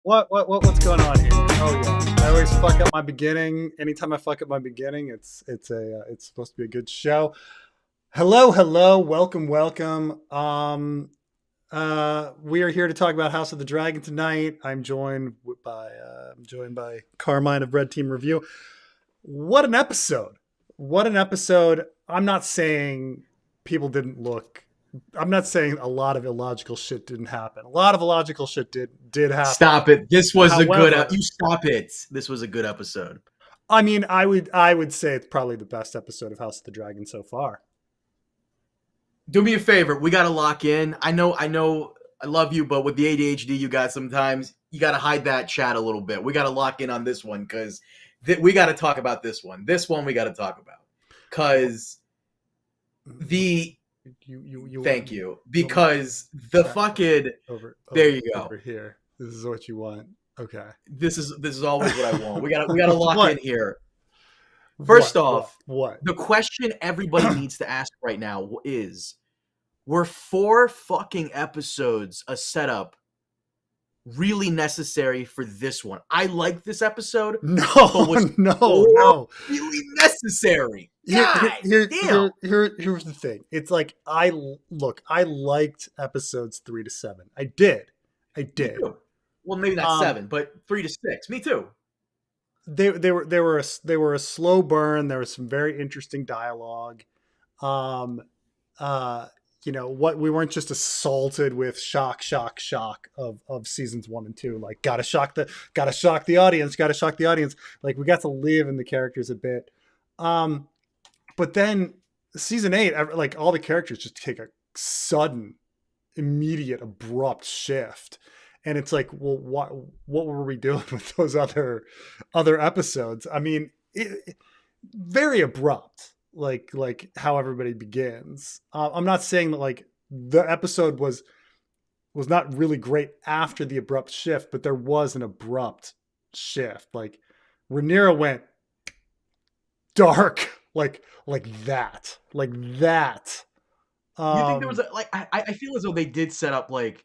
What's going on here? Oh yeah, I always fuck up my beginning. Anytime I fuck up my beginning, it's supposed to be a good show. Hello, welcome. We are here to talk about House of the Dragon tonight. I'm joined by Carmine of Red Team Review. What an episode! What an episode! I'm not saying people didn't look. I'm not saying a lot of illogical shit didn't happen. A lot of illogical shit did happen. Stop it. This was a good you stop it. This was a good episode. I mean, I would say it's probably the best episode of House of the Dragon so far. Do me a favor. We got to lock in. I know I love you, but with the ADHD you got sometimes, you got to hide that chat a little bit. We got to lock in on this one cuz we got to talk about this one. This one we got to talk about. Cuz thank you. Because the fucking there you go. Over here. This is what you want. Okay. This is always what I want. We got to lock in here. First off, the question everybody needs to ask right now is, were 4 fucking episodes a setup really necessary for this one? I like this episode. No. Really necessary. Here's the thing. It's like I liked episodes 3 to 7. I did. Well, maybe not 7, but 3 to 6. Me too. They were a slow burn. There was some very interesting dialogue. What we weren't just assaulted with shock of seasons 1 and 2. Like gotta shock the audience. Like we got to live in the characters a bit. But then season 8, like all the characters just take a sudden, immediate, abrupt shift. And it's like, well, what were we doing with those other episodes? I mean, very abrupt, like how everybody begins. I'm not saying that like the episode was not really great after the abrupt shift, but there was an abrupt shift. Like Rhaenyra went dark, like that. You think there was I feel as though they did set up like.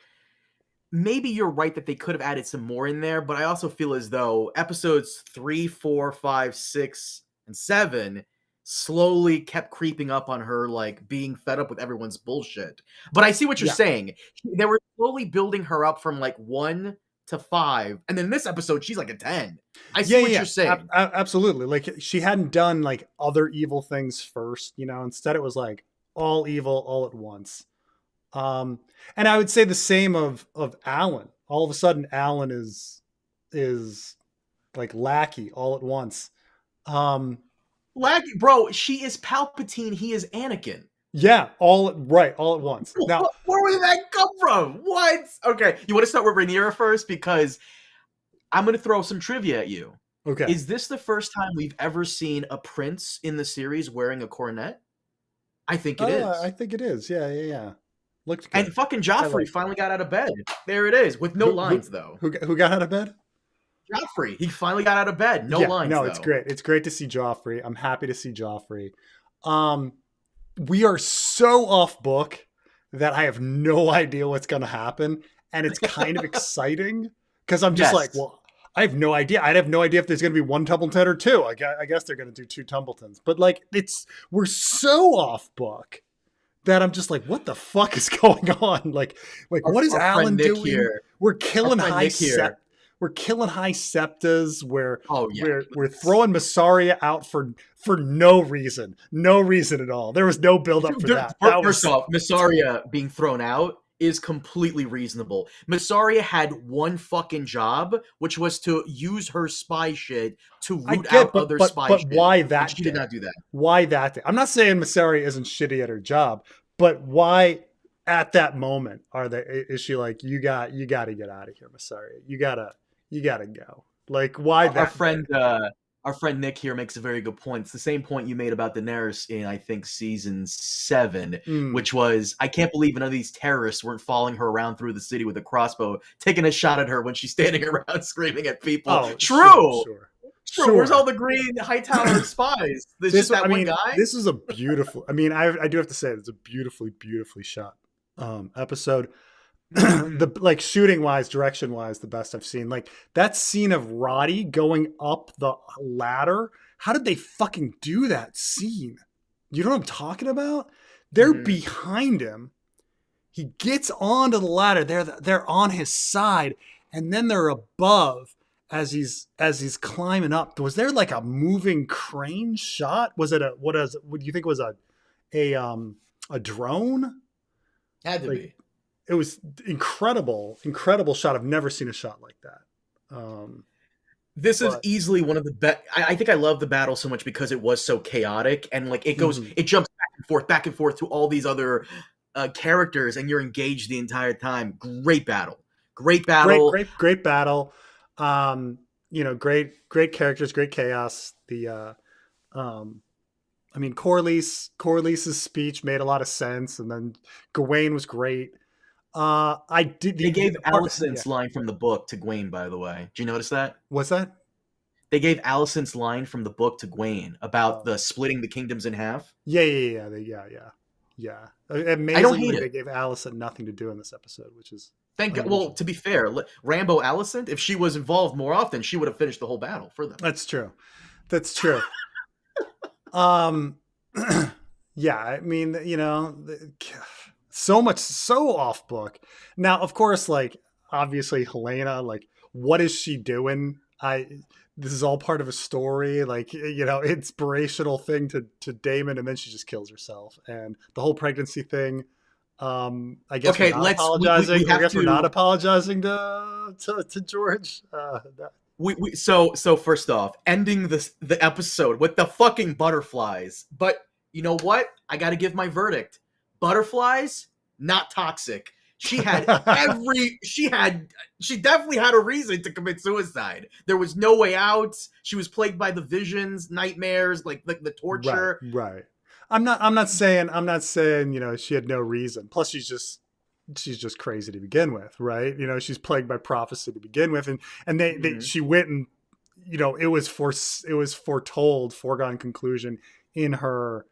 Maybe you're right that they could have added some more in there, but I also feel as though episodes 3, 4, 5, 6, and 7 slowly kept creeping up on her, like being fed up with everyone's bullshit. But I see what you're saying. They were slowly building her up from like 1 to 5, and then this episode she's like a 10. I see what you're saying. Absolutely. Like she hadn't done like other evil things first, Instead it was like all evil all at once. And I would say the same of Alan. All of a sudden, Alan is like lackey all at once. Lackey, bro. She is Palpatine. He is Anakin. Yeah, all at once. Now, where did that come from? What? Okay, you want to start with Rhaenyra first because I'm going to throw some trivia at you. Okay. Is this the first time we've ever seen a prince in the series wearing a coronet? I think it is. I think it is. Yeah. Looked good. And fucking Joffrey finally got out of bed. There it is, with no lines though. Who got out of bed? Joffrey. He finally got out of bed. No lines. No, it's great. It's great to see Joffrey. I'm happy to see Joffrey. We are so off book that I have no idea what's going to happen, and it's kind of exciting because I'm just like, well, I have no idea. I'd have no idea if there's going to be 1 Tumbleton or 2. I guess they're going to do 2 Tumbletons, but like we're so off book that I'm just like, what the fuck is going on? Like what is Alan doing? Here. We're killing high septas. We're throwing Massaria out for no reason. No reason at all. There was no build up for that. First off, Massaria being thrown out is completely reasonable. Massaria had one fucking job, which was to use her spy shit to root out other spy shit. But why that? She did not do that. Why that? I'm not saying Massaria isn't shitty at her job, but why at that moment is she like, you got to get out of here, Massaria. You gotta go. Like, why that? Our friend Nick here makes a very good point. It's the same point you made about Daenerys in, I think, season 7, which was, I can't believe none of these terrorists weren't following her around through the city with a crossbow, taking a shot at her when she's standing around screaming at people. Oh, True. Sure. Where's all the green Hightower spies? There's just that one guy. This is a beautiful. I mean, I do have to say it's a beautifully shot episode. The like shooting wise, direction wise, the best I've seen. Like that scene of Roddy going up the ladder. How did they fucking do that scene? You know what I'm talking about? They're behind him. He gets onto the ladder. They're on his side, and then they're above as he's climbing up. Was there like a moving crane shot? Was it what do you think was a drone? Had to be. It was incredible shot. I've never seen a shot like that. This is easily one of the best. I think I love the battle so much because it was so chaotic and like it goes, it jumps back and forth to all these other characters, and you're engaged the entire time. Great battle. Great battle. Great battle. Great characters, great chaos. I mean, Corlys's speech made a lot of sense, and then Gawain was great. They gave Alicent's line from the book to Gawain, by the way. Did you notice that? What's that? They gave Alicent's line from the book to Gawain about the splitting the kingdoms in half. Yeah. Amazingly, I don't hate they gave Alicent nothing to do in this episode, which is thank God. Well, to be fair, Rambo Alicent, if she was involved more often, she would have finished the whole battle for them. That's true. Yeah, I mean, so off book. Now, of course, like obviously Helena, like what is she doing? This is all part of a story, like, inspirational thing to Daemon, and then she just kills herself. And the whole pregnancy thing, I guess we're not apologizing. We're not apologizing to George. So first off, ending the episode with the fucking butterflies. But you know what? I got to give my verdict. Butterflies, not toxic. She definitely had a reason to commit suicide. There was no way out. She was plagued by the visions, nightmares, like the torture. Right. I'm not saying she had no reason. Plus she's just crazy to begin with, right? She's plagued by prophecy to begin with, and she went and it was foretold, foregone conclusion in her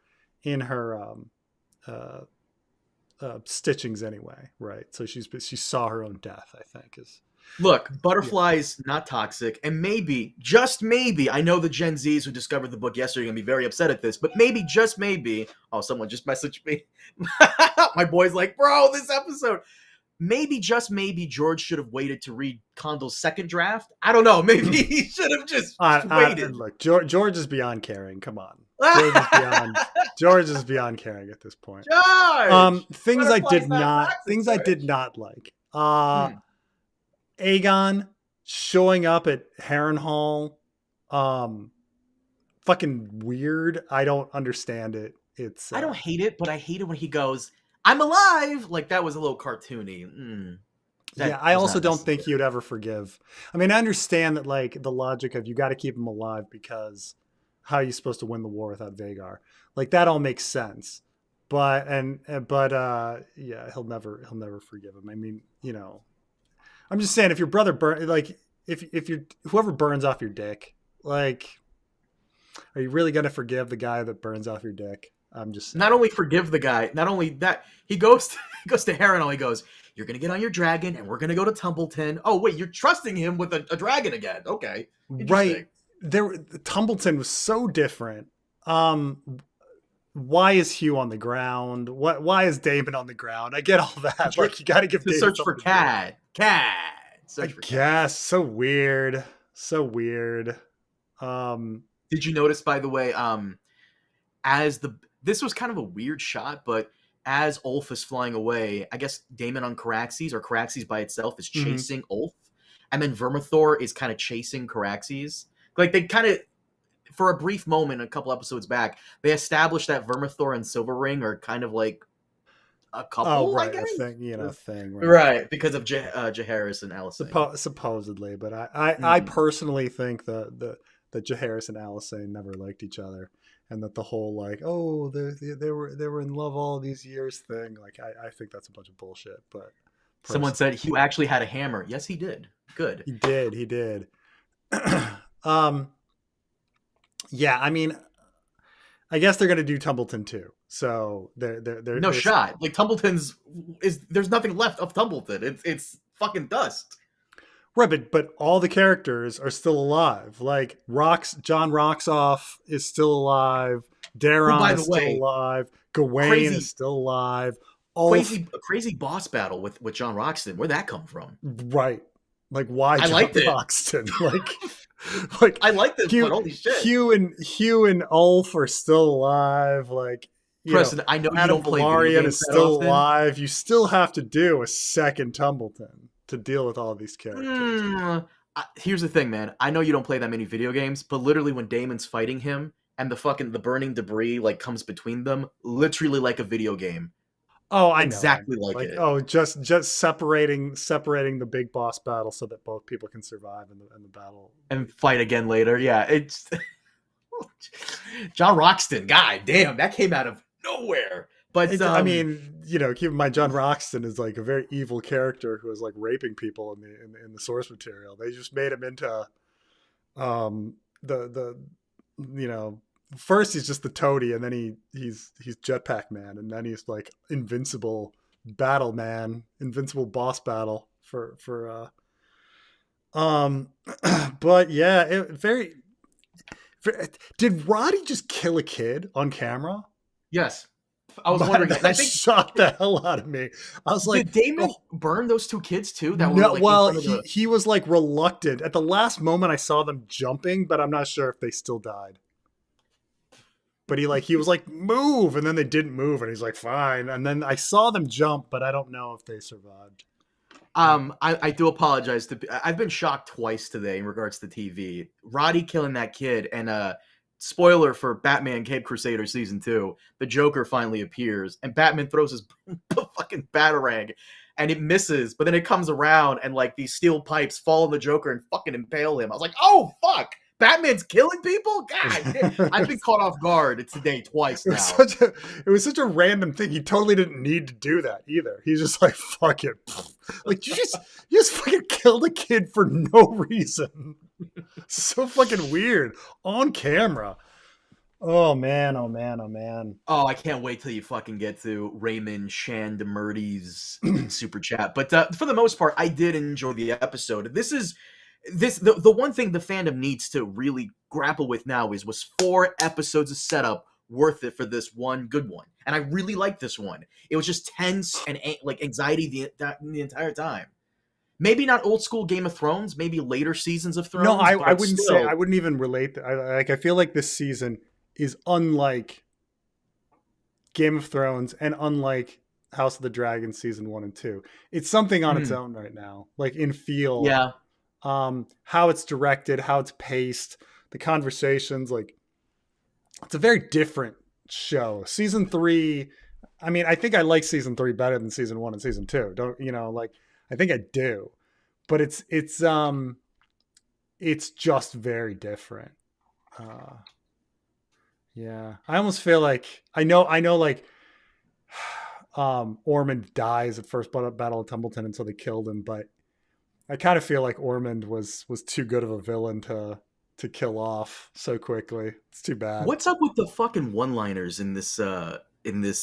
stitchings anyway, right? So she saw her own death, I think. Look, butterflies, not toxic, and maybe, just maybe, I know the Gen Zs who discovered the book yesterday are going to be very upset at this, but maybe, just maybe, someone just messaged me. My boy's like, bro, this episode. Maybe, just maybe, George should have waited to read Condal's second draft. I don't know. Maybe he should have just waited. Look, George is beyond caring. Come on. George is beyond caring at this point. George! Things I did not like. Aegon showing up at Harrenhal, fucking weird. I don't understand it. I don't hate it, but I hate it when he goes, "I'm alive!" Like that was a little cartoony. I also don't think he would ever forgive. I mean, I understand that, like, the logic of you got to keep him alive because how are you supposed to win the war without Vhagar? Like that all makes sense. But he'll never forgive him. I mean, I'm just saying, if your brother if you're whoever burns off your dick, like, are you really gonna forgive the guy that burns off your dick? I'm just saying. Not only forgive the guy, not only that, he goes to Harrenhal. He goes, "You're gonna get on your dragon, and we're gonna go to Tumbleton." Oh wait, you're trusting him with a dragon again? Okay, right. Tumbleton was so different. Why is Hugh on the ground? Why is Daemon on the ground? I get all that. Like, you got to give Daemon search for Cat. So weird. Did you notice, by the way, this was kind of a weird shot, but as Ulf is flying away, I guess Daemon on Caraxes, or Caraxes by itself, is chasing Ulf, and then Vermithor is kind of chasing Caraxes. Like, they kind of, for a brief moment, a couple episodes back, they established that Vermithor and Silverring are kind of like a couple. Oh, right, I guess? a thing, right? Because of Jaehaerys and Alysanne. Supposedly, but I personally think that Jaehaerys and Alysanne never liked each other, and that the whole like, oh, they were in love all these years thing, like, I think that's a bunch of bullshit. But someone said Hugh actually had a hammer. Yes, he did. Good. He did. Yeah, I mean, I guess they're going to do Tumbleton too. So No there's shot. Like Tumbleton's there's nothing left of Tumbleton. It's fucking dust. right, but all the characters are still alive. Like John Roxoff is still alive. Who, Daron by is the still way, alive. Gawain is crazy, still alive. Ulf, crazy boss battle with John Roxton. Where'd that come from? right? Like why I John liked it. Roxton? Like I liked it, but holy shit. Hugh and Ulf are still alive. Like Preston, I know you Adam don't play video Valarian games is that still often. alive. You still have to do a second Tumbleton to deal with all these characters. Here's the thing, man. I know you don't play that many video games, but literally when Damon's fighting him and the burning debris like comes between them, literally like a video game. Oh, I know. Exactly like Like, it. oh, just separating the big boss battle so that both people can survive in the battle And fight again later. Yeah, it's John Roxton. God damn, that came out of nowhere. But I mean, keep in mind, John Roxton is like a very evil character who is like raping people in the source material. They just made him into the first he's just the toady, and then he's Jetpack Man, and then he's like invincible battle man, invincible boss battle for but yeah, did Roddy just kill a kid on camera? yes. I was wondering That I think shocked the hell out of me. I was like, did Damon burn those two kids too? That were no, like well, in front of he was like reluctant. At the last moment I saw them jumping, but I'm not sure if they still died. But he was like, move, and then they didn't move, and he's like, fine. And then I saw them jump, but I don't know if they survived. I do apologize. I've been shocked twice today in regards to TV. Roddy killing that kid, and spoiler for Batman Cape Crusader season 2, the Joker finally appears, and Batman throws his fucking batarang, and it misses, but then it comes around, and like these steel pipes fall on the Joker and fucking impale him. I was like, oh fuck, Batman's killing people? God, I've been caught off guard today twice now. It was such a random thing. He totally didn't need to do that either. He's just like, fuck it. Like you just fucking killed a kid for no reason. So fucking weird on camera. Oh man, oh man, oh man. Oh, I can't wait till you fucking get to Raymond Shandamurti's super chat. But for the most part, I did enjoy the episode. The one thing the fandom needs to really grapple with now is, was 4 episodes of setup worth it for this one good one? And I really liked this one. It was just tense and like anxiety the entire time. Maybe not old school Game of Thrones, maybe later seasons of Thrones. No, I wouldn't still, say. I wouldn't even relate. I feel like this season is unlike Game of Thrones and unlike House of the Dragon season 1 and 2. It's something on its own right now, like in feel. Yeah. How it's directed, how it's paced, the conversations, like it's a very different show. Season 3, I mean, I think I like season 3 better than season 1 and season 2. I think I do. But it's just very different. Yeah. I almost feel like I know like Ormond dies at first Battle of Tumbleton, and so they killed him, but I kind of feel like Ormond was too good of a villain to kill off so quickly. It's too bad. What's up with the fucking one-liners in this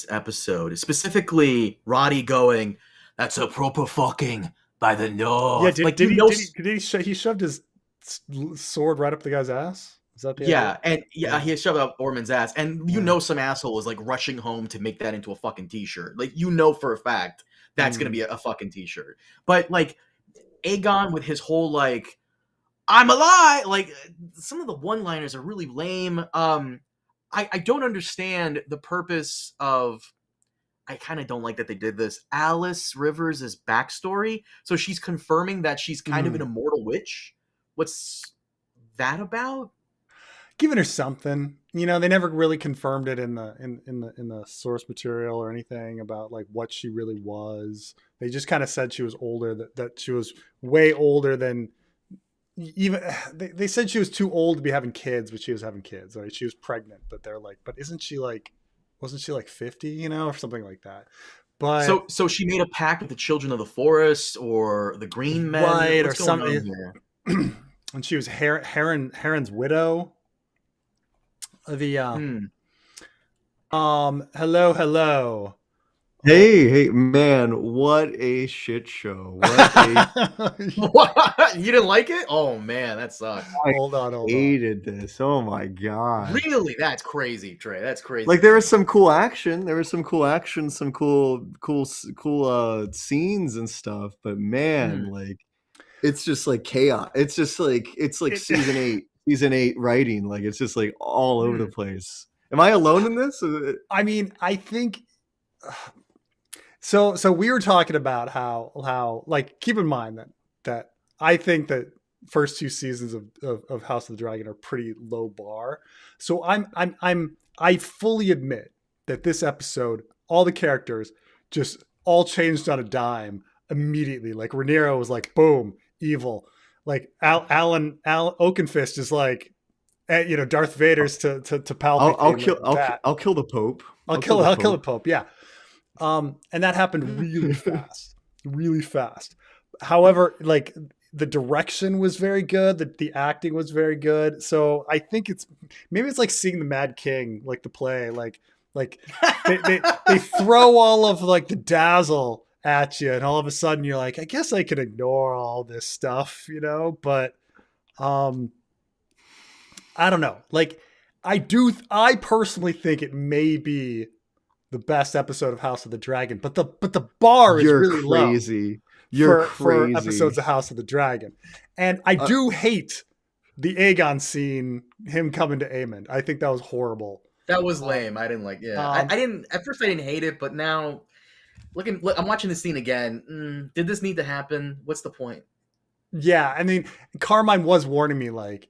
episode? Specifically, Roddy going, "That's a proper fucking by the North." Yeah, he shoved his sword right up the guy's ass? Is that the idea? And he shoved up Ormond's ass, and some asshole was like rushing home to make that into a fucking t-shirt. Like for a fact that's gonna be a fucking t-shirt. But like Aegon with his whole like, I'm alive, like some of the one-liners are really lame. I don't understand the purpose of. I kind of don't like that they did this. Alice Rivers' backstory, so she's confirming that she's kind of an immortal witch. What's that about? Giving her something. They never really confirmed it in the source material or anything about like what she really was. They just kind of said she was older, that she was way older than even they said she was too old to be having kids, but she was having kids. Right? She was pregnant, but they're like, but wasn't she like 50, or something like that? But so she made a pact with the children of the forest or the green men, right? What's or going something. on here? And she was Heron's widow. Hello. Hey, man, what a shit show. What a What? You didn't like it? Oh man, that sucks. I Hold on. hated this. Oh my god. Really? That's crazy, Trey. That's crazy. Like there was some cool action. There was some cool action, some cool scenes and stuff, but man, like it's just like chaos. It's like season 8 writing. Like it's just like all over the place. Am I alone in this? I mean, I think so. So we were talking about how like keep in mind that I think that first two seasons of House of the Dragon are pretty low bar. So I fully admit that this episode, all the characters just all changed on a dime immediately. Like Rhaenyra was like, boom, evil. Like Alan Oakenfist is like, Darth Vader's to Palpatine. I'll kill the Pope. I'll kill the Pope. Yeah. And that happened really fast. However, like the direction was very good. The acting was very good. So I think it's like seeing the Mad King, like the play, like they throw all of like the dazzle at you, and all of a sudden you're like, I guess I can ignore all this stuff, but, I don't know. Like I personally think it may be the best episode of House of the Dragon, but the bar is really crazy. Low for episodes of House of the Dragon. And I do hate the Aegon scene, him coming to Aemond. I think that was horrible. That was lame. I didn't like. Yeah, I didn't at first. I didn't hate it, but now I'm watching the scene again. Did this need to happen? What's the point? Yeah, I mean, Carmine was warning me, like,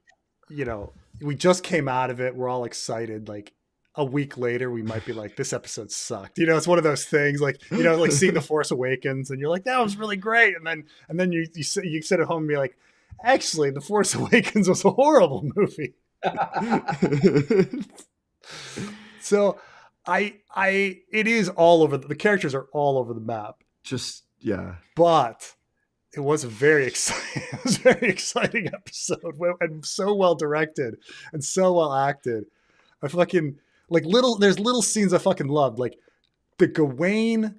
we just came out of it. We're all excited. Like a week later, we might be like, this episode sucked. It's one of those things like, like seeing The Force Awakens and you're like, that was really great. And then you sit at home and be like, actually, The Force Awakens was a horrible movie. So it is all over. The characters are all over the map. Just, yeah. But it was a very exciting episode and so well directed and so well acted. I fucking like there's little scenes I fucking loved, like the Gawain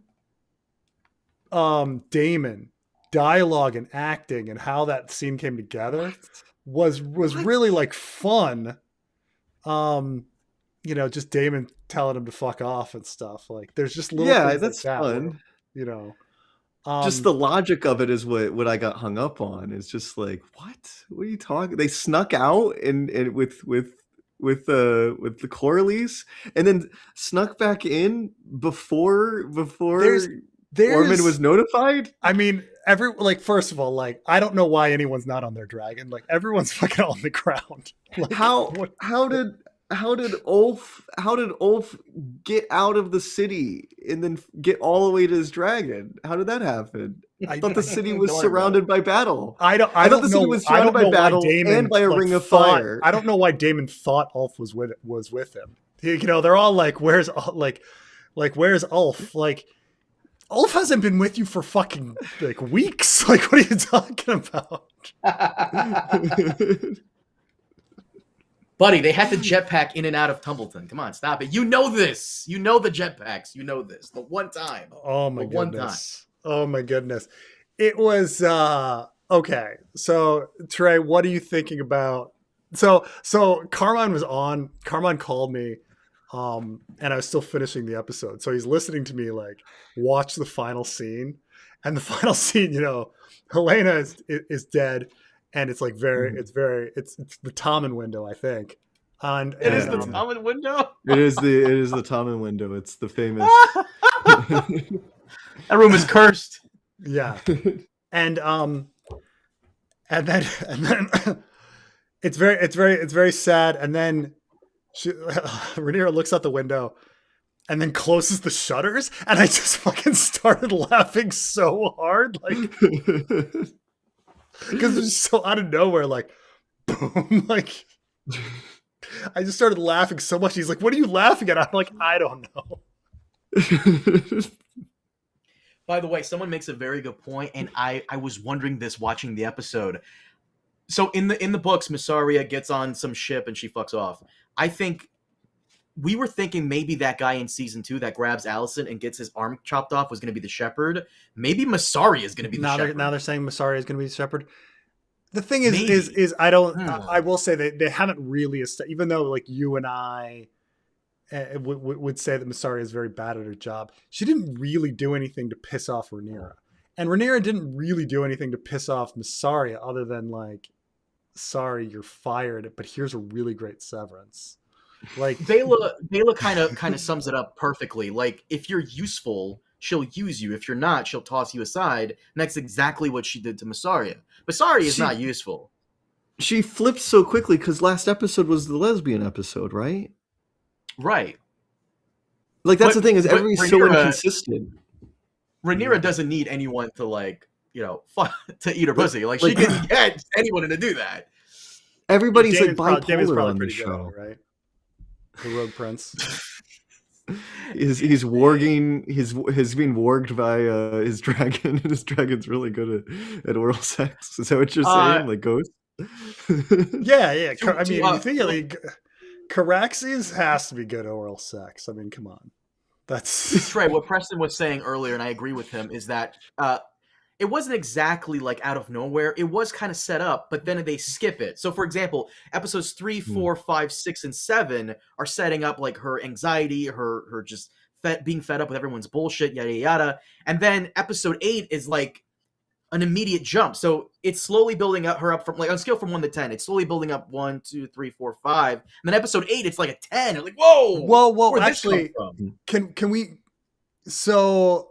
Damon dialogue and acting and how that scene came together was really like fun. Just Damon telling him to fuck off and stuff. Like there's just little things that's like that fun. Where, just the logic of it is what I got hung up on. It's just like, what are you talking? They snuck out and with the Corlys and then snuck back in before Ormond was notified. I mean, first of all, like I don't know why anyone's not on their dragon. Like everyone's fucking on the ground. Like, how did Ulf get out of the city and then get all the way to his dragon? How did that happen? I thought the city was surrounded by battle. I thought the city was surrounded by battle and by a ring of fire. I don't know why Daemon thought Ulf was with him. They're all like, "Where's where's Ulf?" Like, Ulf hasn't been with you for fucking like weeks. Like, what are you talking about? Buddy, they had the jetpack in and out of Tumbleton. Come on, stop it. You know this. You know the jetpacks. You know this. The one time. Oh my goodness. Oh my goodness. It was okay. So Trey, what are you thinking about? So Carmine was on. Carmine called me, and I was still finishing the episode. So he's listening to me like watch the final scene. And the final scene, Helena is dead. And it's like it's the Tommen window, I think. And it is the Tommen window. It is the Tommen window. It's the famous. That room is cursed. Yeah, and then it's very sad. And then Rhaenyra looks out the window, and then closes the shutters, and I just fucking started laughing so hard, like. Because it's just so out of nowhere, like, boom, like, I just started laughing so much. He's like, what are you laughing at? I'm like, I don't know. By the way, someone makes a very good point, and I was wondering this watching the episode. So in the books, Mysaria gets on some ship and she fucks off. I think we were thinking maybe that guy in season 2 that grabs Alicent and gets his arm chopped off was going to be the shepherd. Maybe Masari is going to be the shepherd. Now they're saying Masari is going to be the shepherd. The thing is I don't. I will say that they haven't really, even though like you and I would say that Masari is very bad at her job. She didn't really do anything to piss off Rhaenyra, and Rhaenyra didn't really do anything to piss off Masari other than like, sorry, you're fired, but here's a really great severance. Like Baela kind of sums it up perfectly. Like, if you're useful, she'll use you. If you're not, she'll toss you aside. And that's exactly what she did to Masari. Masari is not useful. She flipped so quickly because last episode was the lesbian episode, right? Right. Like, that's the thing, is everybody's so inconsistent. Rhaenyra doesn't need anyone to, like, you know, to eat her pussy. Like, she can get anyone to do that. Everybody's like bipolar on the good, show, right? The Rogue Prince. He's warging. He's being warged by his dragon, and his dragon's really good at oral sex. Is that what you're saying? Like Ghost? Yeah. I mean, you think like Caraxes has to be good at oral sex. I mean, come on. That's right. What Preston was saying earlier, and I agree with him, is that it wasn't exactly like out of nowhere. It was kind of set up, but then they skip it. So, for example, episodes 3, 4, 5, 6, and 7 are setting up like her anxiety, her just being fed up with everyone's bullshit, yada yada. And then episode 8 is like an immediate jump. So it's slowly building up her up from, like, on a scale from 1 to 10. It's slowly building up 1, 2, 3, 4, 5. And then episode 8, it's like a 10. You're like, whoa. Actually, can we? So.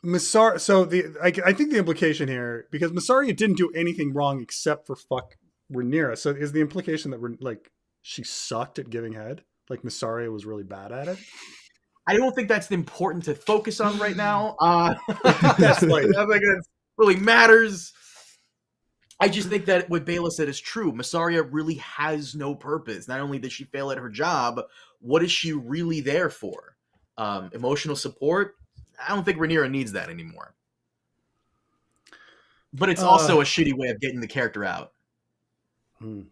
Masari, I think the implication here, because Masari didn't do anything wrong except for fuck Rhaenyra. So is the implication that like she sucked at giving head? Like Masari was really bad at it? I don't think that's important to focus on right now. That's like, I think it really matters. I just think that what Baela said is true. Massaria really has no purpose. Not only did she fail at her job, what is she really there for? Emotional support? I don't think Rhaenyra needs that anymore. But it's also a shitty way of getting the character out.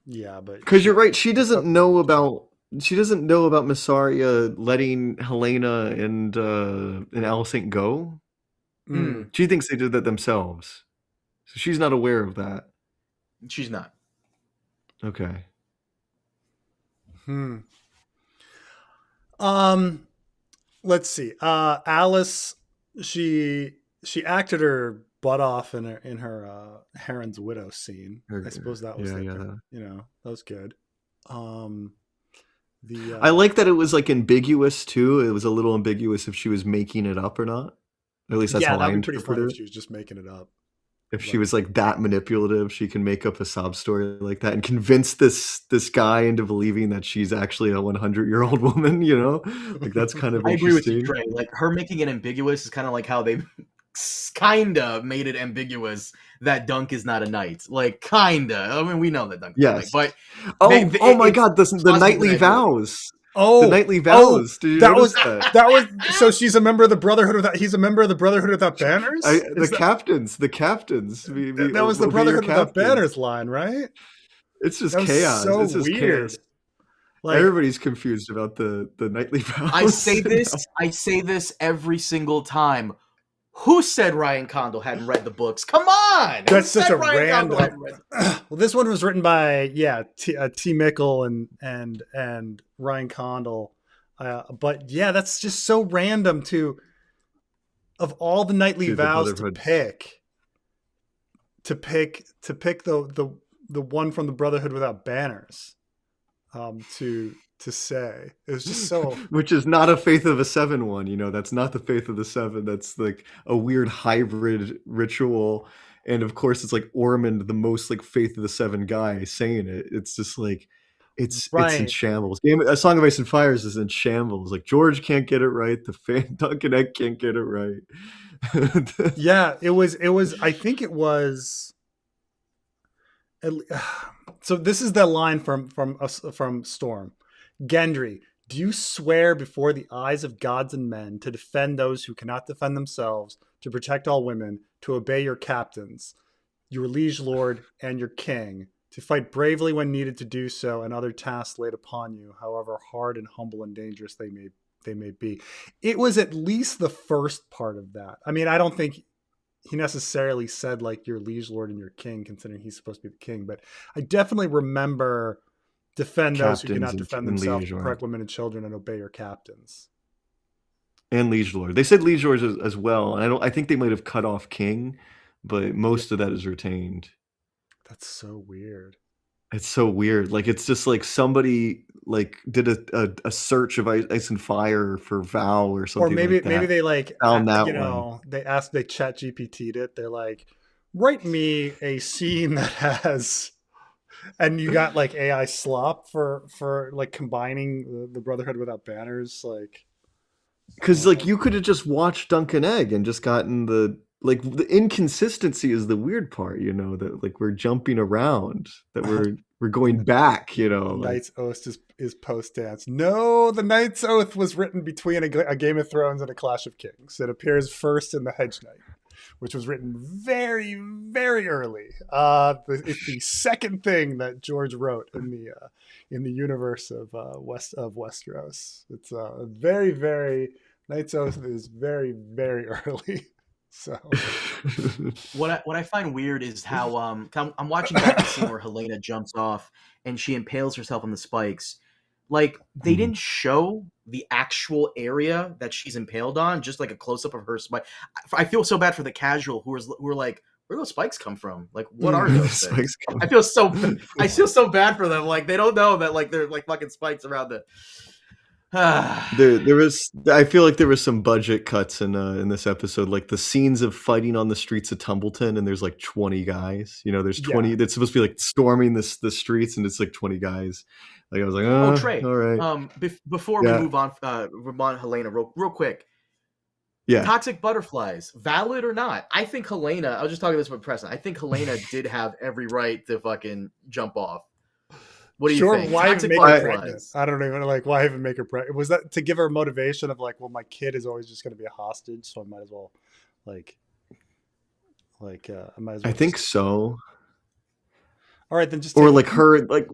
Yeah, but because you're right, she doesn't know about Massaria letting Helena and Alicent go. She thinks they did that themselves, so she's not aware of that. She's not. Okay. Let's see. Alice, she acted her butt off in her Heron's widow scene. I suppose that was that was good. I like that it was like ambiguous too. It was a little ambiguous if she was making it up or not. At least that's how I interpreted it. If she was just making it up. If she was like that manipulative, she can make up a sob story like that and convince this guy into believing that she's actually a 100-year-old woman, you know? Like, that's kind of I interesting. agree with you, Trey. Like, her making it ambiguous is kind of like how they kind of made it ambiguous that Dunk is not a knight. Like, kind of. I mean, we know that Dunk is a knight, but... Oh my God, the nightly vows. Oh, the nightly vows. Did you notice that? That was so. She's a member of the Brotherhood of that. He's a member of the Brotherhood without banners. The captains. That was the Brotherhood without banners line, right? It's just chaos. So it's just weird. Chaos. Like, everybody's confused about the nightly vows. I say this every single time. Who said Ryan Condal hadn't read the books? Come on! That's such a random. Well, this one was written by T. Mickle and Ryan Condal, but yeah, that's just so random. Of all the nightly vows to pick the one from the Brotherhood without banners, to say. It was just so... Which is not a Faith of the Seven one, you know, that's not the Faith of the Seven. That's like a weird hybrid ritual. And of course it's like Ormond, the most like Faith of the Seven guy, saying it. It's just like, it's in shambles. A Song of Ice and Fires is in shambles. Like, George can't get it right. Duncan Egg can't get it right. Yeah, it was, I think it was... So this is the line from Storm. Gendry, do you swear before the eyes of gods and men to defend those who cannot defend themselves, to protect all women, to obey your captains, your liege lord, and your king, to fight bravely when needed to do so, and other tasks laid upon you, however hard and humble and dangerous they may be. It was at least the first part of that. I mean, I don't think he necessarily said like your liege lord and your king, considering he's supposed to be the king, but I definitely remember defend those who cannot defend themselves, protect women and children, and obey your captains. And liege lord. They said liege lords as well. And I think they might have cut off king, but most of that is retained. That's so weird. It's so weird. Like, it's just like somebody like did a search of Ice and Fire for Val or something. Or maybe like that. maybe they like found that they chat GPT'd it. They're like, write me a scene that has, and you got like AI slop for like combining the Brotherhood without banners, like, because like you could have just watched Dunk and Egg and just gotten the inconsistency is the weird part, that like we're jumping around, that we're going back, Knight's Oath is post dance. No, the Knight's Oath was written between a Game of Thrones and a Clash of Kings. It appears first in the Hedge Knight, which was written very, very early. It's the second thing that George wrote in the universe of Westeros. It's very, very Knight's Oath is very, very early. So what I find weird is how I'm watching back the scene where Helena jumps off and she impales herself on the spikes. Like, they didn't show the actual area that she's impaled on, just like a close up of her spike. I feel so bad for the casual who are like, where do those spikes come from? Like, what are those things? I feel so bad for them. Like, they don't know that like they're like fucking spikes around the. I feel like there was some budget cuts in this episode, like the scenes of fighting on the streets of Tumbleton, and there's like 20 guys. There's 20 that's supposed to be like storming the streets, and it's like 20 guys. Like, I was like, Trey, all right. Before we move on, Helena, real quick. Yeah. Toxic butterflies, valid or not? I think Helena. I was just talking this with Preston. I think Helena did have every right to fucking jump off. What do you think? Why even make her pregnant? I don't even why even make her pregnant. Was that to give her motivation of like, well, my kid is always just going to be a hostage, so I might as well I might as well. I think so. All right, then just or like her like.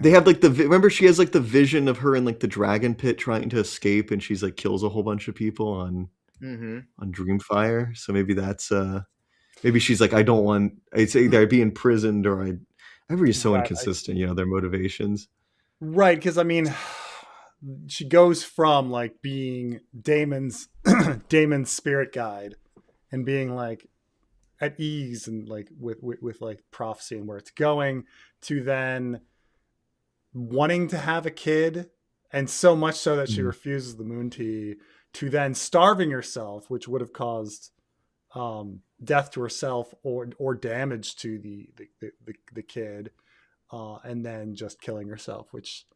They have like remember she has like the vision of her in like the dragon pit trying to escape, and she's like kills a whole bunch of people on Dreamfire. So maybe that's maybe she's like, I don't want. It's either I'd be imprisoned or everybody's so inconsistent, their motivations. Right, because I mean, she goes from like being Daemon's spirit guide and being like at ease and like with like prophecy and where it's going, to then wanting to have a kid, and so much so that she refuses the moon tea, to then starving herself, which would have caused death to herself or damage to the kid, and then just killing herself, which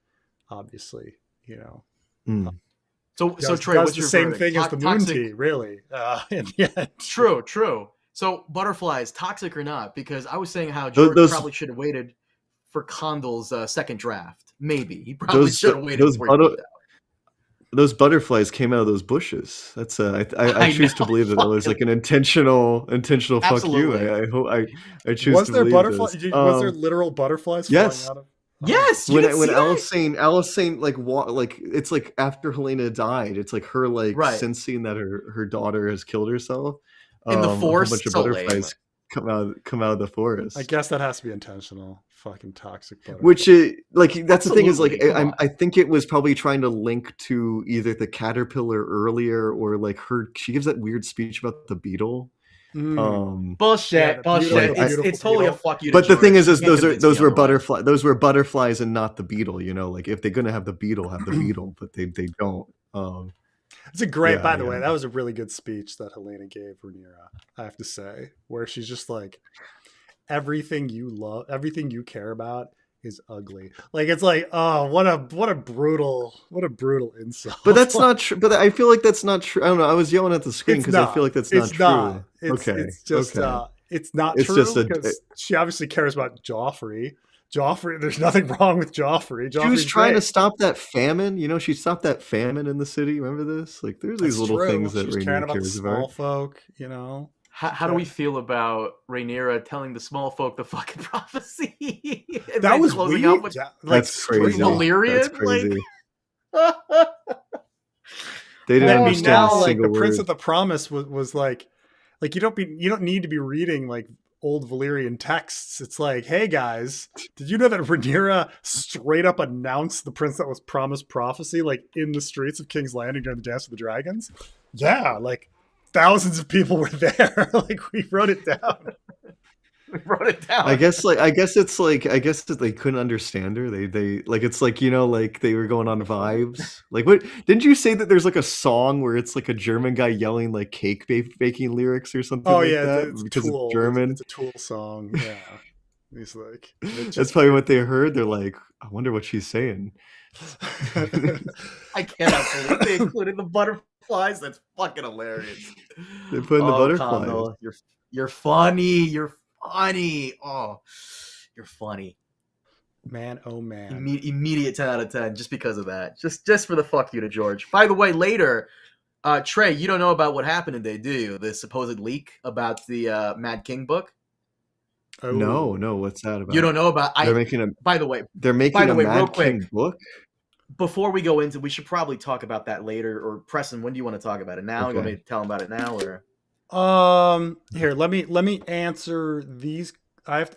obviously So Trey, what's the your same verdict? thing as the moon tea, really? True. So butterflies, toxic or not? Because I was saying how George probably should have waited for Condal's second draft. Maybe he probably should have waited. Those butterflies came out of those bushes. That's I choose to believe that was like an intentional fuck you. I hope I choose was to there believe butterflies? this. Was there literal butterflies flying out of? Yes. When Alice saying like it's like after Helena died, it's like her like sensing that her daughter has killed herself. In the forest, a bunch of butterflies come out of the forest. I guess that has to be intentional. Fucking toxic butterfly. Which that's the thing is like I think it was probably trying to link to either the caterpillar earlier or like she gives that weird speech about the beetle. Bullshit. It's totally a fuck you. But the thing is those were butterflies and not the beetle. Like if they're gonna have the beetle, but they don't. It's a great. By the way, that was a really good speech that Helena gave Rhaenyra, I have to say, where she's just like, everything you love, everything you care about is ugly. Like, it's like, oh, what a brutal insult. But that's not true. But I feel like that's not true. I don't know. I was yelling at the screen because I feel like that's not true. It's just it's not true because she obviously cares about Joffrey. There's nothing wrong with Joffrey. She was trying to stop that famine. She stopped that famine in the city. Remember this? Like, there's these little things that Rhaenyra cares about. Small folk, How do we feel about Rhaenyra telling the small folk the fucking prophecy? And That then was closing weird. out with That's straight crazy. off. Valyrian? That's crazy. Like, They didn't Well, understand now a like the single Prince word. of the Promise was like you don't need to be reading like old Valyrian texts. It's like, hey guys, did you know that Rhaenyra straight up announced the Prince that was promised prophecy like in the streets of King's Landing during the Dance of the Dragons? Yeah, like thousands of people were there. Like we wrote it down. we wrote it down. I guess that they couldn't understand her. They like it's like, you know, like they were going on vibes. Like, what didn't you say that there's like a song where it's like a German guy yelling like cake baking lyrics or something Oh like yeah, that it's a because it's Tool. German? It's a Tool song. Yeah, he's like That's probably what they heard. They're like, I wonder what she's saying. I cannot believe they included the butterflies. That's fucking hilarious. They put in the butterflies. Connell, you're funny. You're funny. Oh, you're funny. Man, oh man. Immediate 10 out of 10 just because of that. Just for the fuck you to George. By the way, later, Trey, you don't know about what happened today, do you? The supposed leak about the Mad King book? Oh. No, what's that about? You don't know about they're making a real Mad quick, King book? Before we go into, we should probably talk about that later. Or Preston, when do you want to talk about it now? Okay. You want me to tell him about it now, or Here, let me answer these. Yeah,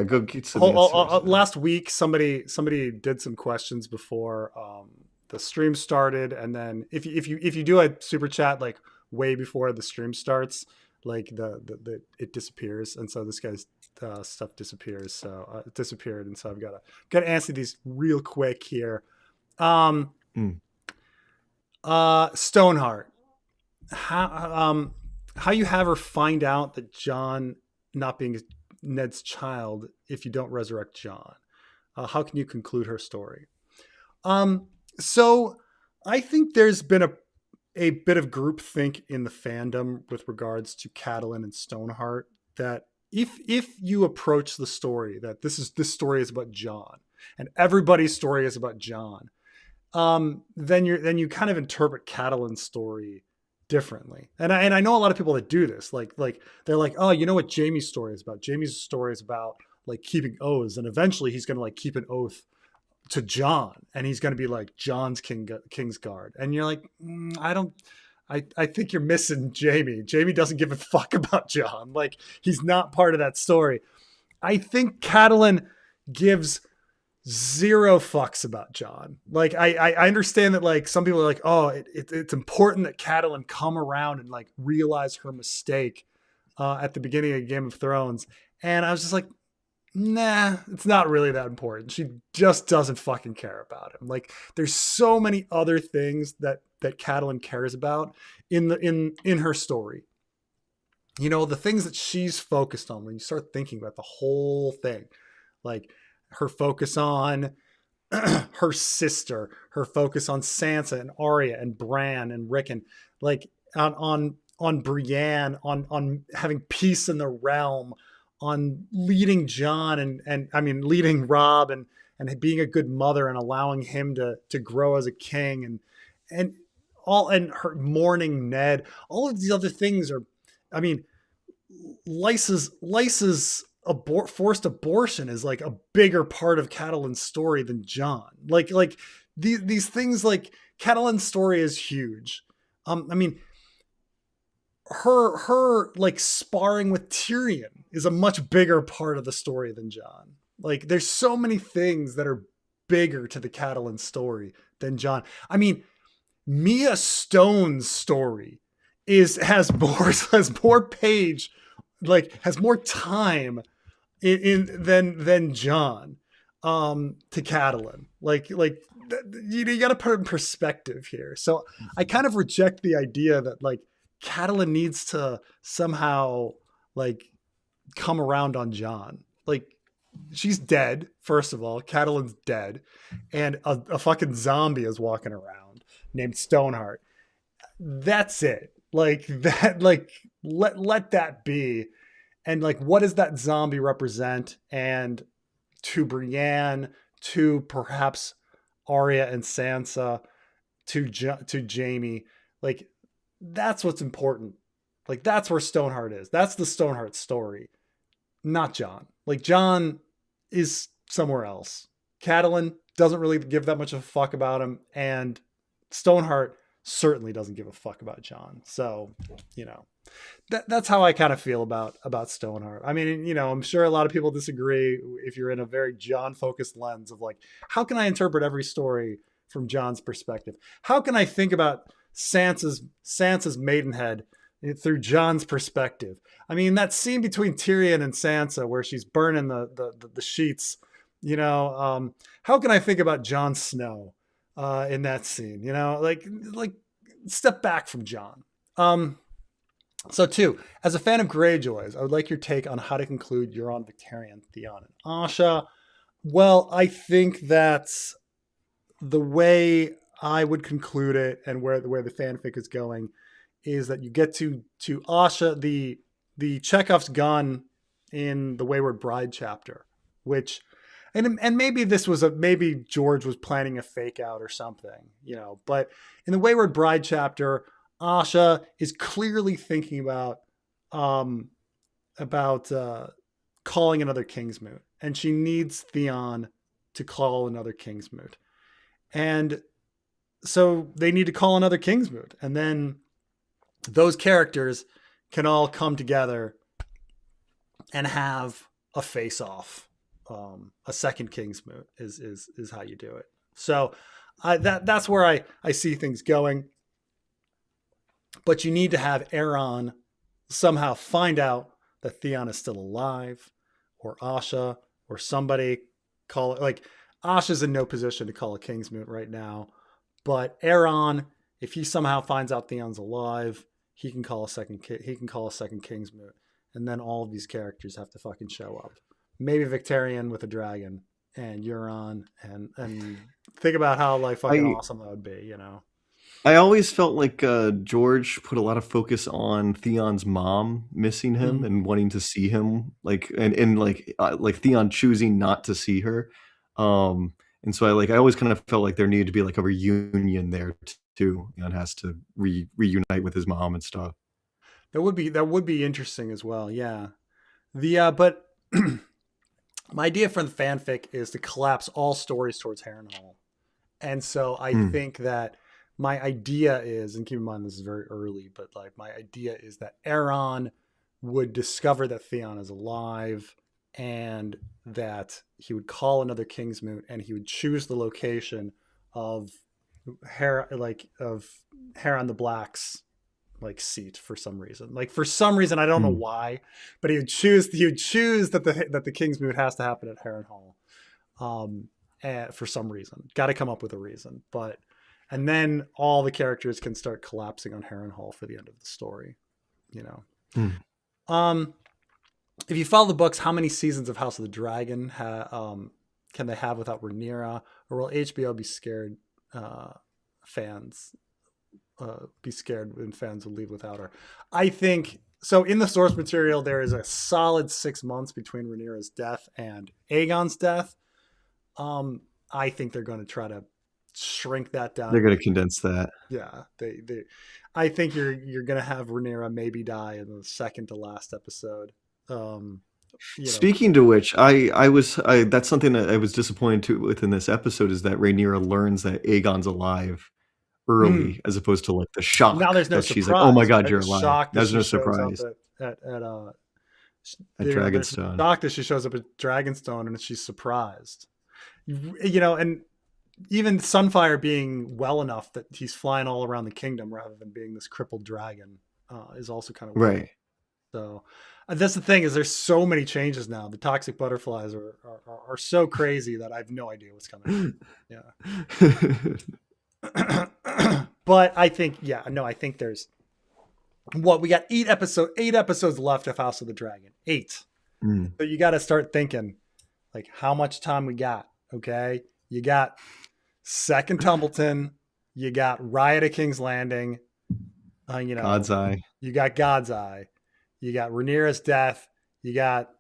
go get some answers. Last week, somebody did some questions before the stream started, and then if you do a super chat like way before the stream starts, like the it disappears, and so this guy's stuff disappears. So it disappeared, and so I've got to answer these real quick here. Stoneheart, how you have her find out that John not being Ned's child if you don't resurrect John? How can you conclude her story? So I think there's been a bit of groupthink in the fandom with regards to Catelyn and Stoneheart, that if you approach the story that this story is about John and everybody's story is about John, then you kind of interpret Catelyn's story differently. And I know a lot of people that do this, like they're like, oh, you know what Jaime's story is about? Jaime's story is about like keeping oaths, and eventually he's going to like keep an oath to John, and he's going to be like John's King's Guard. And you're like, I think you're missing Jaime. Jaime doesn't give a fuck about John. Like, he's not part of that story. I think Catelyn gives zero fucks about John. Like, I understand that like some people are like, oh, it's important that Catelyn come around and like realize her mistake at the beginning of Game of Thrones. And I was just like, nah, it's not really that important. She just doesn't fucking care about him. Like, there's so many other things that Catelyn cares about in her story. You know, the things that she's focused on when you start thinking about the whole thing, like her focus on her sister, her focus on Sansa and Arya and Bran and Rickon, like on Brienne, on having peace in the realm, on leading John and I mean leading Rob and being a good mother and allowing him to grow as a king and her mourning Ned. All of these other things are, I mean, Lysa's forced abortion is like a bigger part of Catelyn's story than John. Like these things, like Catelyn's story is huge. I mean, her like sparring with Tyrion is a much bigger part of the story than John. Like, there's so many things that are bigger to the Catelyn story than John. I mean, Mia Stone's story has more page, like has more time than John to Catelyn. Like you got to put it in perspective here. So I kind of reject the idea that like Catelyn needs to somehow like come around on John. Like, she's dead, first of all. Catelyn's dead, and a fucking zombie is walking around named Stoneheart. That's it. Like that. Like let that be. And like, what does that zombie represent? And to Brienne, to perhaps Arya and Sansa, to Jaime, like, that's what's important Like that's where Stoneheart is. That's the Stoneheart story, not Jon. Like Jon is somewhere else. Catelyn doesn't really give that much of a fuck about him, and Stoneheart certainly doesn't give a fuck about Jon. So, that's how I kind of feel about Stoneheart. I mean, I'm sure a lot of people disagree if you're in a very Jon focused lens of like, how can I interpret every story from Jon's perspective? How can I think about Sansa's Maidenhead through Jon's perspective? I mean, that scene between Tyrion and Sansa where she's burning the sheets, how can I think about Jon Snow in that scene? Like step back from Jon. So 2, as a fan of Greyjoys, I would like your take on how to conclude Euron, Victarion, Theon, and Asha. Well, I think that's the way I would conclude it, and where the fanfic is going is that you get to Asha, the Chekhov's gun in the Wayward Bride chapter, which, and maybe this was maybe George was planning a fake out or something, but in the Wayward Bride chapter, Asha is clearly thinking about calling another Kingsmoot, and she needs Theon to call another Kingsmoot. And so they need to call another Kingsmoot, and then those characters can all come together and have a face-off. A second Kingsmoot is how you do it. So that's where I see things going. But you need to have Aeron somehow find out that Theon is still alive, or Asha, or somebody call it. Like Asha's in no position to call a Kingsmoot right now, but Aeron, if he somehow finds out Theon's alive, he can call a second Kingsmoot, and then all of these characters have to fucking show up. Maybe Victarion with a dragon, and Euron, and think about how like fucking awesome that would be, I always felt like George put a lot of focus on Theon's mom missing him and wanting to see him, like and like Theon choosing not to see her, and so I always kind of felt like there needed to be like a reunion there too. Theon has to reunite with his mom and stuff. That would be interesting as well. Yeah, but my idea for the fanfic is to collapse all stories towards Harrenhal, and so I think that. My idea is, and keep in mind this is very early, but like my idea is that Aeron would discover that Theon is alive, and that he would call another Kingsmoot, and he would choose the location of Harren the Black's like seat for some reason. Like for some reason, I don't know why, but he would choose that the Kingsmoot has to happen at Harrenhal. For some reason, got to come up with a reason, but. And then all the characters can start collapsing on Harrenhal for the end of the story, If you follow the books, how many seasons of House of the Dragon can they have without Rhaenyra, or will HBO be scared? Fans be scared when fans will leave without her. I think so. In the source material, there is a solid 6 months between Rhaenyra's death and Aegon's death. I think they're going to try to shrink that down. They're going to condense that. Yeah, I think you're going to have Rhaenyra maybe die in the second to last episode. Speaking to which, that's something that I was disappointed with in this episode, is that Rhaenyra learns that Aegon's alive early, as opposed to like the shock. Now there's no that surprise. She's like, oh my god, you're alive. Shock there's no surprise at Dragonstone. Shocked that she shows up at Dragonstone and she's surprised. And even Sunfire being well enough that he's flying all around the kingdom rather than being this crippled dragon is also kind of weird. Right. So that's the thing, is there's so many changes now. The toxic butterflies are so crazy that I have no idea what's coming. Yeah. But I think, I think there's we got 8 episodes left of House of the Dragon. 8. So you got to start thinking like how much time we got. Okay. You got Second Tumbleton, you got Riot at King's Landing, God's Eye. You got God's Eye, you got Rhaenyra's death, you got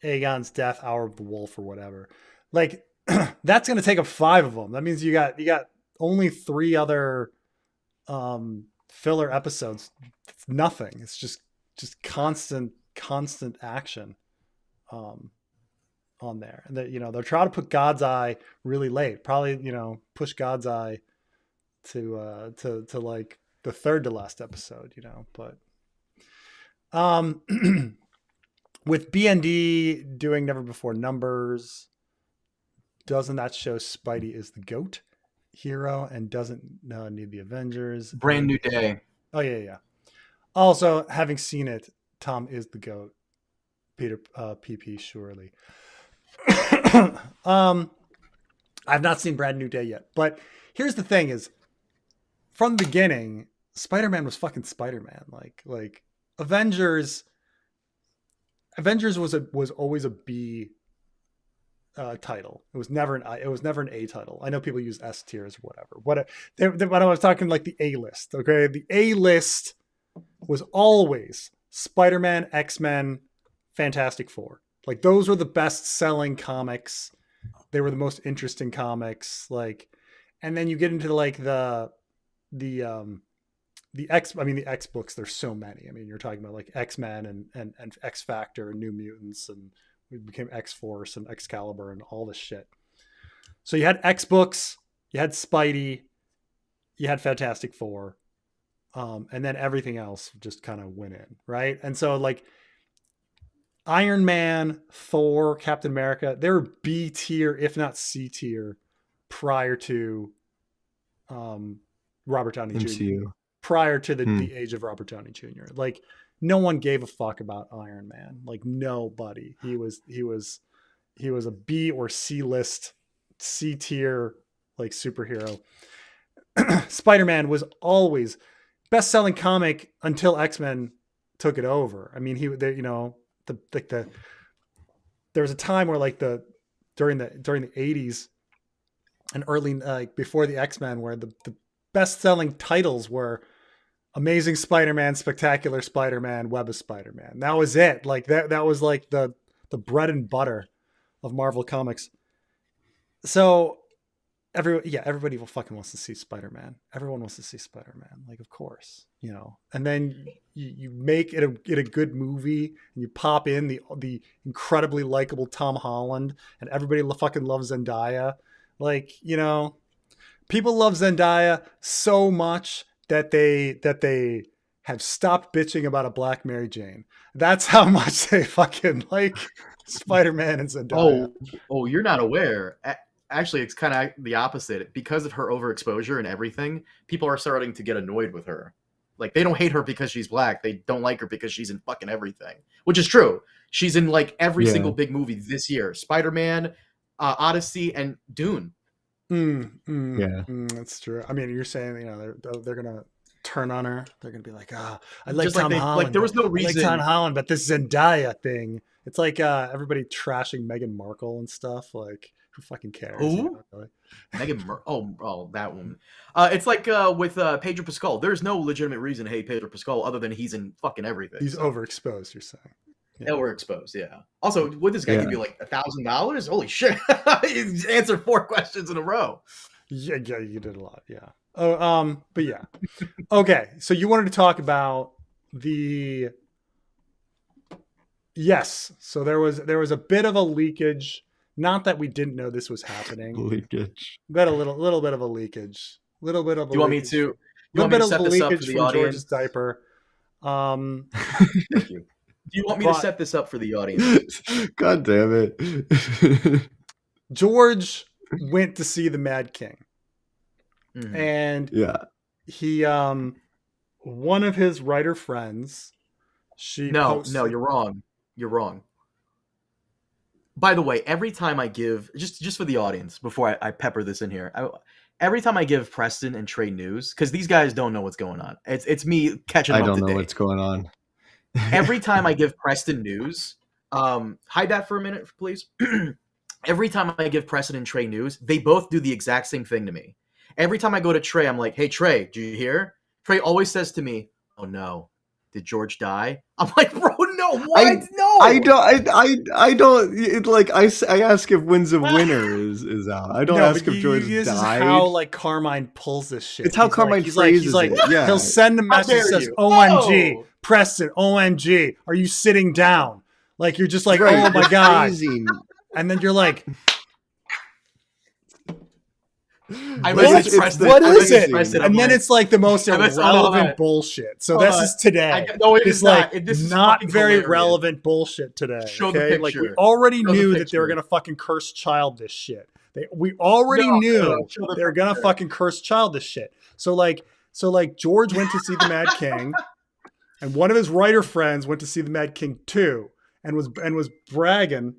Aegon's death, Hour of the Wolf or whatever. Like that's going to take up 5 of them. That means you got only 3 other filler episodes. It's nothing. It's just constant action on there. And that, they're trying to put God's Eye really late. Probably, push God's Eye to like the third to last episode, but with BND doing Never Before Numbers, doesn't that show Spidey is the GOAT hero and doesn't need the Avengers? Brand New Day. Oh yeah. Also, having seen it, Tom is the GOAT. Peter PP surely. I've not seen Brand New Day yet, but here's the thing: is from the beginning, Spider-Man was fucking Spider-Man. Like Avengers was always a B title. It was never an A title. I know people use S tiers or whatever. But I was talking like the A list. Okay, the A list was always Spider-Man, X-Men, Fantastic Four. Like those were the best selling comics. They were the most interesting comics. Like, and then you get into like the X books. There's so many. I mean, you're talking about like X-Men and X Factor and New Mutants, and we became X-Force and Excalibur and all this shit. So you had X books, you had Spidey, you had Fantastic Four, and then everything else just kind of went in, right? And so like Iron Man, Thor, Captain America, they were B tier, if not C tier, prior to Robert Downey MCU. Jr. Prior to the age of Robert Downey Jr. Like no one gave a fuck about Iron Man. Like nobody. He was a B or C list, C tier like superhero. Spider-Man was always best-selling comic until X-Men took it over. I mean, there was a time where like during the 80s and early before the X-Men, where the best-selling titles were Amazing Spider-Man, Spectacular Spider-Man, Web of Spider-Man. That was it. Like that was like the bread and butter of Marvel Comics. So everybody fucking wants to see Spider-Man. Everyone wants to see Spider-Man. Like, of course, and then you make it a good movie and you pop in the incredibly likable Tom Holland, and everybody fucking loves Zendaya. Like, people love Zendaya so much that they have stopped bitching about a black Mary Jane. That's how much they fucking like Spider-Man and Zendaya. Oh, you're not aware. Actually, it's kind of the opposite. Because of her overexposure and everything, people are starting to get annoyed with her. Like, they don't hate her because she's black. They don't like her because she's in fucking everything, which is true. She's in like every single big movie this year: Spider-Man, Odyssey, and Dune. That's true. I mean, you're saying they're gonna turn on her. They're gonna be like, I like Tom Holland. Like there was no reason. I like Tom Holland, but this Zendaya thing. It's like everybody trashing Meghan Markle and stuff. Like, who fucking cares? Who? Really? Meghan Markle. Oh, that one. It's like with Pedro Pascal. There's no legitimate reason to hate Pedro Pascal other than he's in fucking everything. He's overexposed. You're saying. Yeah. Overexposed, yeah. Also, would this guy give you like $1,000? Holy shit! He answered 4 questions in a row. Yeah, you did a lot. Yeah. Oh, but yeah. Okay, so you wanted to talk about the. Yes, so there was a bit of a leakage. Not that we didn't know this was happening. Leakage. But a little bit of a leakage. Little bit of a. Do you want me to? A little bit of a leakage from audience? George's diaper. Thank you. Do you want me to set this up for the audience? God damn it. George went to see the Mad King. Mm-hmm. And he one of his writer friends, No, you're wrong. You're wrong. By the way, every time I give just for the audience, before I pepper this in here, every time I give Preston and Trey news, because these guys don't know what's going on. It's me catching up to date. I don't know what's going on. Every time I give Preston news, hide that for a minute, please. Every time I give Preston and Trey news, they both do the exact same thing to me. Every time I go to Trey, I'm like, "Hey Trey, did you hear?" Trey always says to me, "Oh no, did George die? I'm like, bro, no, what? No, I don't like. I ask if Winds of Winter is out. I don't ask if George died. This is how like Carmine pulls this shit. It's how Carmine phrases it. Yeah, he'll send a message that says, "OMG, No. Preston, OMG, are you sitting down?" Like you're just like, right. "Oh my god," Phrasing. and then you're like, what is it? And then it's like the most irrelevant bullshit. So this is today. It's like this is not very hilarious. relevant bullshit today. Show the okay, picture. like we already Show the knew that they picture. were gonna fucking curse child this shit. We already knew show the they were gonna picture. fucking curse child this shit. So like George went to see the Mad King, and one of his writer friends went to see the Mad King too, and was bragging.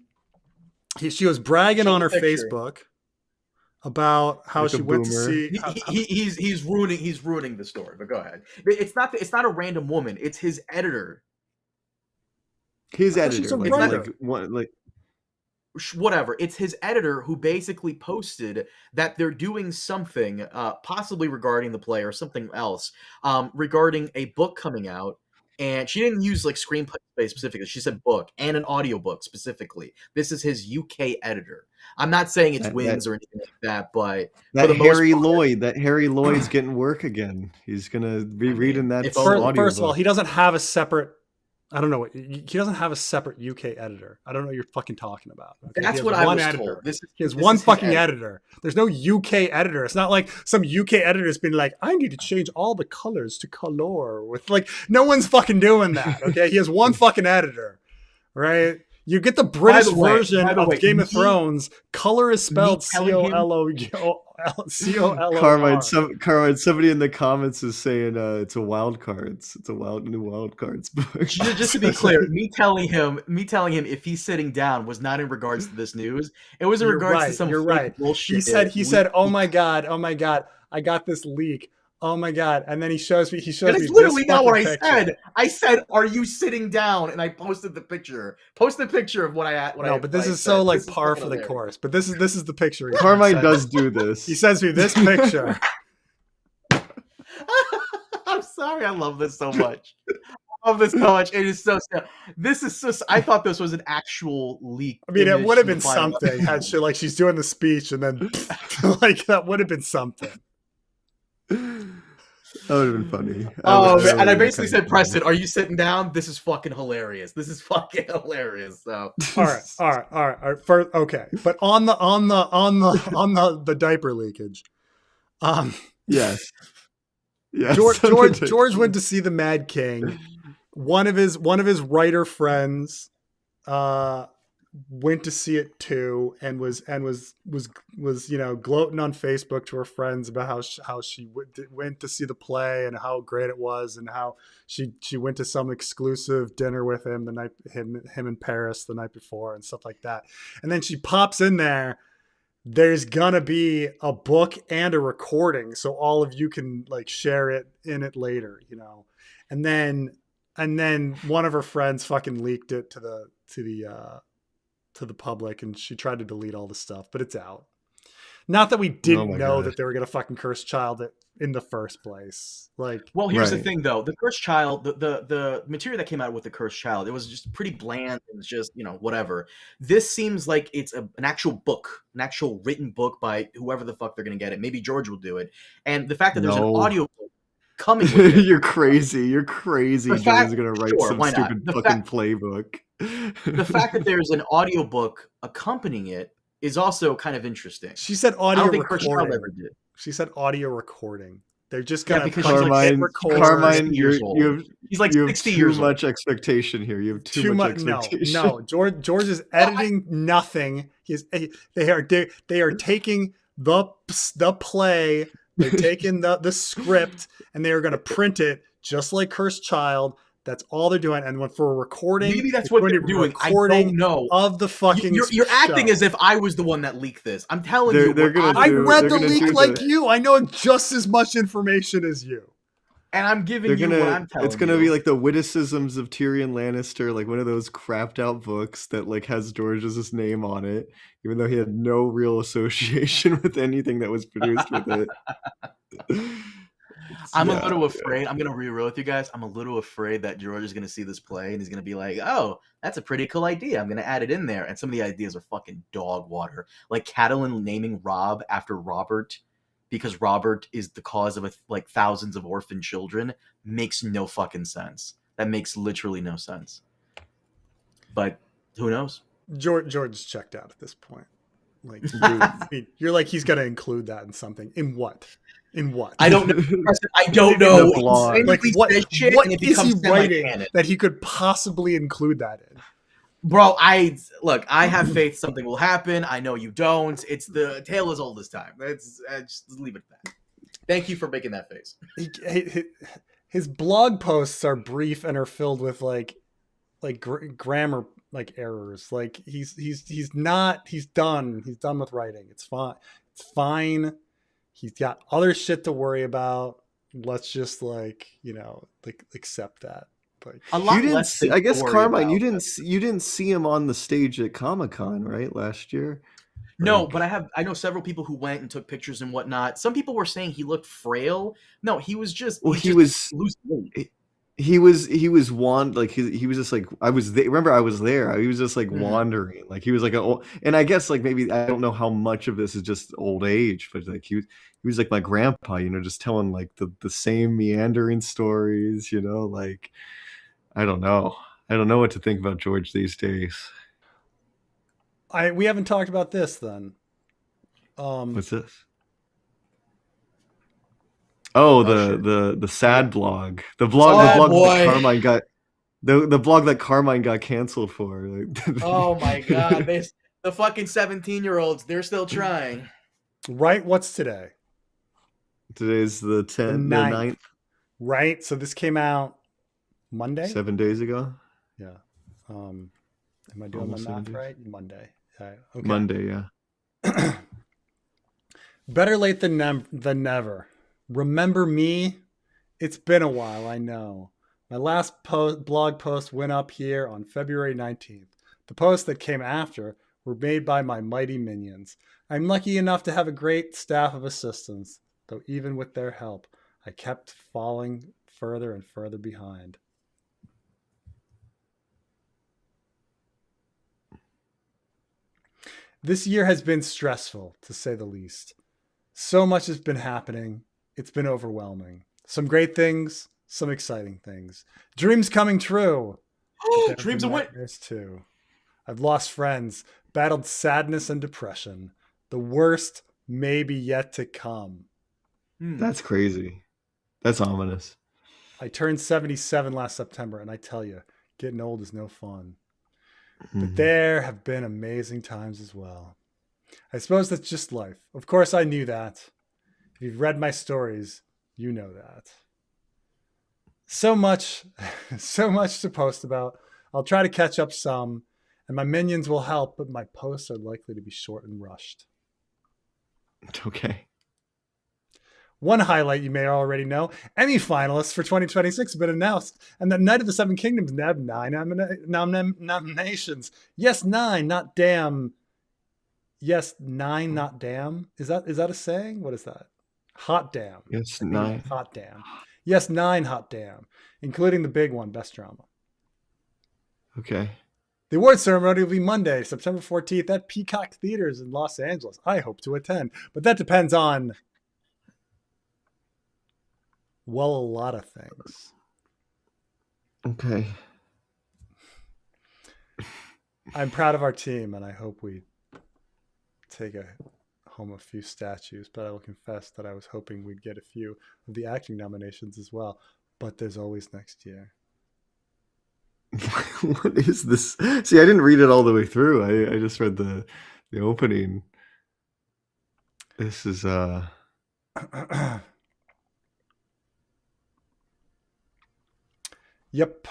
She was bragging Show on the her picture. Facebook about how Like a she went to boomer. see. He's ruining the story. But go ahead. It's not a random woman. It's his editor. His I thought she's editor, a writer. like Whatever. It's his editor who basically posted that they're doing something, possibly regarding the play or something else, regarding a book coming out. And she didn't use like screenplay specifically. She said book and an audiobook specifically. This is his UK editor. I'm not saying it's wins or anything like that, but that Harry Lloyd's getting work again. He's gonna be reading that. First of all, he doesn't have a separate. I don't know. He doesn't have a separate UK editor. I don't know what you're fucking talking about. Okay? That's what I was told. He has one fucking editor. There's no UK editor. It's not like some UK editor's been like, I need to change all the colors to color with like, no one's fucking doing that. Okay. He has one fucking editor, right? You get the British version of Game of Thrones. Color is spelled COLOR. Carmine, somebody in the comments is saying it's a wild cards. It's a new wild cards book. Just to be clear, me telling him if he's sitting down was not in regards to this news. It was in regards to some bullshit. He said, "Oh my god, I got this leak. Oh my god!" And then he shows me. That's literally not what I said. I said, "Are you sitting down?" And I posted the picture. Post the picture of what I. But this is so like par for the course. But this is the picture. Carmine does do this. He sends me this picture. I'm sorry. I love this so much. It is so. This is so. I thought this was an actual leak. I mean, it would have been something had she like she's doing the speech and then like that would have been something. That would have been funny. And I basically said, Preston, are you sitting down? This is fucking hilarious. So all right. First, okay, but on the diaper leakage, yes. George went to see the Mad King. One of his writer friends went to see it too, and was gloating on Facebook to her friends about how she went to see the play and how great it was, and how she went to some exclusive dinner with him the night him in Paris the night before and stuff like that. And then she pops in there. There's gonna be a book and a recording, so all of you can like share it in it later, And then one of her friends fucking leaked it to the public, and she tried to delete all the stuff, but it's out. Not that we didn't know that they were gonna fucking curse child in the first place. Like, well, here's the thing though: the cursed child, the material that came out with the cursed child, it was just pretty bland. It was just whatever. This seems like it's an actual book, an actual written book by whoever the fuck they're gonna get it. Maybe George will do it. And the fact that there's an audio book coming with it, You're crazy. George is gonna write some stupid fucking playbook. The fact that there's an audiobook accompanying it is also kind of interesting. She said audio I don't think recording. ever did. She said audio recording. They're just gonna Carmine, he's like 60 years old. Too much expectation here. You have too much expectation. No. George is editing nothing. They are taking the play. They're taking the script, and they are going to print it just like Cursed Child. That's all they're doing. And when for a recording, maybe that's what they're doing. I don't know. Of the fucking You're acting as if I was the one that leaked this. I'm telling you. I read the leak like you. I know just as much information as you. And I'm giving you what I'm telling you. It's going to be like the witticisms of Tyrion Lannister, like one of those crapped out books that like has George's name on it, even though he had no real association with anything that was produced with it. I'm a little afraid. I'm gonna be real with you guys. I'm a little afraid that George is gonna see this play and he's gonna be like, "Oh, that's a pretty cool idea. I'm gonna add it in there." And some of the ideas are fucking dog water. Like Catelyn naming Robb after Robert because Robert is the cause of like thousands of orphan children makes no fucking sense. That makes literally no sense. But who knows? George's checked out at this point. Like you're like he's gonna include that in something. In what? In what? I don't know. I don't know. Like what is he writing that he could possibly include that in? Bro, I have faith something will happen. I know you don't. It's the tale as old as time. Just leave it at that. Thank you for making that face. His blog posts are brief and are filled with like grammar like errors. Like he's done with writing. It's fine. He's got other shit to worry about. Let's just accept that. But a lot you less. I guess Carmine, you didn't see him on the stage at Comic-Con, right, last year? No, but I know several people who went and took pictures and whatnot. Some people were saying he looked frail. No, he was just he was just like I was there. Remember, I was there. He was just like wandering. Like he was like and I guess like maybe I don't know how much of this is just old age, but like he was like my grandpa, just telling like the same meandering stories, like I don't know what to think about George these days. We haven't talked about this then. What's this? Oh, the sad blog. The blog that Carmine got the blog that Carmine got canceled for. Oh my god, the fucking 17-year-olds, they're still trying. Right, what's today? Today's the 10th, the 9th. Right, so this came out Monday? 7 days ago. Yeah. Am I doing my math right? Monday. Okay. Monday, yeah. Better late than never. Remember me? It's been a while, I know. My last blog post went up here on February 19th. The posts that came after were made by my mighty minions. I'm lucky enough to have a great staff of assistants, though even with their help, I kept falling further and further behind. This year has been stressful, to say the least. So much has been happening. It's been overwhelming. Some great things, some exciting things. Dreams coming true. Dreams of what? Nightmares too. I've lost friends, battled sadness and depression. The worst may be yet to come. That's crazy. That's ominous. I turned 77 last September, and I tell you, getting old is no fun. But there have been amazing times as well. I suppose that's just life. Of course, I knew that. If you've read my stories, you know that. So much to post about. I'll try to catch up some, and my minions will help, but my posts are likely to be short and rushed. Okay. One highlight you may already know, Emmy finalists for 2026 have been announced, and the Night of the Seven Kingdoms have 9 nominations. Yes, 9, not damn. Yes, 9, not damn. Is that a saying? What is that? Hot damn. Yes, 9. Hot damn. Yes, 9 hot damn, including the big one, Best Drama. Okay. The award ceremony will be Monday, September 14th at Peacock Theaters in Los Angeles. I hope to attend, but that depends on, well, a lot of things. Okay. I'm proud of our team, and I hope we take home a few statues, but I will confess that I was hoping we'd get a few of the acting nominations as well, but there's always next year. What is this? See, I didn't read it all the way through. I just read the opening. This is Yep.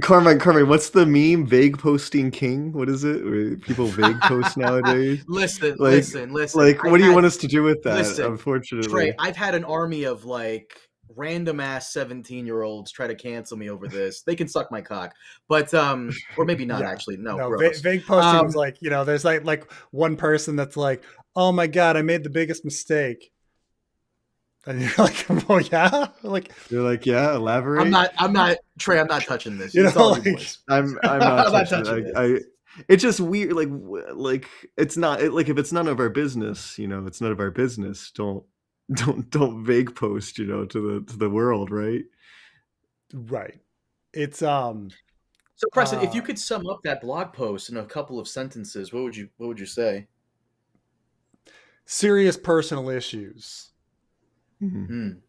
Carmine, what's the meme? Vague posting king? What is it? Where people vague post nowadays? Listen. Like, what do you want us to do with that? Unfortunately, Trey, I've had an army of like random ass 17-year-olds try to cancel me over this. They can suck my cock, but or maybe not actually. No, vague posting is like, there's like one person that's like, oh my god, I made the biggest mistake. And you're like, oh yeah, like You're like, yeah, elaborate. I'm not Trey. I'm not touching this. You It's know, all like- you boys. I'm not I'm not touching touching it. It's just weird. Like it's not like if it's none of our business, it's none of our business. Don't vague post, to the world, right? right. It's So, Preston, if you could sum up that blog post in a couple of sentences, what would you say? serious personal issues, Mhm.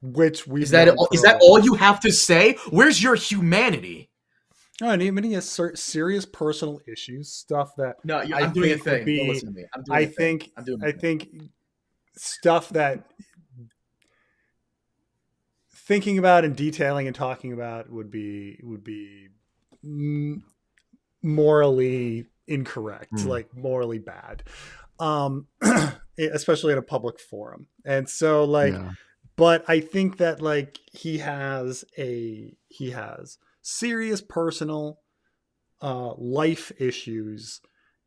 which we Is that all you have to say? Where's your humanity? No, I mean, he has serious personal issues, stuff that No, I I'm doing a think would thing. be. Don't listen to me. I'm doing a thing. I'm doing a I thing. think stuff that thinking about and detailing and talking about would be morally incorrect, like morally bad, especially in a public forum. And so, like, Yeah. but I think that like he has serious personal life issues.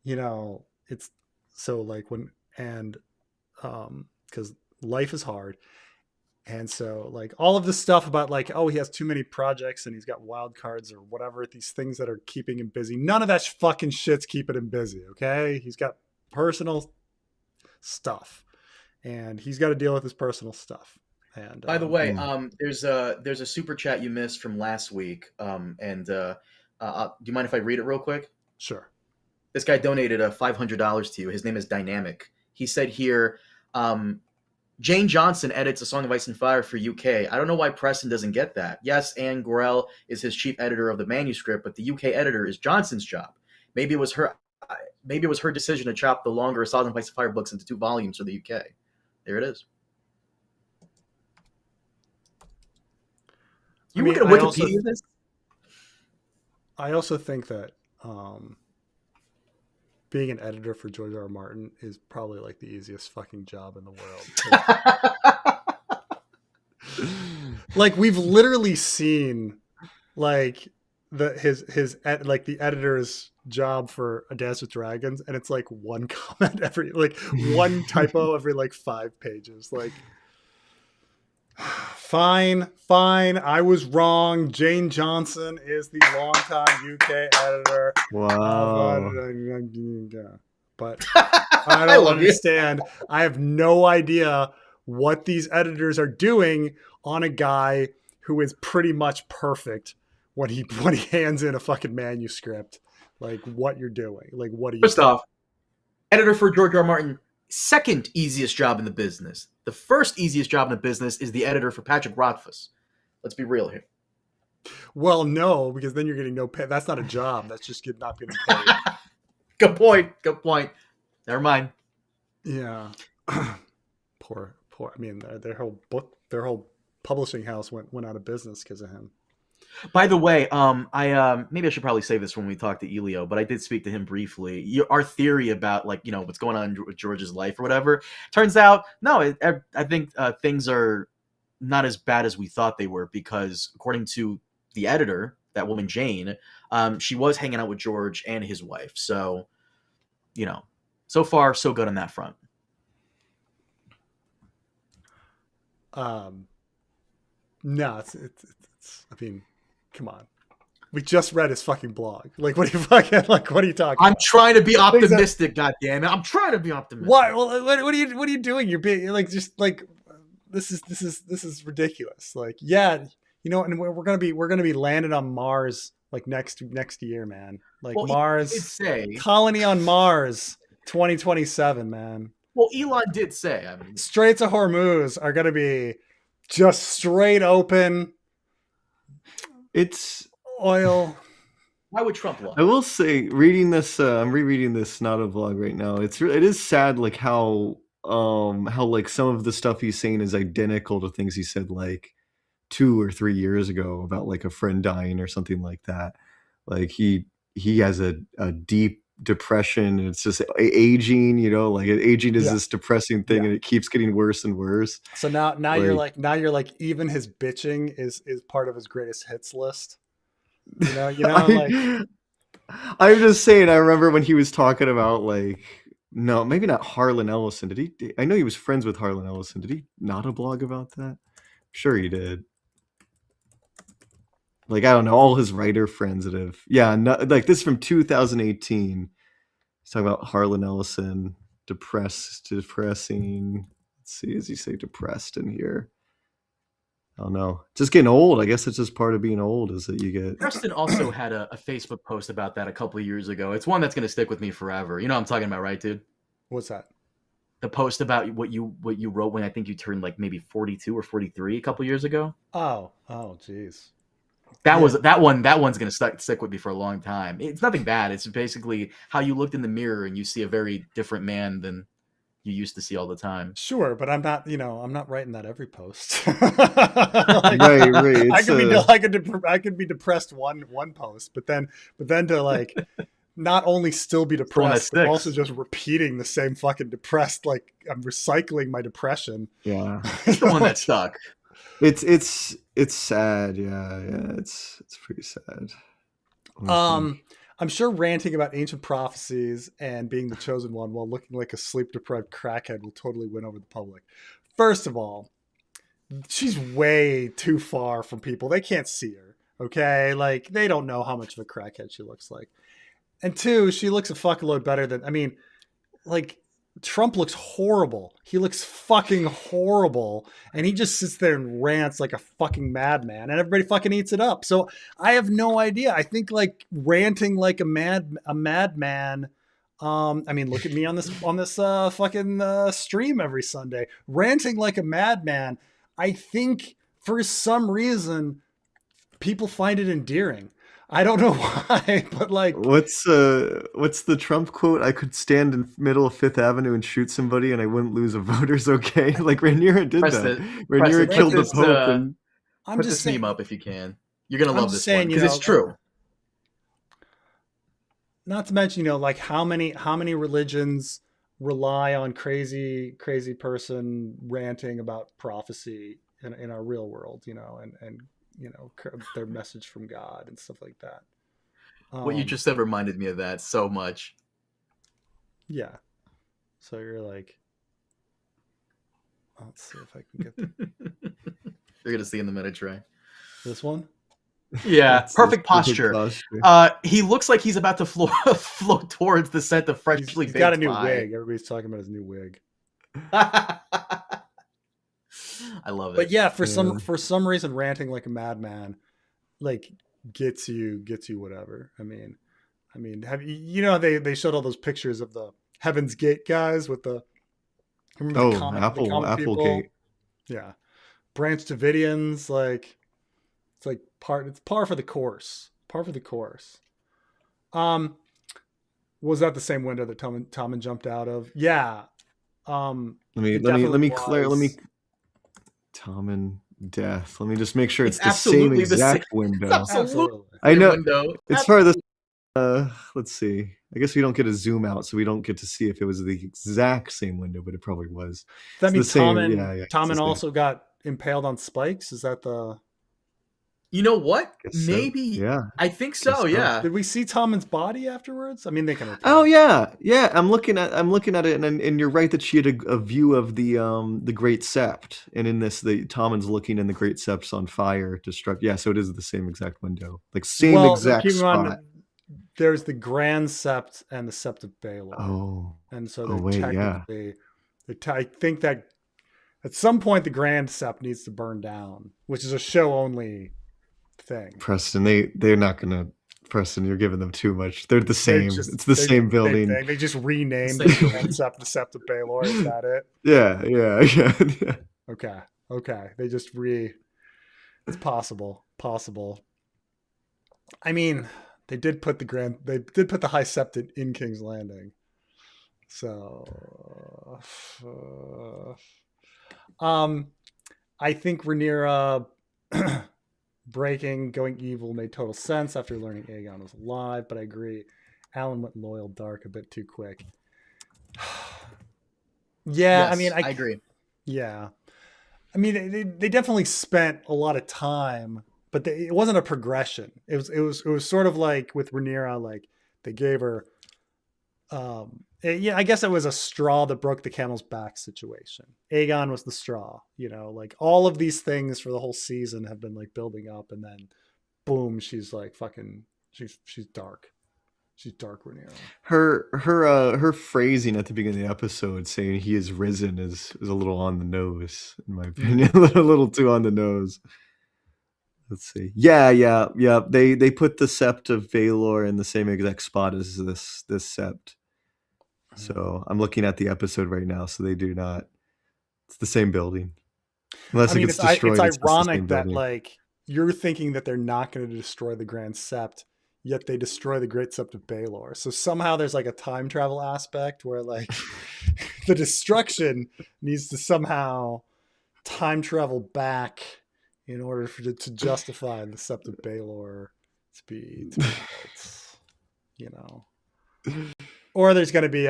It's so like because life is hard. And so like all of this stuff about like, oh, he has too many projects and he's got wild cards or whatever, these things that are keeping him busy. None of that fucking shit's keeping him busy. Okay. He's got personal stuff and he's got to deal with his personal stuff. And by the way, there's a super chat you missed from last week. Do you mind if I read it real quick? Sure. This guy donated $500 to you. His name is Dynamic. He said here, Jane Johnson edits A Song of Ice and Fire for UK. I don't know why Preston doesn't get that. Yes, Anne Gorel is his chief editor of the manuscript, but the UK editor is Johnson's job. Maybe it was her decision to chop the longer A Song of Ice and Fire books into 2 volumes for the UK. There it is. You were going to Wikipedia this? I also think that being an editor for George R.R. Martin is probably like the easiest fucking job in the world. Like we've literally seen like the editor's job for A Dance with Dragons, and it's like one comment every like one typo every like 5 pages. Like fine, I was wrong. Jane Johnson is the longtime UK editor. Wow. But I don't understand. I have no idea what these editors are doing on a guy who is pretty much perfect when he hands in a fucking manuscript. Like what you're doing. Like what are you First off, editor for George R. Martin, second easiest job in the business. The first easiest job in the business is the editor for Patrick Rothfuss. Let's be real here. Well, no, because then you're getting no pay. That's not a job. That's just not getting paid. Good point. Never mind. Yeah. Poor. I mean, their whole publishing house went out of business because of him. By the way, I maybe I should probably say this when we talk to Elio, but I did speak to him briefly. Our theory about what's going on with George's life or whatever turns out no. I think things are not as bad as we thought they were, because according to the editor, that woman Jane, she was hanging out with George and his wife. So, so far so good on that front. No, it's I mean, come on. We just read his fucking blog. Like, what are you talking I'm about? trying to be optimistic, goddammit. I'm trying to be optimistic. Why? Well, what are you doing? You're being like, just like, this is ridiculous. Like, yeah, and we're gonna be landed on Mars like next year, man. Like Mars, colony on Mars, 2027, man. Well, Elon did say, Straits of Hormuz are gonna be just straight open. It's oil. Why would Trump lie? I will say, reading this, I'm rereading this Nada vlog right now. It is sad, like how like some of the stuff he's saying is identical to things he said like 2 or 3 years ago about like a friend dying or something like that. Like he has a deep depression, and it's just aging. Like aging is this depressing thing, and it keeps getting worse and worse. So now you're like even his bitching is part of his greatest hits list. Like I'm just saying, I remember when he was talking about like No, maybe not Harlan Ellison. Did he? I know he was friends with Harlan Ellison. Did he not a blog about that? Sure he did. Like, I don't know, all his writer friends that have, yeah, no, like this from 2018. He's talking about Harlan Ellison, depressing. Let's see, does he say depressed in here? I don't know. Just getting old. I guess it's just part of being old is that you get. Preston also had a Facebook post about that a couple of years ago. It's one that's going to stick with me forever. You know what I'm talking about, right, dude? What's that? The post about what you wrote when I think you turned like maybe 42 or 43 a couple of years ago. Oh, jeez. That one's gonna stick with me for a long time. It's nothing bad. It's basically how you looked in the mirror and you see a very different man than you used to see all the time. Sure, but I'm not writing that every post. Like, right. I could be depressed one post, but then to like not only still be depressed, but also just repeating the same fucking depressed. Like I'm recycling my depression. Yeah, it's the one that stuck. It's sad. Yeah. It's pretty sad. I'm sure ranting about ancient prophecies and being the chosen one while looking like a sleep-deprived crackhead will totally win over the public. First of all, she's way too far from people. They can't see her, okay? Like, they don't know how much of a crackhead she looks like. And two, she looks a fuckload better than, like, Trump looks horrible. He looks fucking horrible. And he just sits there and rants like a fucking madman and everybody fucking eats it up. So I have no idea. I think like ranting like a madman. Look at me on this fucking stream every Sunday, ranting like a madman. I think for some reason people find it endearing. I don't know why, but like, what's the Trump quote? I could stand in middle of Fifth Avenue and shoot somebody, and I wouldn't lose a voter's okay. Like Rhaenyra did that. Rhaenyra killed the Pope. Put this meme up if you can. You're gonna love this one because it's true. Not to mention, like how many religions rely on crazy person ranting about prophecy in our real world, and their message from God and stuff like that. What you just said reminded me of that so much. Yeah. So you're like, let's see if I can get You're gonna see in the meta tray. This one? Yeah, perfect posture. He looks like he's about to float towards the set of freshly baked He's got a new pie. wig. Everybody's talking about his new wig. I love it. But yeah, for some reason, ranting like a madman, like gets you whatever. Have they showed all those pictures of the Heaven's Gate guys with the Applegate. Yeah, Branch Davidians, like it's par for the course. Was that the same window that Tommen jumped out of? Yeah. Let me clear. Tommen death. Let me just make sure it's the same exact window. Absolutely. I know. Window. It's part of the. Let's see. I guess we don't get a zoom out, so we don't get to see if it was the exact same window, but it probably was. That means Tommen also got impaled on spikes. Is that the? You know what? Maybe. So. Yeah. I think so. Yeah. Did we see Tommen's body afterwards? They can. Oh yeah. I'm looking at it, and you're right that she had a view of the Great Sept, and in this, Tommen's looking, and the Great Sept's on fire, destruct. Yeah, so it is the same exact window, like same exact spot. There's the Grand Sept and the Sept of Baelor. Oh. And so I think that at some point the Grand Sept needs to burn down, which is a show only thing. Preston, they're not gonna. Preston, you're giving them too much. They're the same. It's the same building. They just renamed the Grand Sept the Sept of Baelor. Is that it? Yeah. Okay. They just It's possible. They did put the High Sept in King's Landing. So, I think Rhaenyra going evil made total sense after learning Aegon was alive, but I agree, Alan went loyal dark a bit too quick. Yeah, yes, I agree. Yeah. They definitely spent a lot of time, but it wasn't a progression. It was sort of like with Rhaenyra, like they gave her, Yeah, I guess it was a straw that broke the camel's back situation. Aegon was the straw, like all of these things for the whole season have been like building up, and then boom, she's like fucking, she's dark. She's dark Rhaenyra. Her phrasing at the beginning of the episode saying he is risen is a little on the nose, in my opinion. A little too on the nose. Let's see. Yeah. They put the Sept of Baelor in the same exact spot as this Sept. So I'm looking at the episode right now. So they do not. It's the same building. Unless it gets destroyed. It's ironic that like you're thinking that they're not going to destroy the Grand Sept, yet they destroy the Great Sept of Baelor. So somehow there's like a time travel aspect where like the destruction needs to somehow time travel back in order to justify the Sept of Baelor to be built, Or there's going to be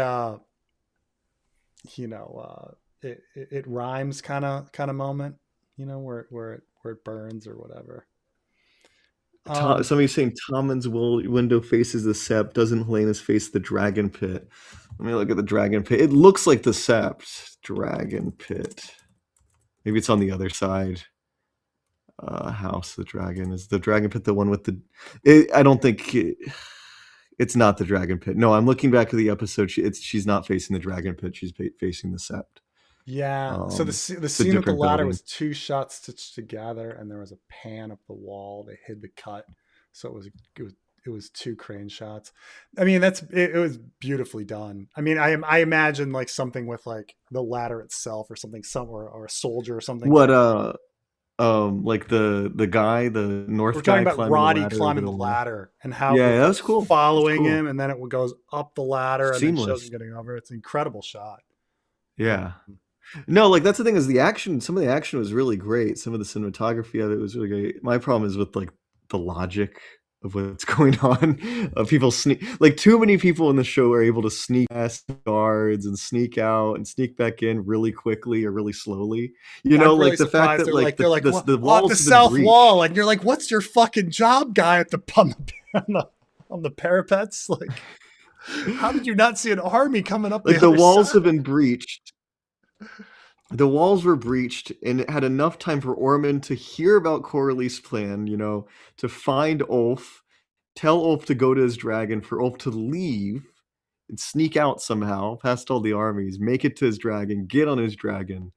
it rhymes kind of moment, where it burns or whatever. Somebody's saying Tommen's window faces the Sept. Doesn't Helena's face the dragon pit? Let me look at the dragon pit. It looks like the Sept. Dragon pit. Maybe it's on the other side. House of the Dragon. Is the dragon pit the one with the... I don't think... It's not the dragon pit. No, I'm looking back at the episode. She's not facing the dragon pit. She's facing the Sept. Yeah. So the scene with the ladder was 2 shots stitched together, and there was a pan up the wall. They hid the cut, so it was 2 crane shots. I mean, it was beautifully done. I mean, I imagine like something with like the ladder itself or something, or a soldier or something. What like the North We're guy talking about Roddy climbing the ladder and how that was cool. Following him, and then it goes up the ladder and Seamless. then shows him getting over. It's an incredible shot. Yeah. No, like that's the thing is the action. Some of the action was really great. Some of the cinematography of it was really great. My problem is with like the logic of what's going on. Of people like too many people in the show are able to sneak past guards and sneak out and sneak back in really quickly or really slowly. Really like the fact that like the walls the south wall, and you're like, what's your fucking job, guy at on the parapets? Like, how did you not see an army coming up? Like the walls have been breached. The walls were breached, and it had enough time for Ormond to hear about Corley's plan, to find Ulf, tell Ulf to go to his dragon, for Ulf to leave and sneak out somehow past all the armies, make it to his dragon, get on his dragon.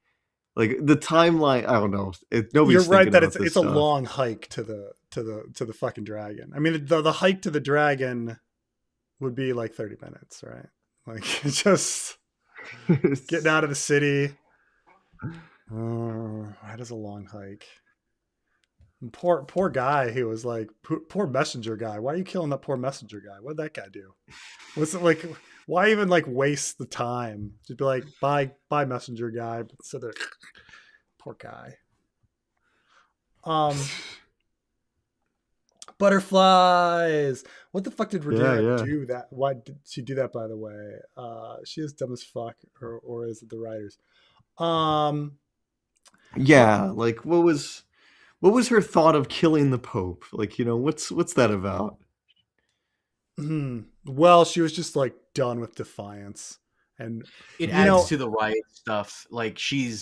Like the timeline, I don't know. You're right that it's a long hike to the fucking dragon. I mean, the hike to the dragon would be like 30 minutes, right? Like just getting out of the city. That is a long hike. And poor guy. He was like, poor messenger guy. Why are you killing that poor messenger guy? What did that guy do? What's it like? Why even like waste the time? Just be like, bye messenger guy. But so there, poor guy. Butterflies. What the fuck did Rhaenyra do that? Why did she do that, by the way? She is dumb as fuck, or is it the writers? Like what was her thought of killing the Pope? Like, what's that about? Well, she was just like done with defiance, and it adds to the riot stuff. Like she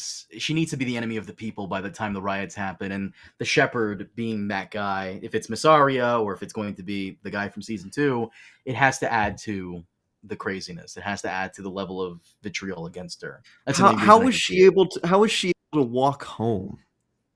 needs to be the enemy of the people by the time the riots happen, and the shepherd being that guy, if it's Missaria or if it's going to be the guy from season 2, it has to add to the craziness. It has to add to the level of vitriol against her. That's how was she able to walk home?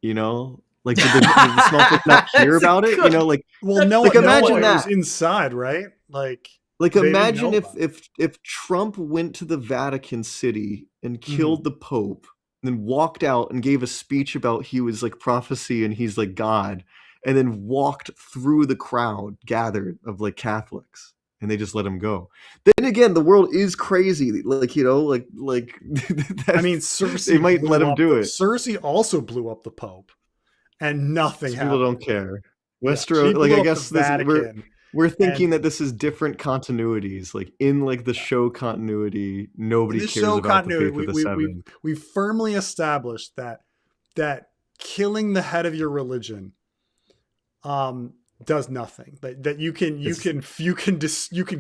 Like did the small folk not hear about it? Imagine that was inside, right? Like imagine if Trump went to the Vatican City and killed the Pope, and then walked out and gave a speech about he was like prophecy and he's like God, and then walked through the crowd gathered of like Catholics, and they just let him go. Then again, the world is crazy. I mean, Cersei, they might let him do it. Cersei also blew up the Pope, and nothing happened. People don't care. Westeros, I guess we're thinking that this is different continuities. Like in like the show continuity, nobody cares about the Faith of the Seven. We firmly established that killing the head of your religion does nothing. That you can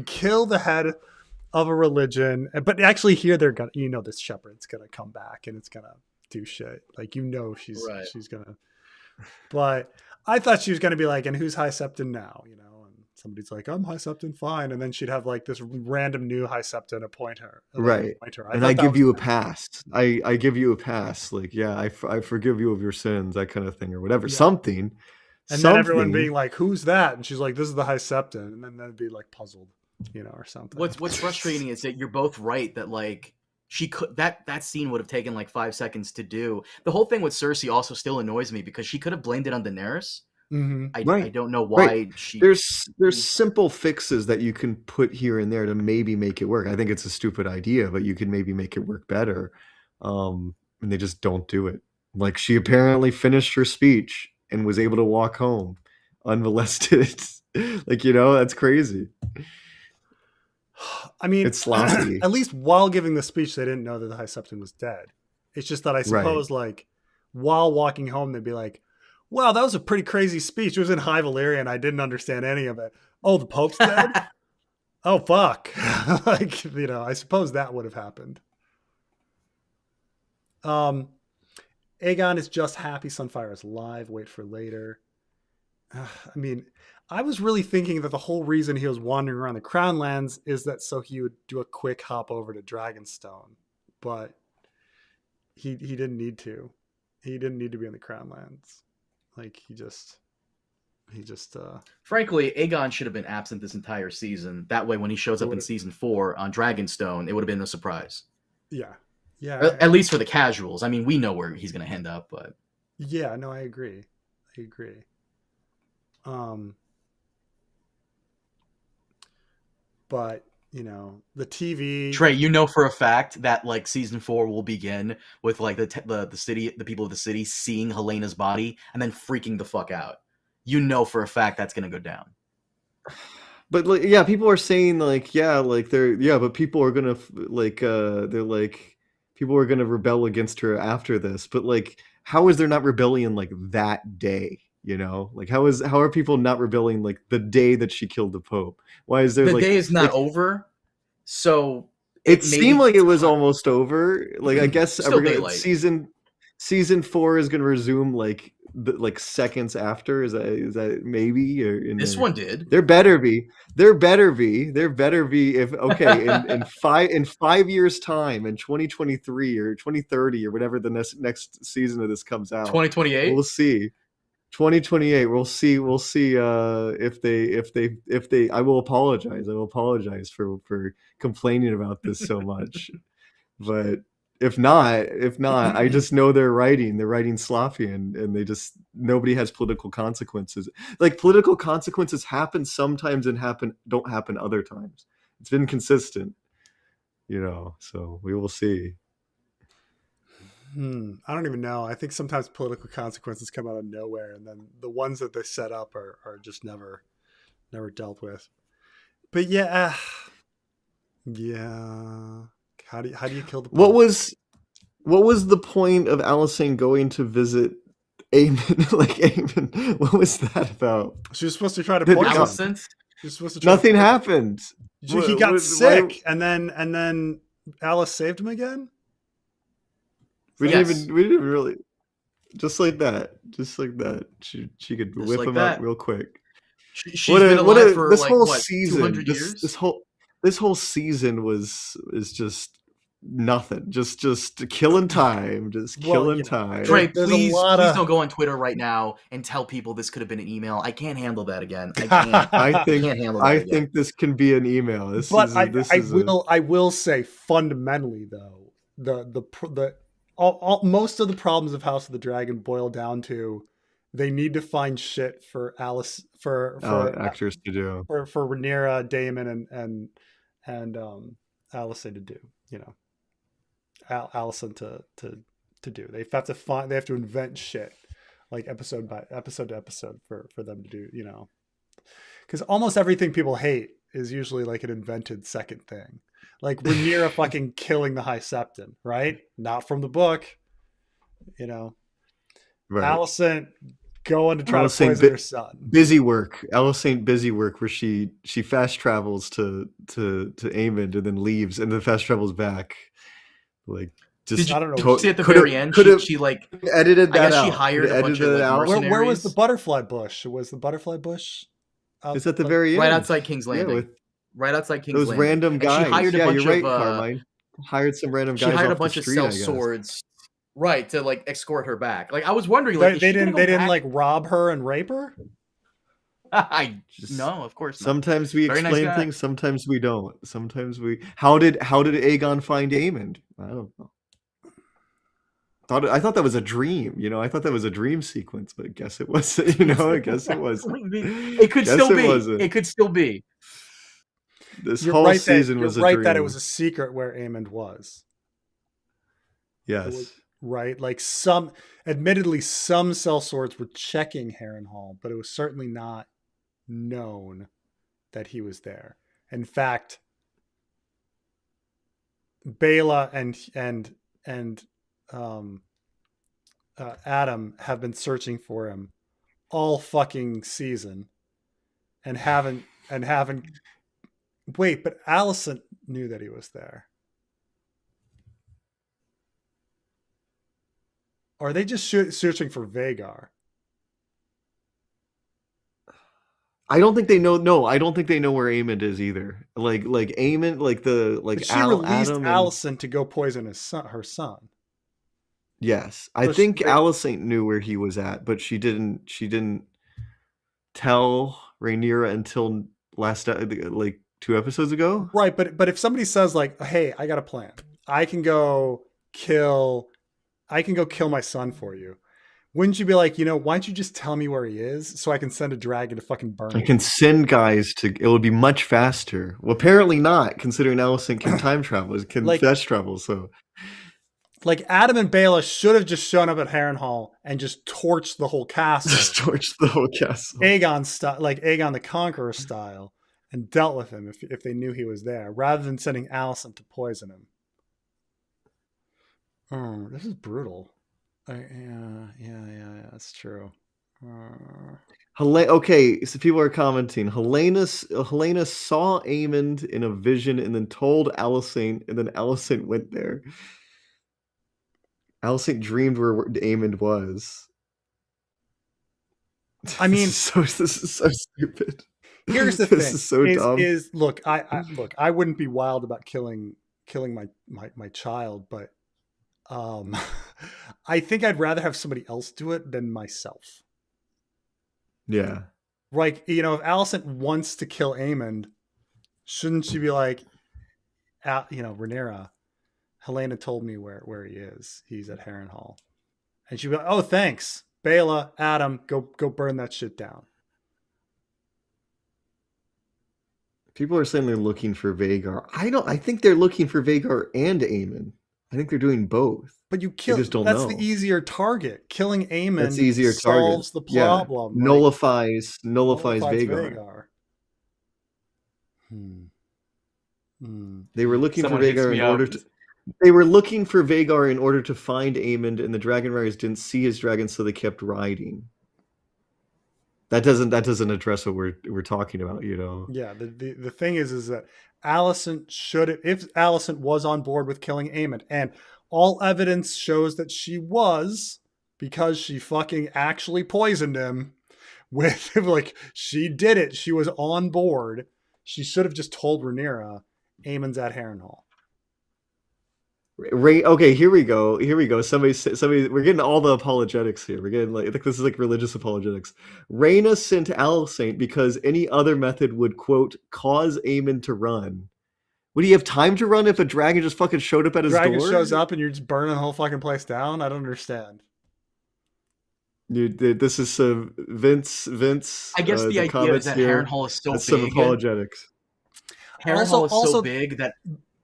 kill the head of a religion. But actually here they're gonna, this shepherd's gonna come back and it's gonna do shit. Like, she's gonna, but I thought she was gonna be like, and who's High Septon now? And somebody's like, I'm High Septon, fine. And then she'd have like this random new High Septon appoint her. Right. And I give you a pass. I give you a pass. Like, yeah, I forgive you of your sins, that kind of thing, or whatever. Yeah. Something. And then everyone being like, who's that? And she's like, this is the High Septon. And then that'd be like puzzled, or something. What's frustrating is that you're both right that like she could that scene would have taken like 5 seconds to do. The whole thing with Cersei also still annoys me because she could have blamed it on Daenerys. Mm-hmm. I don't know why she. There's simple fixes that you can put here and there to maybe make it work. I think it's a stupid idea, but you can maybe make it work better. And they just don't do it. Like, she apparently finished her speech and was able to walk home unmolested. Like, that's crazy. I mean, it's sloppy. At least while giving the speech, they didn't know that the High Septon was dead. It's just that I suppose, like, while walking home, they'd be like, wow, that was a pretty crazy speech. It was in High Valyrian. I didn't understand any of it. Oh, the Pope's dead? Oh, fuck. Like, I suppose that would have happened. Aegon is just happy Sunfire is alive. Wait for later. I mean, I was really thinking that the whole reason he was wandering around the Crown Lands is that so he would do a quick hop over to Dragonstone. But he didn't need to. He didn't need to be in the Crown Lands. Like, he just frankly, Aegon should have been absent this entire season. That way, when he shows up in season 4 on Dragonstone, it would have been no surprise. Yeah. At least for the casuals. I mean, we know where he's going to end up, but yeah, no, I agree. But the TV. Trey, for a fact that like season 4 will begin with like the city, the people of the city seeing Helena's body and then freaking the fuck out. For a fact that's gonna go down. But like, yeah, people are saying like, but people are gonna they're like, people are gonna rebel against her after this. But like, how is there not rebellion like that day? Like, how are people not rebelling like the day that she killed the Pope? Why is there the day is not over? So it seemed like it was almost over. Like, I guess season 4 is going to resume like seconds after. Is that maybe? Or this one did. There better be. If in 5 years time, in 2023 or 2030 or whatever the next season of this comes out, 2028. We'll see. 2028. We'll see. If they. I will apologize for complaining about this so much. But if not, I just know they're writing sloppy, and they just, nobody has political consequences. Like, political consequences happen sometimes and don't happen other times. It's been consistent, so we will see. I don't even know. I think sometimes political consequences come out of nowhere, and then the ones that they set up are just never dealt with. But yeah. How do you kill the Pope? What was the point of Alicent going to visit Aemon? Like, Aemon, what was that about? She was supposed to try to poison Alicent. Nothing happened. He got sick, and then Alice saved him again. We didn't even really, just like that. She could whip him up real quick. She's been alive for this like whole what, season, 200 years? This whole season is just nothing. Just killing time. Time. Trey, please don't go on Twitter right now and tell people this could have been an email. I can't handle that again. I can't. I think this can be an email. I will say fundamentally though, most of the problems of House of the Dragon boil down to they need to find shit for Alice for actors to do for Rhaenyra, Daemon, and Alicent to do. Alicent to do. They have to invent shit like episode to episode for them to do. Because almost everything people hate is usually like an invented second thing. Like Rhaenyra fucking killing the High Septon, right? Not from the book, Right. Alicent going to try Alice to poison her son. Busy work. Alicent busy work, where she fast travels to Aemond and then leaves, and then fast travels back. Like, just Did I don't know. you see at the could've- very end? could've She like edited that I guess out. she hired Could've a bunch of edited it like out. mercenaries. Where was the butterfly bush? Was the butterfly bush? It's at the very end, right outside King's Yeah, Landing. with Right outside King's those Landing. random And guys. she hired a Yeah, bunch you're right, of Carmine. Hired some random she guys hired a off bunch the of street, I cell guess. swords, right, to like escort her back. Like I was wondering, like They is she gonna didn't. go They didn't back? like rob her and rape her. No, of course not. Sometimes we Very nice explain guy. things, sometimes we don't. Sometimes we. How did Aegon find Aemond? I don't know. I thought that was a dream. I thought that was a dream sequence, but I guess it wasn't. I guess it wasn't. It could still be. It could still be. This whole season was a dream. You're right that it was a secret where Aemond was. Yes. Right, like admittedly, some sellswords were checking Harrenhal, but it was certainly not known that he was there. In fact, Baela and Adam have been searching for him all fucking season, and haven't. Wait, but Alicent knew that he was there. Or are they just searching for Vhagar? I don't think they know. No, I don't think they know where Aemond is either. Like Aemond, But she released Alicent to go poison her son. Yes, I think Alicent knew where he was at, but she didn't tell Rhaenyra until last 2 episodes ago. Right, but if somebody says like, "Hey, I got a plan. I can go kill my son for you." Wouldn't you be like, why don't you just tell me where he is so I can send a dragon to fucking burn him? I can send guys to. It would be much faster. Well, apparently not, considering Alicent can time travel, can fast travel. So, like Adam and Baela should have just shown up at Harrenhal and just torched the whole castle. Just torched the whole castle. Aegon style, like Aegon the Conqueror style, and dealt with him if they knew he was there, rather than sending Alicent to poison him. Oh, this is brutal. Yeah, that's true. Okay, so people are commenting. Helena saw Aemond in a vision and then told Alicent, and then Alicent went there. Alicent dreamed where Aemond was. I mean, this is so stupid. Here's the thing: this is so dumb. Look, I wouldn't be wild about killing my child, but I think I'd rather have somebody else do it than myself. Yeah. Like, if Alicent wants to kill Aemond, shouldn't she be like, Rhaenyra, Helena told me where he is. He's at Harrenhal. And she'd be like, oh, thanks. Baela, Adam, go burn that shit down. People are saying they're looking for Vhagar. I think they're looking for Vhagar and Aemond. I think they're doing both. But you kill. That's the easier target. Killing Aemond. That's the easier solves target. the problem. Yeah. Nullifies Vhagar. They were looking for Vhagar in order to. They were looking for Vhagar in order to find Aemond, and the Dragon Riders didn't see his dragon, so they kept riding. That doesn't address what we're talking about, Yeah, the thing is that Alicent if Alicent was on board with killing Aemond, and all evidence shows that she was, because she fucking actually poisoned him with she did it. She was on board. She should have just told Rhaenyra Aemond's at Harrenhal. Okay, here we go. Somebody, we're getting all the apologetics here. We're getting I think this is religious apologetics. Rhaena sent Alicent because any other method would, quote, cause Aemond to run. Would he have time to run if a dragon just fucking showed up at his door? Dragon shows up and you're just burning the whole fucking place down? I don't understand. This is some Vince. I guess the idea is that Harrenhal is so big. Some apologetics. Harrenhal is so big that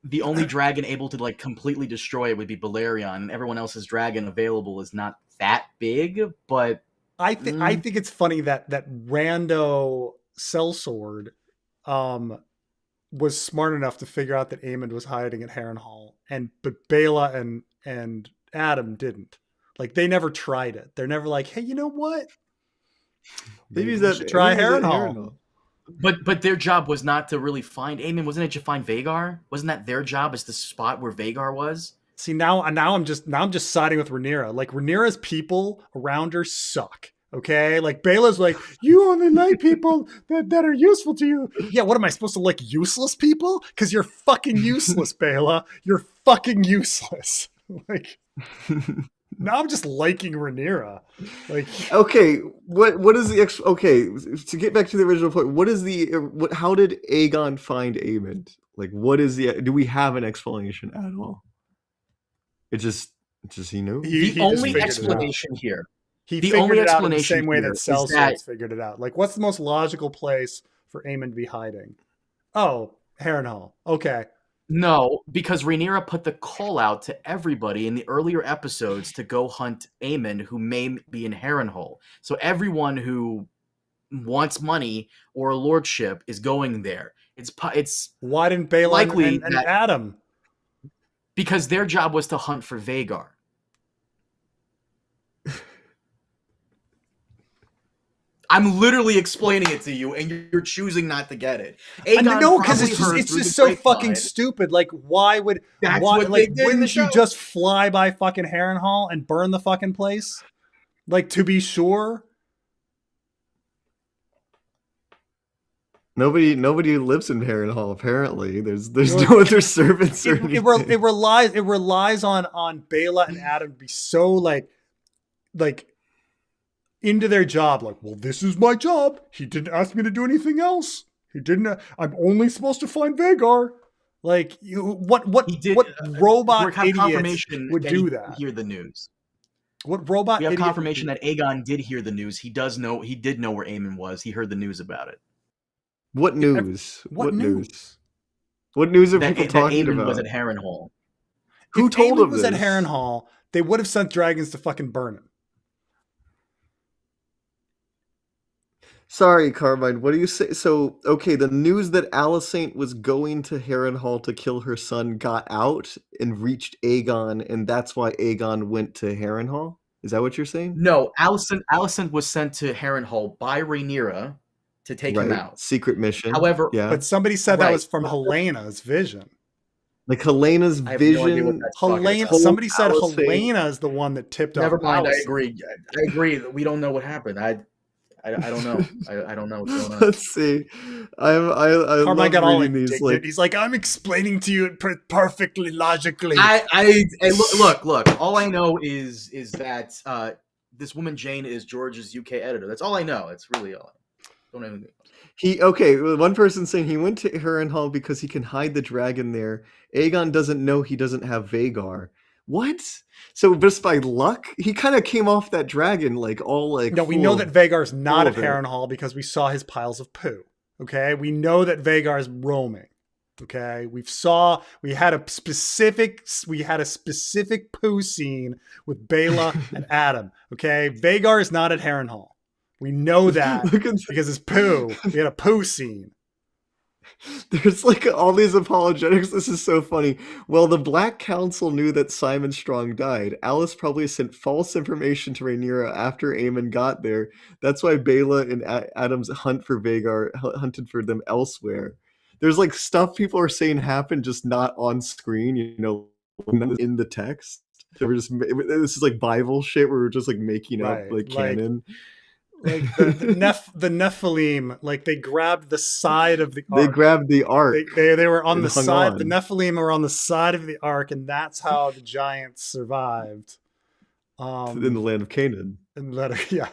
the only dragon able to completely destroy it would be Balerion, and everyone else's dragon available is not that big. But I think it's funny that rando sellsword was smart enough to figure out that Aemond was hiding at Harrenhal, but Baela and Adam didn't. They never tried it. They're never like, hey, you know what? Maybe we should try Harrenhal. But their job was not to really find Aemon. Wasn't it to find Vhagar? Wasn't that their job? Is the spot where Vhagar was? See, now I'm just siding with Rhaenyra. Like, Rhaenyra's people around her suck. Okay, like Baela's like, you only like people that are useful to you. Yeah, what am I supposed to like, useless people? Because you're fucking useless, Baela. You're fucking useless. Like, now I'm just liking Rhaenyra. Like, okay, what is the okay? To get back to the original point, what is the how did Aegon find Aemond? Like, what is the? Do we have an explanation at all? It just he knew. The only explanation here. The only explanation in the same way that Celsius figured it out. Like, what's the most logical place for Aemon to be hiding? Oh, Harrenhal. Okay. No, because Rhaenyra put the call out to everybody in the earlier episodes to go hunt Aemon, who may be in Harrenhal. So everyone who wants money or a lordship is going there. It's why didn't Baela and Adam? Because their job was to hunt for Vhagar. I'm literally explaining it to you, and you're choosing not to get it. No, because it's just so fucking stupid. Like, why would wouldn't you just fly by fucking Harrenhal and burn the fucking place? Like, to be sure. Nobody lives in Harrenhal. Apparently, there's no other servants or anything. It relies on Baela and Adam to be so like into their job. Like, well, this is my job. He didn't ask me to do anything else. He didn't. I'm only supposed to find Vhagar. Like, what robot idiot would do that? Hear the news. What robot? We have confirmation that Aegon did hear the news. He did know where Aemon was. He heard the news about it. What news? What news? What news are people talking about? Aemon was at Harrenhal. Who told him this? At Harrenhal, they would have sent dragons to fucking burn him. Sorry, Carmine, what do you say? So, okay, the news that Alicent was going to Harrenhal to kill her son got out and reached Aegon, and that's why Aegon went to Harrenhal? Is that what you're saying? No, Alicent was sent to Harrenhal by Rhaenyra to take him out. Secret mission. However, but somebody said that was from Helena's vision. Like Helena's vision. Somebody said Helena is the one that tipped off. Never mind. I agree. That we don't know what happened. I don't know. I don't know what's going on. Let's see. I Carmine got all these. He's like, I'm explaining to you perfectly logically. Look. All I know is that this woman Jane is George's UK editor. That's all I know. It's really all. Don't even. One person saying he went to Harrenhal because he can hide the dragon there. Aegon doesn't know he doesn't have Vhagar. What? So just by luck, he kind of came off that dragon No, we know that Vhagar's not at Harrenhal because we saw his piles of poo. Okay, we know that Vhagar's roaming. Okay, we had a specific poo scene with Baela and Adam. Okay, Vhagar is not at Harrenhal. We know that because it's poo. We had a poo scene. There's all these apologetics. This is so funny. Well, the Black Council knew that Simon Strong died. Alice probably sent false information to Rhaenyra after Aemon got there. That's why Baela and Adam's hunt for Vhagar hunted for them elsewhere. There's stuff people are saying happened, just not on screen, in the text. This is Bible shit where we're just making up canon. The Nephilim, they grabbed the side of the ark. They grabbed the ark. They were on the side. On. The Nephilim were on the side of the ark, and that's how the giants survived. In the land of Canaan. Yeah.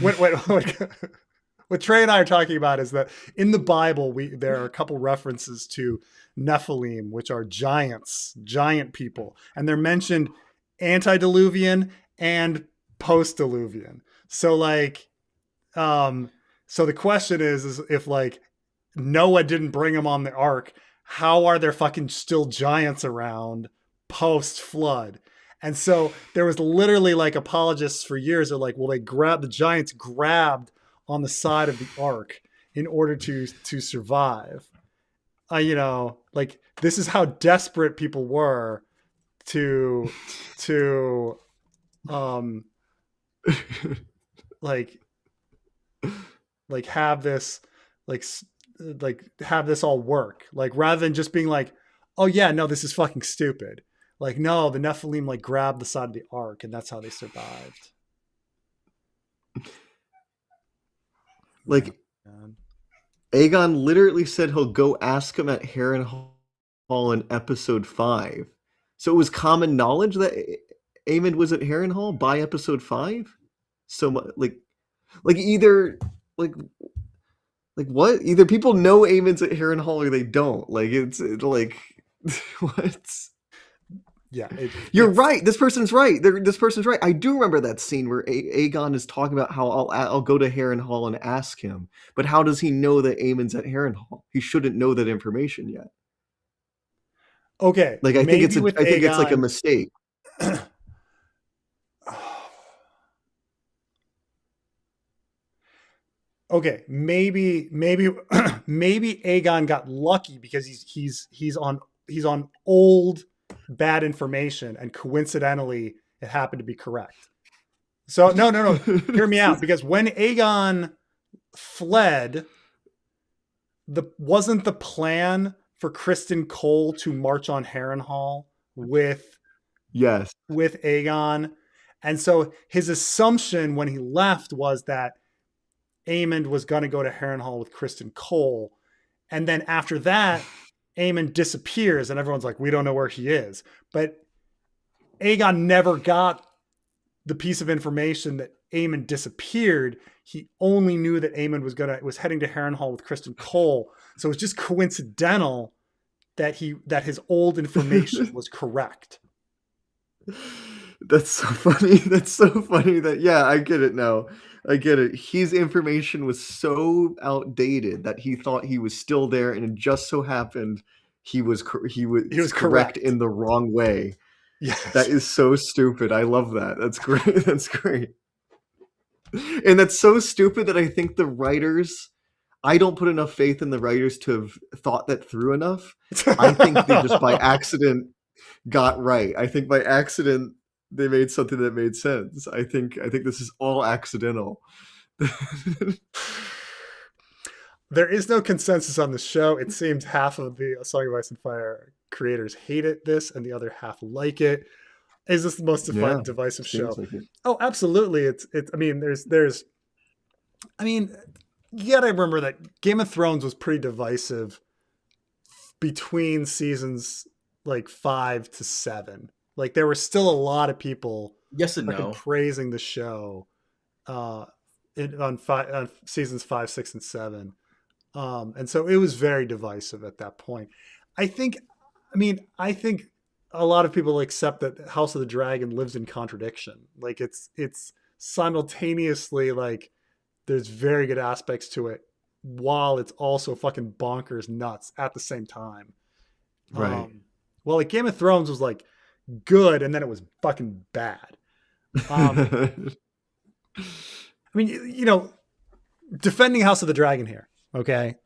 What Trey and I are talking about is that in the Bible, there are a couple references to Nephilim, which are giant people, and they're mentioned antediluvian and post-diluvian. So so the question is if Noah didn't bring them on the ark, how are there fucking still giants around post flood? And so there was literally apologists for years are well, the giants grabbed on the side of the ark in order to survive. This is how desperate people were to like have this like like have this all work, like rather than just being like, oh yeah, no, this is fucking stupid. Like, no, the Nephilim like grabbed the side of the ark and that's how they survived. Like, Aegon literally said he'll go ask him at Harrenhal in episode 5. So it was common knowledge that Aemond was at Harrenhal by episode 5. So like either like what? Either people know Aemond's at Harrenhal or they don't. Like it's like what? Yeah, you're right. This person's right. This person's right. I do remember that scene where Aegon is talking about how I'll go to Harrenhal and ask him. But how does he know that Aemond's at Harrenhal? He shouldn't know that information yet. Okay, like I think it's like a mistake. Okay, maybe Aegon got lucky because he's on old bad information and coincidentally it happened to be correct. So no, hear me out, because when Aegon fled, wasn't the plan for Criston Cole to march on Harrenhal with Aegon? And so his assumption when he left was that Aemond was going to go to Harrenhal with Criston Cole. And then after that, Aemond disappears and everyone's like, we don't know where he is. But Aegon never got the piece of information that Aemond disappeared. He only knew that Aemond was heading to Harrenhal with Criston Cole. So it was just coincidental that his old information was correct. That's so funny. That's so funny that, yeah, I get it now. I get it. His information was so outdated that he thought he was still there, and it just so happened he was correct in the wrong way. Yes. That is so stupid. I love that. That's great. That's great. And that's so stupid that I think I don't put enough faith in the writers to have thought that through enough. I think they just by accident got right. I think by accident they made something that made sense. I think this is all accidental. There is no consensus on the show. It seems half of the Song of Ice and Fire creators hate this and the other half like it. Is this the most divisive show? Like oh, absolutely. I mean, you gotta remember that Game of Thrones was pretty divisive between seasons like 5 to 7. Like there were still a lot of people praising the show on seasons 5, 6, and 7. And so it was very divisive at that point. I think a lot of people accept that House of the Dragon lives in contradiction. Like it's simultaneously like there's very good aspects to it while it's also fucking bonkers nuts at the same time. Right. Well, like Game of Thrones was like good and then it was fucking bad. I mean, defending House of the Dragon here. Okay.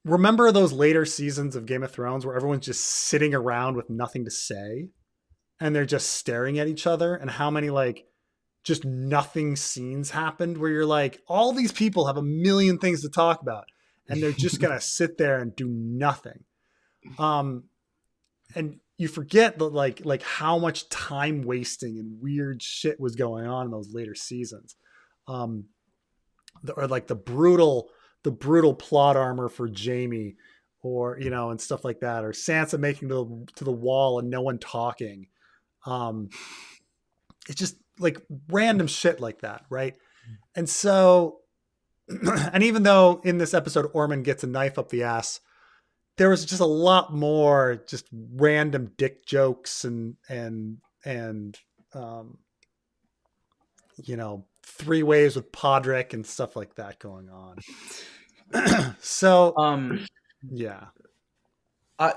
Remember those later seasons of Game of Thrones where everyone's just sitting around with nothing to say and they're just staring at each other, and how many like just nothing scenes happened where you're like, all these people have a million things to talk about and they're just going to sit there and do nothing. And you forget that like how much time wasting and weird shit was going on in those later seasons. Or like the brutal plot armor for Jaime, or and stuff like that, or Sansa making to the wall and no one talking. It's just like random shit like that, right? And so, and even though in this episode Ormond gets a knife up the ass, there was just a lot more just random dick jokes and three ways with Podrick and stuff like that going on. So, yeah.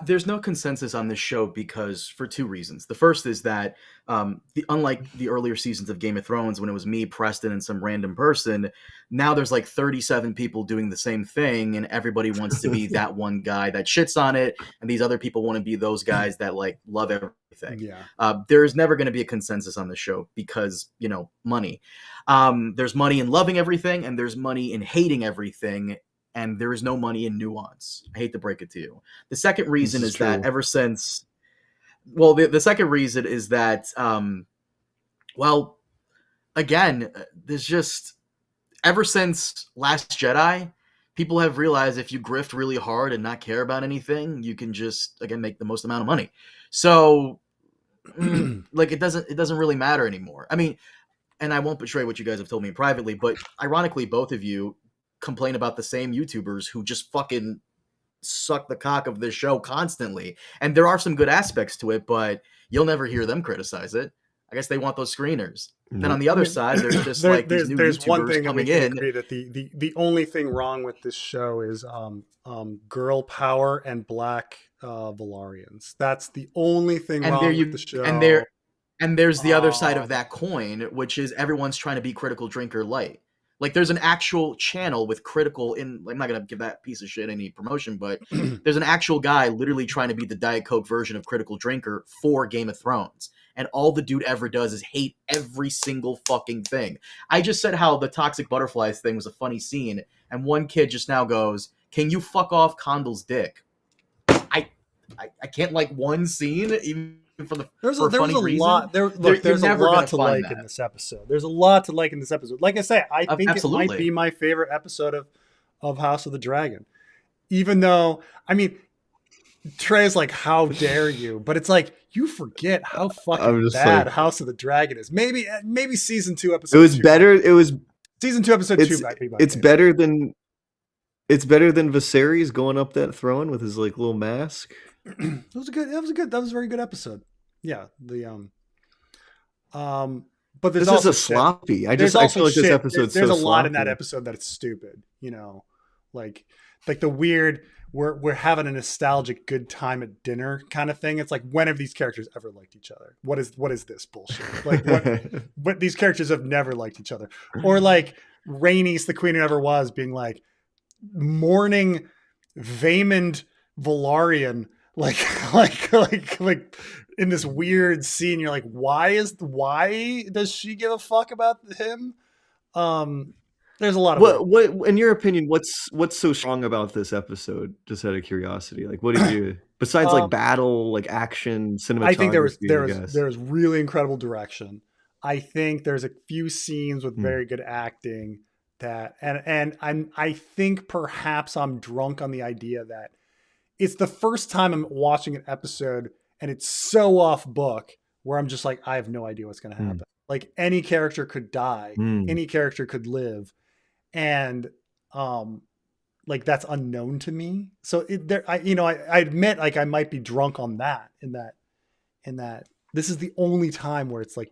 There's no consensus on this show because for two reasons. The first is that unlike the earlier seasons of Game of Thrones, when it was me, Preston, and some random person, now there's like 37 people doing the same thing, and everybody wants to be that one guy that shits on it, and these other people want to be those guys that like love everything. Yeah. There's never going to be a consensus on the show because, money. There's money in loving everything, and there's money in hating everything. And there is no money in nuance. I hate to break it to you. The second reason is that ever since, the second reason is that, again, there's just, ever since Last Jedi, people have realized if you grift really hard and not care about anything, you can just, again, make the most amount of money. So, it doesn't really matter anymore. I mean, and I won't betray what you guys have told me privately, but ironically, both of you complain about the same YouTubers who just fucking suck the cock of this show constantly. And there are some good aspects to it, but you'll never hear them criticize it. I guess they want those screeners. Then on the other side, there's just these new YouTubers one thing coming that we in. agree that the only thing wrong with this show is girl power and black Valarians. That's the only thing wrong with the show. And there's the other side of that coin, which is everyone's trying to be Critical Drinker light. Like, there's an actual channel with Critical I'm not going to give that piece of shit any promotion, but there's an actual guy literally trying to be the Diet Coke version of Critical Drinker for Game of Thrones. And all the dude ever does is hate every single fucking thing. I just said how the Toxic Butterflies thing was a funny scene, and one kid just now goes, "Can you fuck off Condal's dick?" I can't like one scene, even there's a lot to like in this episode. There's a lot to like in this episode. Like I say, I think Absolutely. It might be my favorite episode of House of the Dragon. Even though, I mean, Trey's like, how dare you? But it's like, you forget how fucking bad House of the Dragon is. Maybe season 2 episode 2. It was better. It was season 2 episode 2 might be my favorite. It's better than Viserys going up that throne with his like little mask. That was a very good episode. Yeah, but this is a sloppy. I feel like this episode's there's so a lot sloppy. in that episode that it's stupid. Like the weird we're having a nostalgic good time at dinner kind of thing. It's like, when have these characters ever liked each other? What is this bullshit? Like but these characters have never liked each other. Or like Rhaenys, the queen who never was, being like mourning Vaemond Velaryon. Like in this weird scene, you're like, why does she give a fuck about him? There's a lot of what in your opinion, what's so strong about this episode? Just out of curiosity, like, what did you besides like battle, like action, cinematography? I think there was really incredible direction. I think there's a few scenes with very good acting that, and I think perhaps I'm drunk on the idea that it's the first time I'm watching an episode and it's so off book where I'm just like, I have no idea what's going to happen. Like, any character could die, any character could live. And, like, that's unknown to me. So I admit, like, I might be drunk on that in that this is the only time where it's like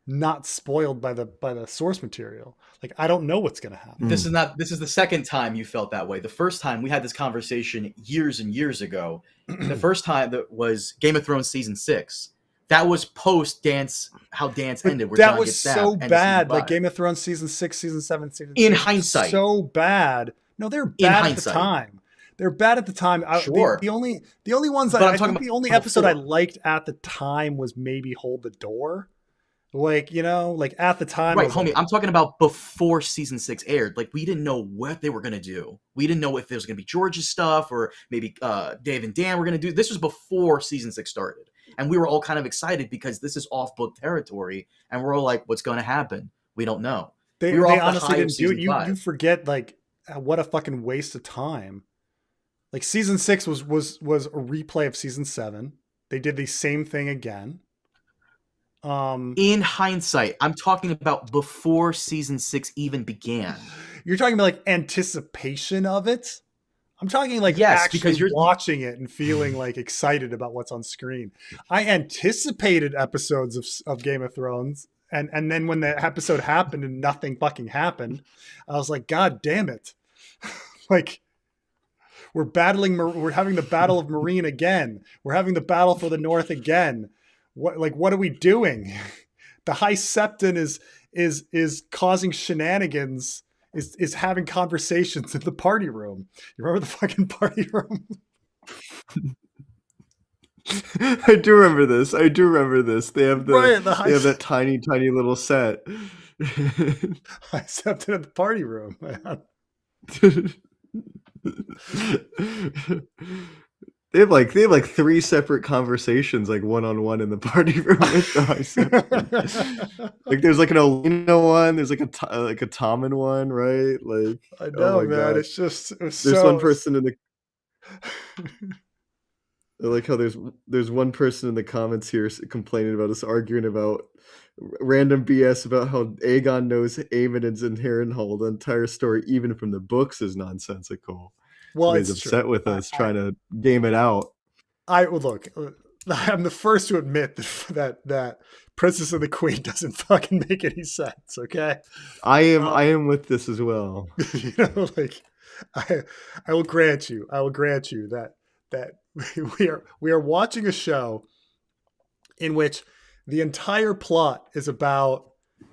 not spoiled by the source material. Like, I don't know what's going to happen. This is the second time you felt that way. The first time we had this conversation years and years ago. The first time that was Game of Thrones season 6. That was post dance, how dance ended. Where that Jon was gets stabbed, so bad. Like Game of Thrones season 6, season 7, season in 6, hindsight, so bad. No, they're bad at the time. They're bad at the time. Sure. The only ones I think the only episode I liked at the time was maybe Hold the Door. Like, like at the time. Right, homie, I'm talking about before season 6 aired. Like, we didn't know what they were going to do. We didn't know if there was going to be George's stuff or maybe Dave and Dan were going to do. This was before season 6 started. And we were all kind of excited because this is off-book territory. And we're all like, what's going to happen? We don't know. They honestly didn't do it. You forget, like, what a fucking waste of time. Like, season 6 was a replay of season 7. They did the same thing again. In hindsight, I'm talking about before season 6 even began. You're talking about like anticipation of it. I'm talking like because you're watching it and feeling like excited about what's on screen. I anticipated episodes of Game of Thrones, and then when the episode happened and nothing fucking happened, I was like, God damn it! Like, We're having the Battle of Marine again. We're having the battle for the North again. What are we doing? The High Septon is causing shenanigans, is having conversations in the party room. You remember the fucking party room? I do remember this. They have they have that tiny little set. High Septon at the party room, man. They have like 3 separate conversations, like one-on-one in the party room with the High Septon. Like there's like an Olina one, there's like a Tommen one, right? Like I know, man. God. There's one person in the I like how there's one person in the comments here complaining about us arguing about random BS about how Aegon knows Aemon and Harrenhal. The entire story, even from the books, is nonsensical. Well, he's upset true. With us trying to game it out. Look. I'm the first to admit that Princess and the Queen doesn't fucking make any sense. Okay, I am with this as well. You know, like I will grant you that we are watching a show in which the entire plot is about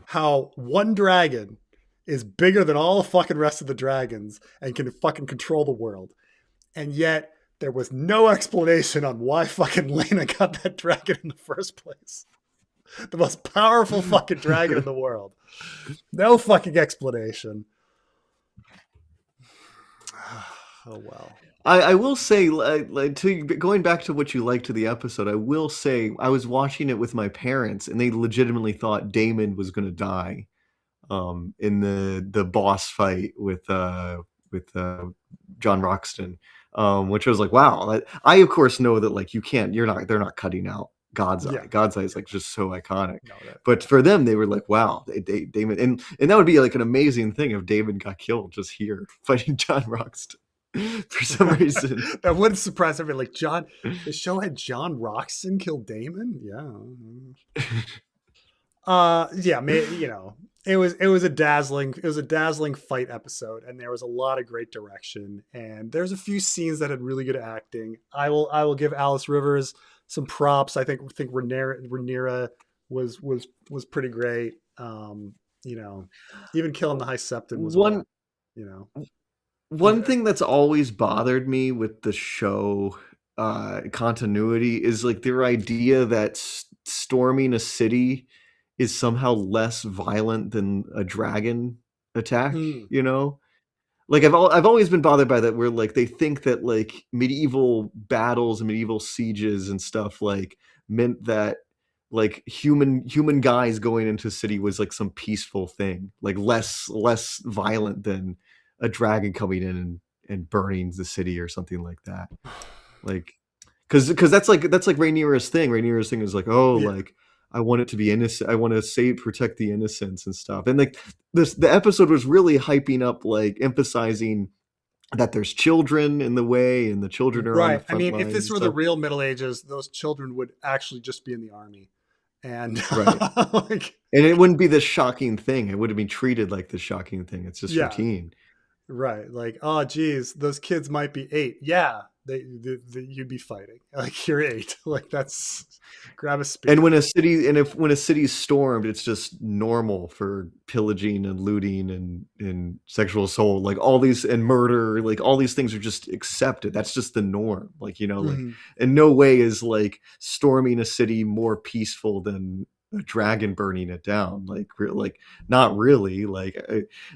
how one dragon is bigger than all the fucking rest of the dragons and can fucking control the world. And yet there was no explanation on why fucking Lena got that dragon in the first place. The most powerful fucking dragon in the world. No fucking explanation. Oh, well. I will say, going back to what you liked to the episode, I will say I was watching it with my parents, and they legitimately thought Daemon was going to die in the boss fight with John Roxton, which was like, wow. I of course know that like they're not cutting out God's Eye. Yeah. God's Eye is like just so iconic. But for them, they were like, wow, Daemon, and that would be like an amazing thing if Daemon got killed just here fighting John Roxton. For some reason, that wouldn't surprise everyone. Like the show had John Roxton kill Daemon. Yeah, you know, it was a dazzling fight episode, and there was a lot of great direction, and there's a few scenes that had really good acting. I will give Alice Rivers some props. I think Rhaenyra was pretty great. You know, even killing the High Septon was one. You know. One thing that's always bothered me with the show continuity is like their idea that storming a city is somehow less violent than a dragon attack. You know, like I've always been bothered by that, where like they think that like medieval battles and medieval sieges and stuff like meant that like human guys going into a city was like some peaceful thing, like less violent than a dragon coming in and burning the city or something like that. Like, because that's like Rhaenyra's thing. Rhaenyra's thing is like, like I want it to be innocent. I want to protect the innocents and stuff. And like the episode was really hyping up, like emphasizing that there's children in the way, and the children are right. On the front if this were the real Middle Ages, those children would actually just be in the army. And right. And it wouldn't be this shocking thing. It would have been treated like this shocking thing. It's just routine. Right. Like, oh, geez, those kids might be 8. Yeah, you'd be fighting. Like, you're 8. Like, that's grab a spear. And when a city's stormed, it's just normal for pillaging and looting and sexual assault, like all these, and murder, like all these things are just accepted. That's just the norm. Like, you know, like in no way is like storming a city more peaceful than a dragon burning it down. Like not really. Like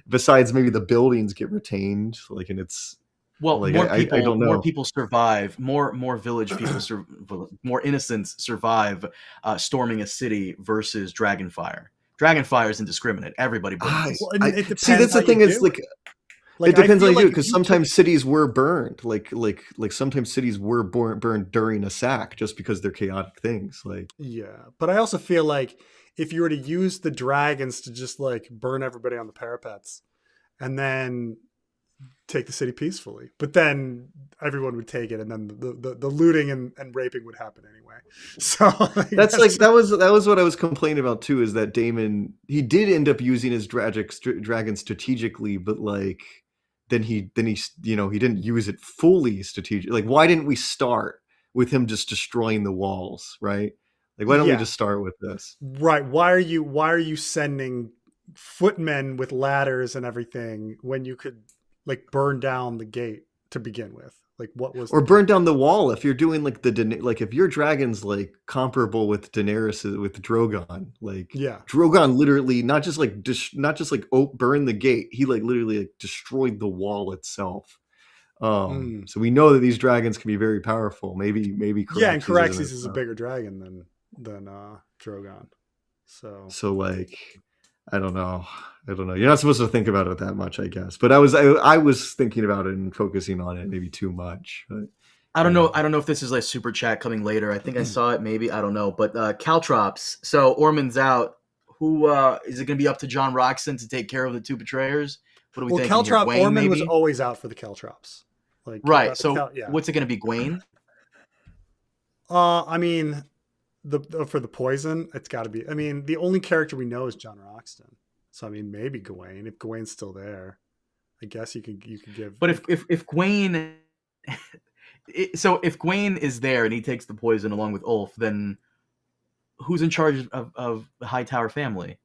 besides maybe the buildings get retained, like, and it's like, I don't know. More people survive. More village people, more innocents survive storming a city versus Dragonfire. Dragonfire is indiscriminate. Everybody burns. See, that's the thing. It's like it depends on you, because sometimes cities were burned. Like sometimes cities were burned during a sack just because they're chaotic things. Like, yeah, but I also feel like if you were to use the dragons to just like burn everybody on the parapets and then take the city peacefully, but then everyone would take it, and then the looting and raping would happen anyway. So like, that was what I was complaining about too, is that Daemon, he did end up using his dragon strategically, but like he he didn't use it fully strategic. Like, why didn't we start with him just destroying the walls, right? Like, why don't we just start with this? Right. Why are you sending footmen with ladders and everything when you could like burn down the gate to begin with? Like, what was or burn down the wall if you're doing like like if your dragon's like comparable with Daenerys with Drogon, like Drogon literally not just like burn the gate, he like literally like destroyed the wall itself. So we know that these dragons can be very powerful. Maybe and Caraxes is a bigger dragon than Drogon. So like I don't know. You're not supposed to think about it that much, I guess. But I was thinking about it and focusing on it maybe too much. But, I don't know. I don't know if this is like super chat coming later. I think I saw it. Maybe I don't know. But Caltrops. So Ormond's out. Who is it going to be up to John Roxon to take care of the two betrayers? What are we thinking? Caltrop, Ormond was always out for the Caltrops. Like right. So what's it going to be? Gwaine? I mean, for the poison, it's got to be. I mean, the only character we know is John Roxton. So I mean, maybe Gwaine. If Gwaine's still there, I guess you could give. But if Gwaine, so if Gwaine is there and he takes the poison along with Ulf, then who's in charge of the Hightower family?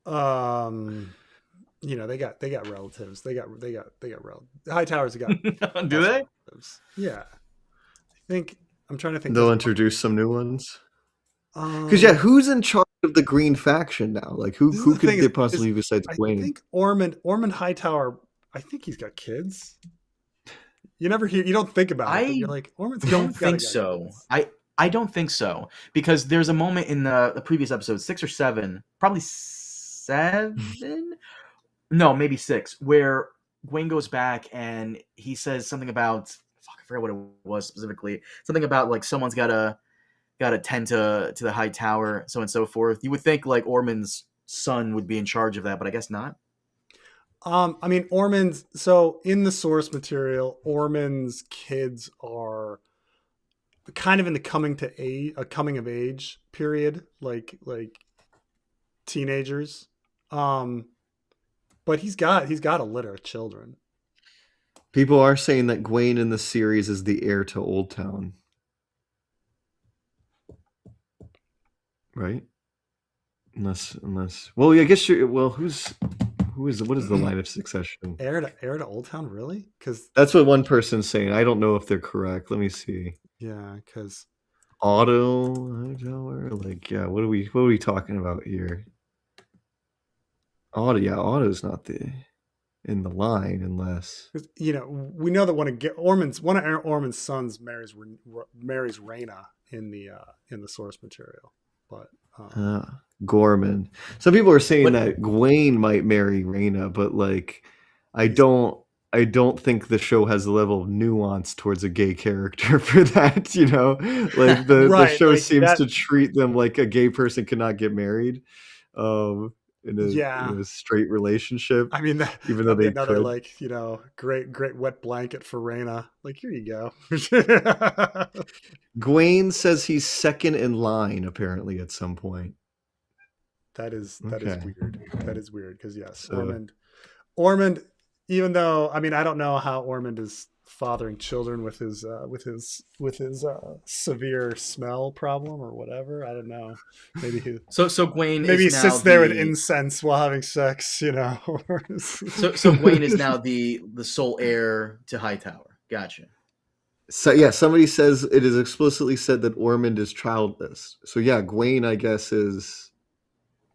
They got relatives. They got relatives. The Hightowers got. Do they? Relatives. Yeah, I think. I'm trying to think. They'll introduce some new ones. Because who's in charge of the Green faction now? Like who could they possibly besides Gwaine? I think Ormond Hightower. I think he's got kids. You never hear. You don't think about it. But you're like Ormond's. Don't think so. I don't think so because there's a moment in the previous episode, 6 or 7, probably 7. No, maybe 6, where Gwaine goes back and he says something about I forgot what it was specifically. Something about like someone's gotta tend to the High Tower, so on and so forth. You would think like Ormond's son would be in charge of that, but I guess not. I mean, Ormond's. So in the source material, Ormond's kids are kind of in the coming of age period, like teenagers. But he's got a litter of children. People are saying that Gwaine in the series is the heir to Old Town. Right? Unless well, I guess what is the line of succession? Heir to Old Town, really? Because that's what one person's saying. I don't know if they're correct. Let me see. Yeah, because Otto, like what are we talking about here? Otto's not in the line unless we know that one of Ormond's sons marries Rhaena in the source material, but Gorman. Some people are saying that Gwaine might marry Rhaena, but like I don't think the show has a level of nuance towards a gay character for that. Like the show seems to treat them like a gay person cannot get married. In a straight relationship. I mean, even though they another could. great wet blanket for Rhaena. Like, here you go. Gwaine says he's second in line apparently at some point. That is weird. That is weird because yes, Ormond. Even though I don't know how Ormond is fathering children with his severe smell problem or whatever. I don't know. Maybe he Gwaine maybe he sits there with incense while having sex. So Gwaine is now the sole heir to Hightower. Gotcha. So yeah, somebody says it is explicitly said that Ormond is childless. So yeah, Gwaine I guess is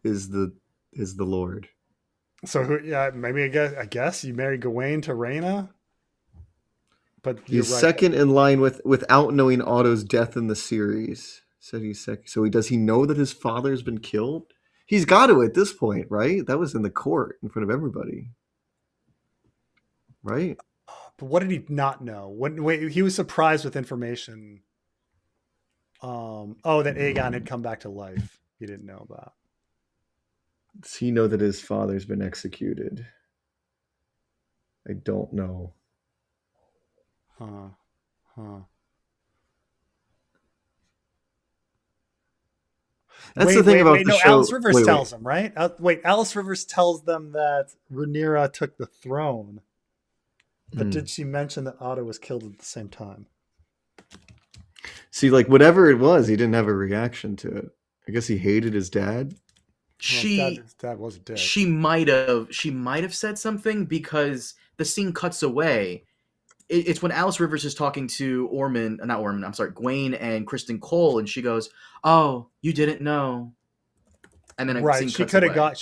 the Lord. So maybe I guess you marry Gwaine to Rhaena. But he's second in line without knowing Otto's death in the series. Said he's second. So does he know that his father's been killed? He's got to at this point, right? That was in the court in front of everybody, right? But what did he not know? He was surprised with information. That Aegon had come back to life. He didn't know about. Does he know that his father's been executed? I don't know. That's the thing about the show. Alice Rivers tells them, right? Alice Rivers tells them that Rhaenyra took the throne. But did she mention that Otto was killed at the same time? See, like, whatever it was, he didn't have a reaction to it. I guess he hated his dad. His dad was a dick. She might have said something, because the scene cuts away. It's when Alice Rivers is talking to Gwaine and Kristen Cole, and she goes, "Oh, you didn't know." And then she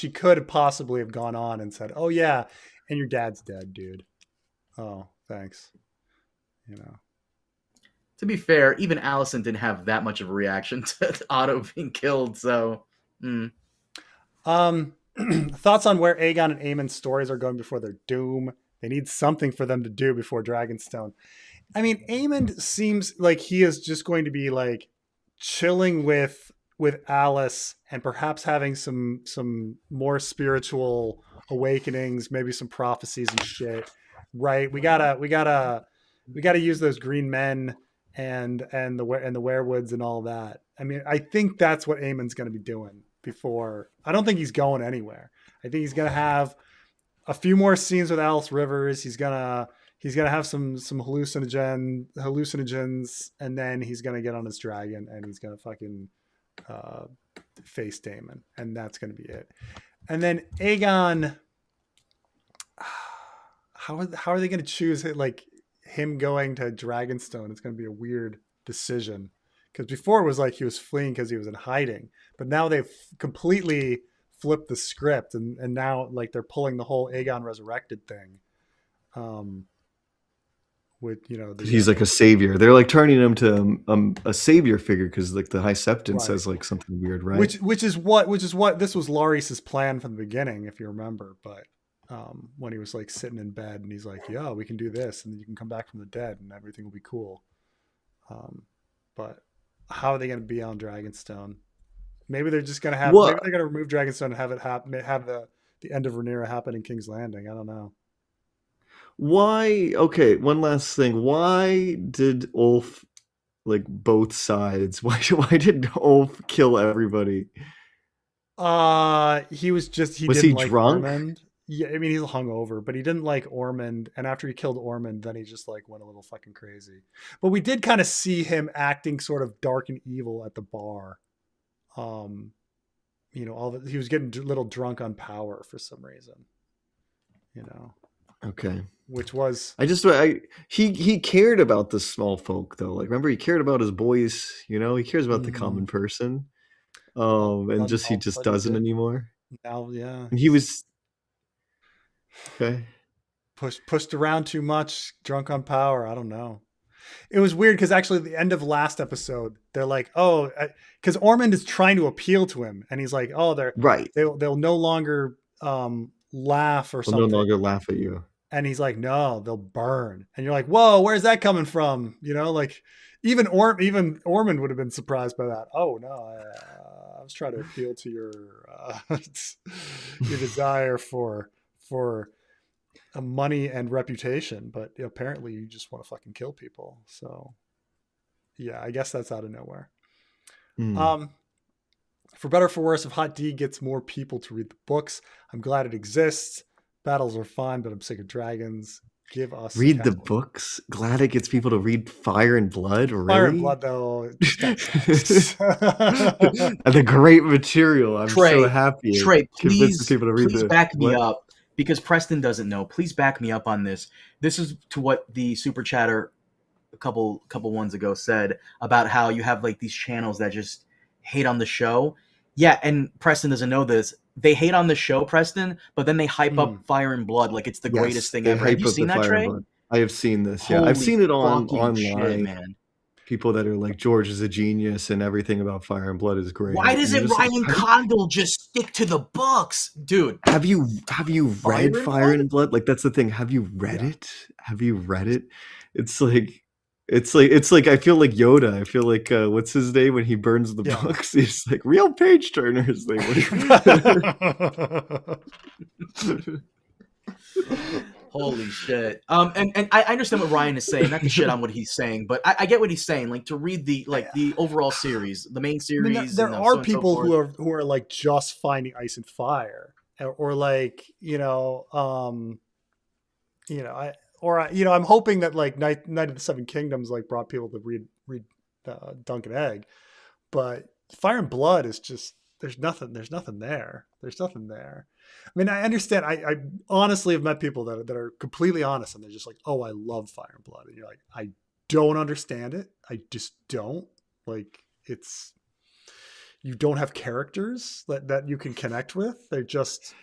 could have possibly have gone on and said, "Oh yeah, and your dad's dead, dude. Oh, thanks." You know. To be fair, even Allison didn't have that much of a reaction to Otto being killed. So, thoughts on where Aegon and Aemon's stories are going before their doom? They need something for them to do before Dragonstone. I mean, Aemon seems like he is just going to be like chilling with Alice and perhaps having some more spiritual awakenings, maybe some prophecies and shit. Right? We gotta use those green men and the werewoods and all that. I mean, I think that's what Aemon's going to be doing before. I don't think he's going anywhere. I think he's going to have a few more scenes with Alice Rivers. He's gonna have some hallucinogens, and then he's gonna get on his dragon and he's gonna fucking face Daemon, and that's gonna be it. And then Aegon, how are they gonna choose it? Like him going to Dragonstone? It's gonna be a weird decision, because before it was like he was fleeing because he was in hiding, but now they've completely flip the script, and now like they're pulling the whole Aegon resurrected thing, with he's like a savior. They're like turning him to a savior figure, because like the High Septon says like something weird, right? Which is what this was Laris's plan from the beginning, if you remember. But when he was like sitting in bed and he's like, "Yeah, we can do this, and then you can come back from the dead, and everything will be cool." But how are they going to be on Dragonstone? Maybe they're just gonna have. Maybe they're gonna remove Dragonstone and have it happen. Have the end of Rhaenyra happen in King's Landing. I don't know. Why? Okay, one last thing. Why did Ulf like both sides? Why did Ulf kill everybody? He was just was he drunk? Ormond. Yeah, I mean he's hungover, but he didn't like Ormond. And after he killed Ormond, then he just like went a little fucking crazy. But we did kind of see him acting sort of dark and evil at the bar. He was getting a little drunk on power for some reason, Okay. Which was, he cared about the small folk though. Like, remember, he cared about his boys, he cares about the common person. He just doesn't anymore. Now, yeah. He was okay. Pushed around too much, drunk on power. I don't know. It was weird because actually at the end of last episode, they're like, "Oh," because Ormond is trying to appeal to him, and he's like, "Oh, they'll no longer laugh or something. They'll no longer laugh at you." And he's like, "No, they'll burn." And you're like, "Whoa, where's that coming from?" Like even Ormond would have been surprised by that. Oh no, I was trying to appeal to your your desire for money and reputation, but apparently you just want to fucking kill people. So yeah, I guess that's out of nowhere. For better or for worse, if Hot D gets more people to read the books, I'm glad it exists. Battles are fun, but I'm sick of dragons. Give us read the books. Glad it gets people to read Fire and Blood. Really? Fire and Blood, though. And the great material. I'm so happy. Trey, please back me up. Because Preston doesn't know. Please back me up on this. This is to what the super chatter a couple ones ago said about how you have like these channels that just hate on the show. Yeah, and Preston doesn't know this. They hate on the show, Preston, but then they hype up Fire and Blood like it's the greatest thing ever. Have you seen that, Trey? I have seen this. Yeah, I've seen it online. Shit, man. People that are like, George is a genius and everything about Fire and Blood is great. Why doesn't Ryan Condal just stick to the books, dude? Have you read Fire and Blood? Like, that's the thing. Have you read it? Have you read it? It's like I feel like Yoda. I feel like what's his name when he burns the books? He's like real page turners. Holy shit. And I understand what Ryan is saying, not to shit on what he's saying, but I get what he's saying. Like, to read the overall series, the main I mean, series, there and are so on and so people forth. who are like just finding Ice and Fire, or like I'm hoping that like Night of the Seven Kingdoms like brought people to read Dunk and Egg, but Fire and Blood is just there's nothing there. There's nothing there. I mean, I understand. I honestly have met people that are completely honest, and they're just like, "Oh, I love Fire and Blood," and you're like, "I don't understand it. I just don't like it's." You don't have characters that you can connect with. They're just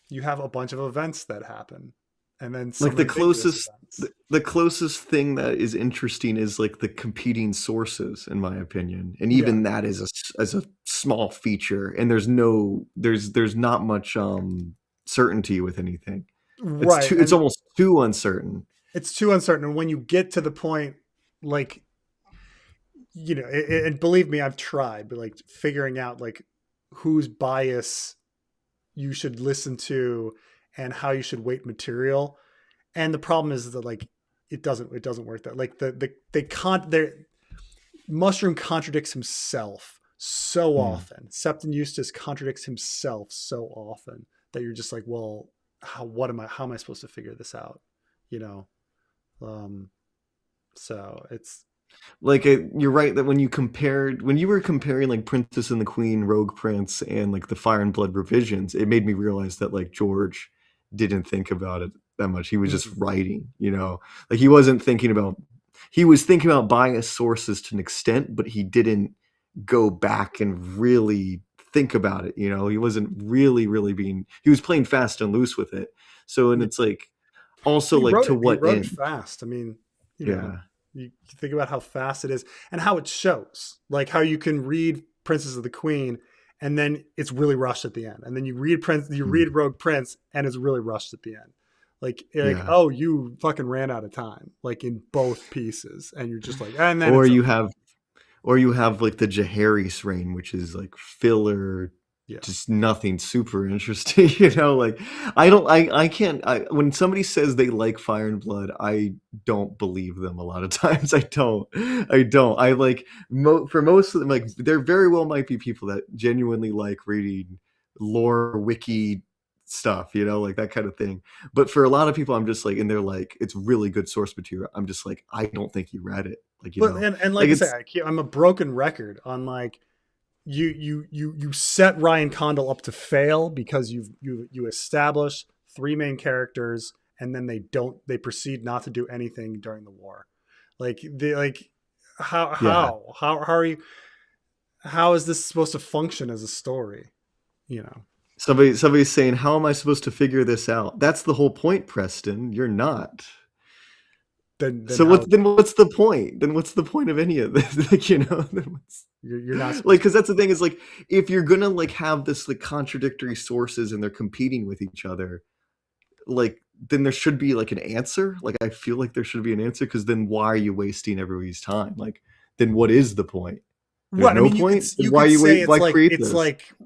you have a bunch of events that happen, and then some Like the ambiguous closest events. the closest thing that is interesting is like the competing sources, in my opinion, and Yeah, even that is as a small feature, and there's not much certainty with anything. right. It's And almost too uncertain. it's too uncertain. And when you get to the point, like and believe me, I've tried, but like figuring out like whose bias you should listen to and how you should weight material. And the problem is that like it doesn't work that like their Mushroom contradicts himself so Hmm. often. Septon Eustace contradicts himself so often that you're just like, well, how am I supposed to figure this out? You know? Um, so it's Like you're right that when you were comparing like Princess and the Queen, Rogue Prince, and like the Fire and Blood revisions, it made me realize that like George didn't think about it that much. He was just mm, writing, like he wasn't thinking about. He was thinking about biased sources to an extent, but he didn't go back and really think about it. He wasn't really being. He was playing fast and loose with it. So, and yeah. it's like also He like wrote to it. He what wrote it end? fast. I mean, Yeah. you think about how fast it is and how it shows, like how you can read Princess of the Queen and then it's really rushed at the end, and then you Hmm. read Rogue Prince and it's really rushed at the end. Like Yeah. oh, you fucking ran out of time, like in both pieces, and you're just like, and then Or it's you over. have Or you have like the Jaehaerys reign, which is like filler, Yeah. just nothing super interesting. Like I can't. When somebody says they like Fire and Blood, I don't believe them a lot of times. I don't. I like for most of them. Like there very well might be people that genuinely like reading lore wiki stuff, like that kind of thing. But for a lot of people, I'm just like, and they're like, it's really good source material. I'm just like, I don't think you read it. Like But and like like I say, it's I'm a broken record on like you set Ryan Condal up to fail because you establish three main characters and then they proceed not to do anything during the war. Like they like yeah. how are you how is this supposed to function as a story? You know. Somebody's saying, "How am I supposed to figure this out?" That's the whole point, Preston. You're not. Then So how what's the point? Then what's the point of any of this? you're not Like, supposed because that's the thing is like, if you're gonna like have this like contradictory sources and they're competing with each other, like then there should be like an answer. Like I feel like there should be an answer because then why are you wasting everybody's time? Like then what is the point? There's Right. I no mean, point. Then you why could you say wait? Why create this?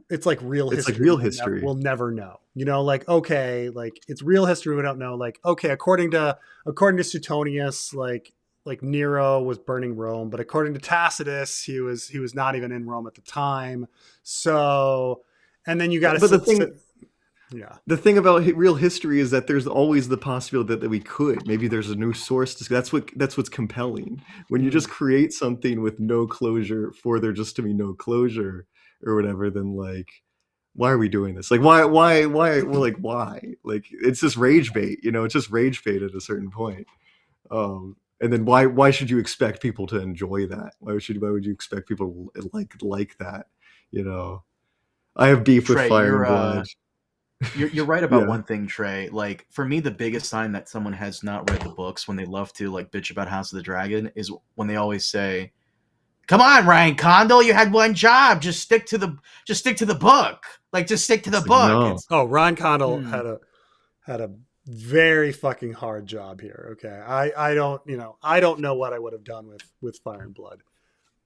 it's like real It's like history. real history. We'll never know. Like okay, like it's real history. We don't know. Like okay, according to Suetonius, like Nero was burning Rome, but according to Tacitus, he was not even in Rome at the time. So, and then you got to But the sit. thing Yeah. the thing about real history is that there's always the possibility that we could maybe there's a new source that's what's compelling when you Mm. just create something with no closure for there just to be no closure or whatever. Then like why are we doing this? Like why well, like why, like it's just rage bait, it's just rage bait at a certain point. And then why should you expect people to enjoy that? Why would you expect people to like that? you know I have beef with Trey, Fire and Blood. you're right about Yeah. one thing, Trey. Like for me, the biggest sign that someone has not read the books when they love to like bitch about House of the Dragon is when they always say, "Come on, Ryan Condal, you had one job. Just stick to the book. Like just stick to the It's like book." no. It's Oh, Ron Condal hmm, had a very fucking hard job here. Okay, I don't know what I would have done with Fire and Blood.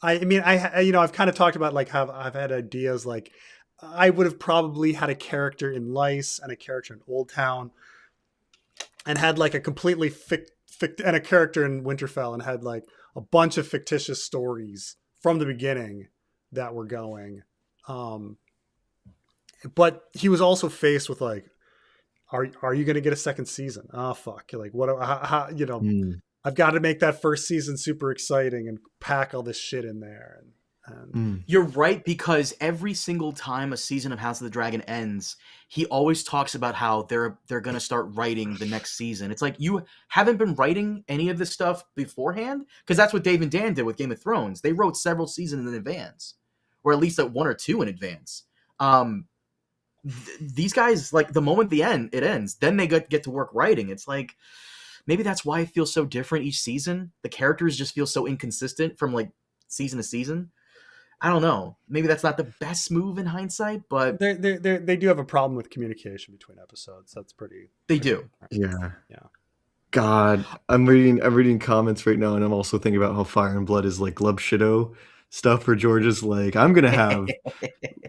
I mean, I've kind of talked about like how I've had ideas like I would have probably had a character in Lice and a character in Old Town. and had like a completely and a character in Winterfell, and had like a bunch of fictitious stories from the beginning that were going. But he was also faced with like, are you going to get a second season? Oh fuck! Like what? How, I've got to make that first season super exciting and pack all this shit in there. And You're right, because every single time a season of House of the Dragon ends, he always talks about how they're going to start writing the next season. It's like, you haven't been writing any of this stuff beforehand, because that's what Dave and Dan did with Game of Thrones. They wrote several seasons in advance, or at least one or two in advance. These guys, like, the moment it ends, then they get to work writing. It's like, maybe that's why it feels so different each season. The characters just feel so inconsistent from like season to season. I don't know. Maybe that's not the best move in hindsight, but they do have a problem with communication between episodes. That's pretty. They do. Yeah. God, I'm reading comments right now, and I'm also thinking about how Fire and Blood is like Glub Shadow stuff, where George is like, I'm gonna have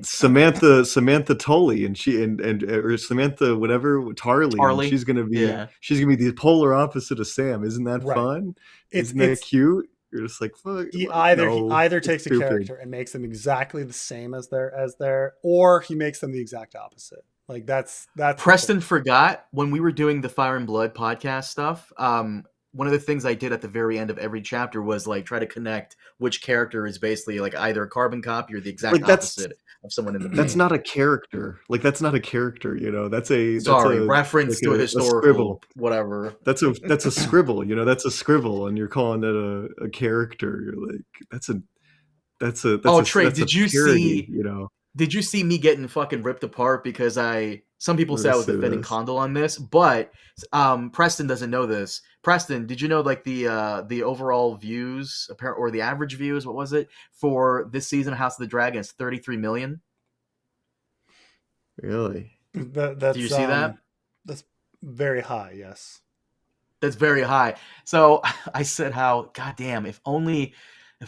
Samantha Tully, and or Samantha whatever Tarly. And she's gonna be the polar opposite of Sam. Isn't that fun? Isn't that cute? You're just like, fuck. He either takes a character and makes them exactly the same as their, or he makes them the exact opposite. Like that's Preston forgot when we were doing the Fire and Blood podcast stuff. One of the things I did at the very end of every chapter was like try to connect which character is basically like either a carbon copy or the exact opposite of someone in the movie. That's not a character. Like, that's not a character, That's a reference to a historical scribble. Whatever. That's a scribble, That's a scribble, and you're calling it a character. You're like, that's Trey, did you parody, see? Did you see me getting fucking ripped apart because some people say I was defending Condal on this, but Preston doesn't know this. Preston, did you know like the overall views or the average views, what was it, for this season of House of the Dragon is 33 million? Really? Do you see that? That's very high, yes. That's very high. So I said how, goddamn, if only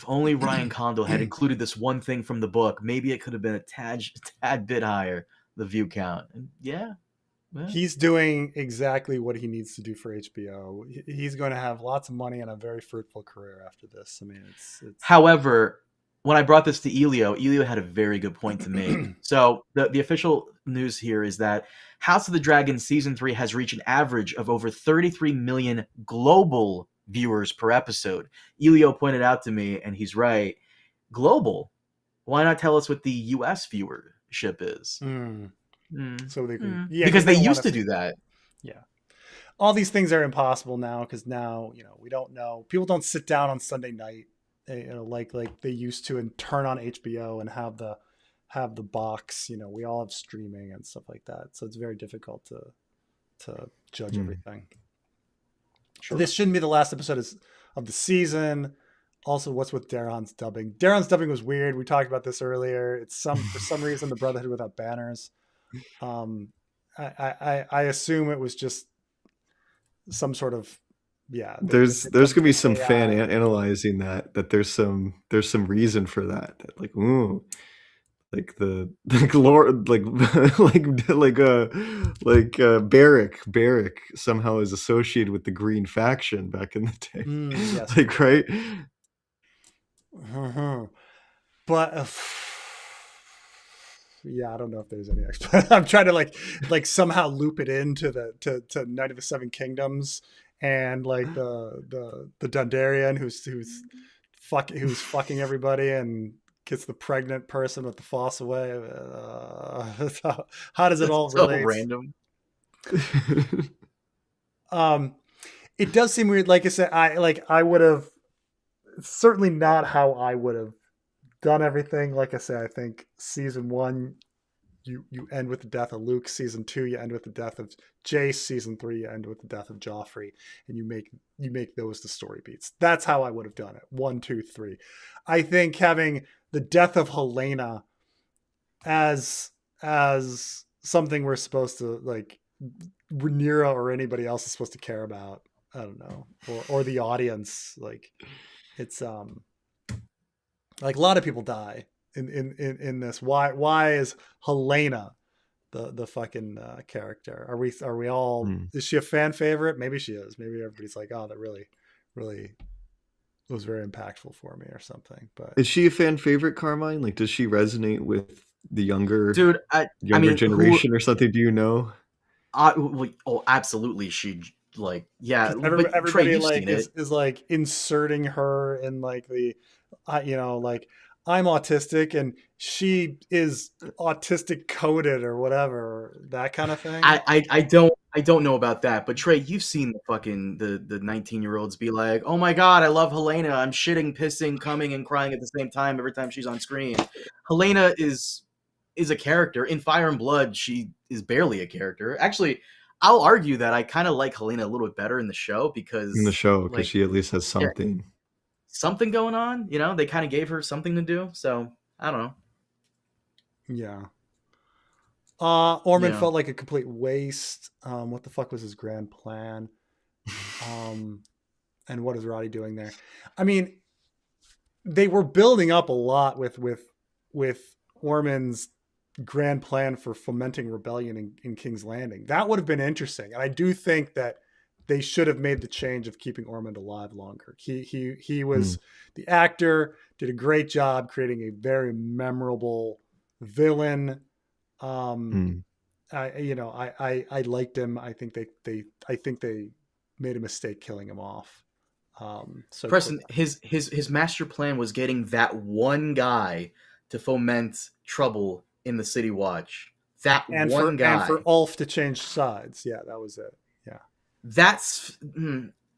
Ryan Condal had included this one thing from the book, maybe it could have been a tad bit higher, the view count. And yeah. He's doing exactly what he needs to do for HBO. He's going to have lots of money and a very fruitful career after this. I mean, it's... However, when I brought this to Elio had a very good point to make. So the official news here is that House of the Dragon Season 3 has reached an average of over 33 million global viewers per episode. Elio pointed out to me, and he's right, global. Why not tell us what the US viewership is? So they can, because they used to do that. Yeah, all these things are impossible now, because now we don't know. People don't sit down on Sunday night, like they used to, and turn on HBO and have the box. We all have streaming and stuff like that, so it's very difficult to judge everything. Sure. This shouldn't be the last episode of the season. Also, what's with Daron's dubbing? Daron's dubbing was weird. We talked about this earlier. It's for some reason the Brotherhood Without Banners. I assume it was just some sort of There's gonna be some fan analyzing that there's some reason for that. Like, ooh, like the Barrack somehow is associated with the Green faction back in the day. Yes. Like, right? But I don't know if there's any explanation. I'm trying to like somehow loop it into to Night of the Seven Kingdoms, and like the Dondarrion who's fucking everybody and gets the pregnant person with the false away. How does it all relate? So random. It does seem weird. Like I said, I would have, certainly not how I would have done everything. Like I said, I think season 1 you end with the death of Luke. Season 2 you end with the death of Jace. Season 3 you end with the death of Joffrey, and you make those the story beats. That's how I would have done it. 1, 2, 3. I think having the death of Helena as something we're supposed to, like, Rhaenyra or anybody else is supposed to care about. I don't know, or the audience. Like, it's like a lot of people die in this. Why is Helena the fucking character. Are we all? Is she a fan favorite? Maybe she is. Maybe everybody's like, oh, that really was very impactful for me or something. But is she a fan favorite, Carmine? Like, does she resonate with the younger generation or something? Do you know? Absolutely. She like, yeah. But everybody Trey, you've like seen it. is like inserting her in like the, like I'm autistic and she is autistic coded or whatever, that kind of thing. I don't know about that, but Trey, you've seen the fucking the 19-year-olds be like, "Oh my god, I love Helena. I'm shitting, pissing, coming, and crying at the same time every time she's on screen." Helena is a character in Fire and Blood. She is barely a character. Actually, I'll argue that I kind of like Helena a little bit better in the show because like, she at least has something. Something going on, they kind of gave her something to do. So I don't know. Yeah. Ormond felt like a complete waste. What the fuck was his grand plan? And what is Roddy doing there? I mean, they were building up a lot with Ormond's grand plan for fomenting rebellion in King's Landing. That would have been interesting. And I do think that they should have made the change of keeping Ormond alive longer. He was the actor, did a great job creating a very memorable villain. I liked him. I think they made a mistake killing him off. So Preston, his master plan was getting that one guy to foment trouble in the City Watch. Guy. And for Ulf to change sides. Yeah, that was it. Yeah. That's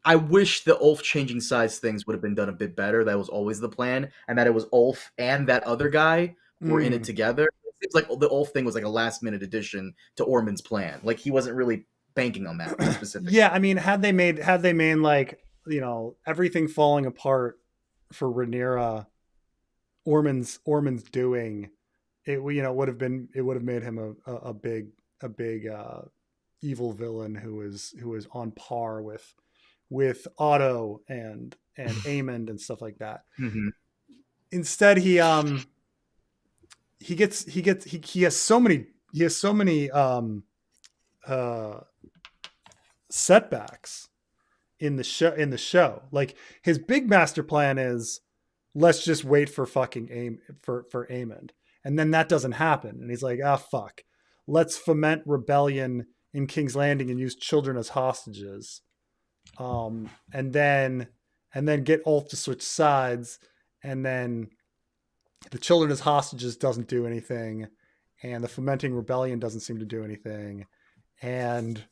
I wish the Ulf changing sides things would have been done a bit better. That was always the plan, and that it was Ulf and that other guy were in it together. It seems like the Ulf thing was like a last minute addition to Ormond's plan. Like he wasn't really banking on that specifically. Yeah, I mean, had they made like, everything falling apart for Rhaenyra, Ormond's doing it, would have made him a big evil villain who is on par with Otto and Aemond and stuff like that. Mm-hmm. Instead, he has so many setbacks in the show. Like his big master plan is, let's just wait for fucking for Aemond, and then that doesn't happen, and he's like, fuck, let's foment rebellion in King's Landing and use children as hostages, and then get Ulf to switch sides, and then the children as hostages doesn't do anything, and the fomenting rebellion doesn't seem to do anything, and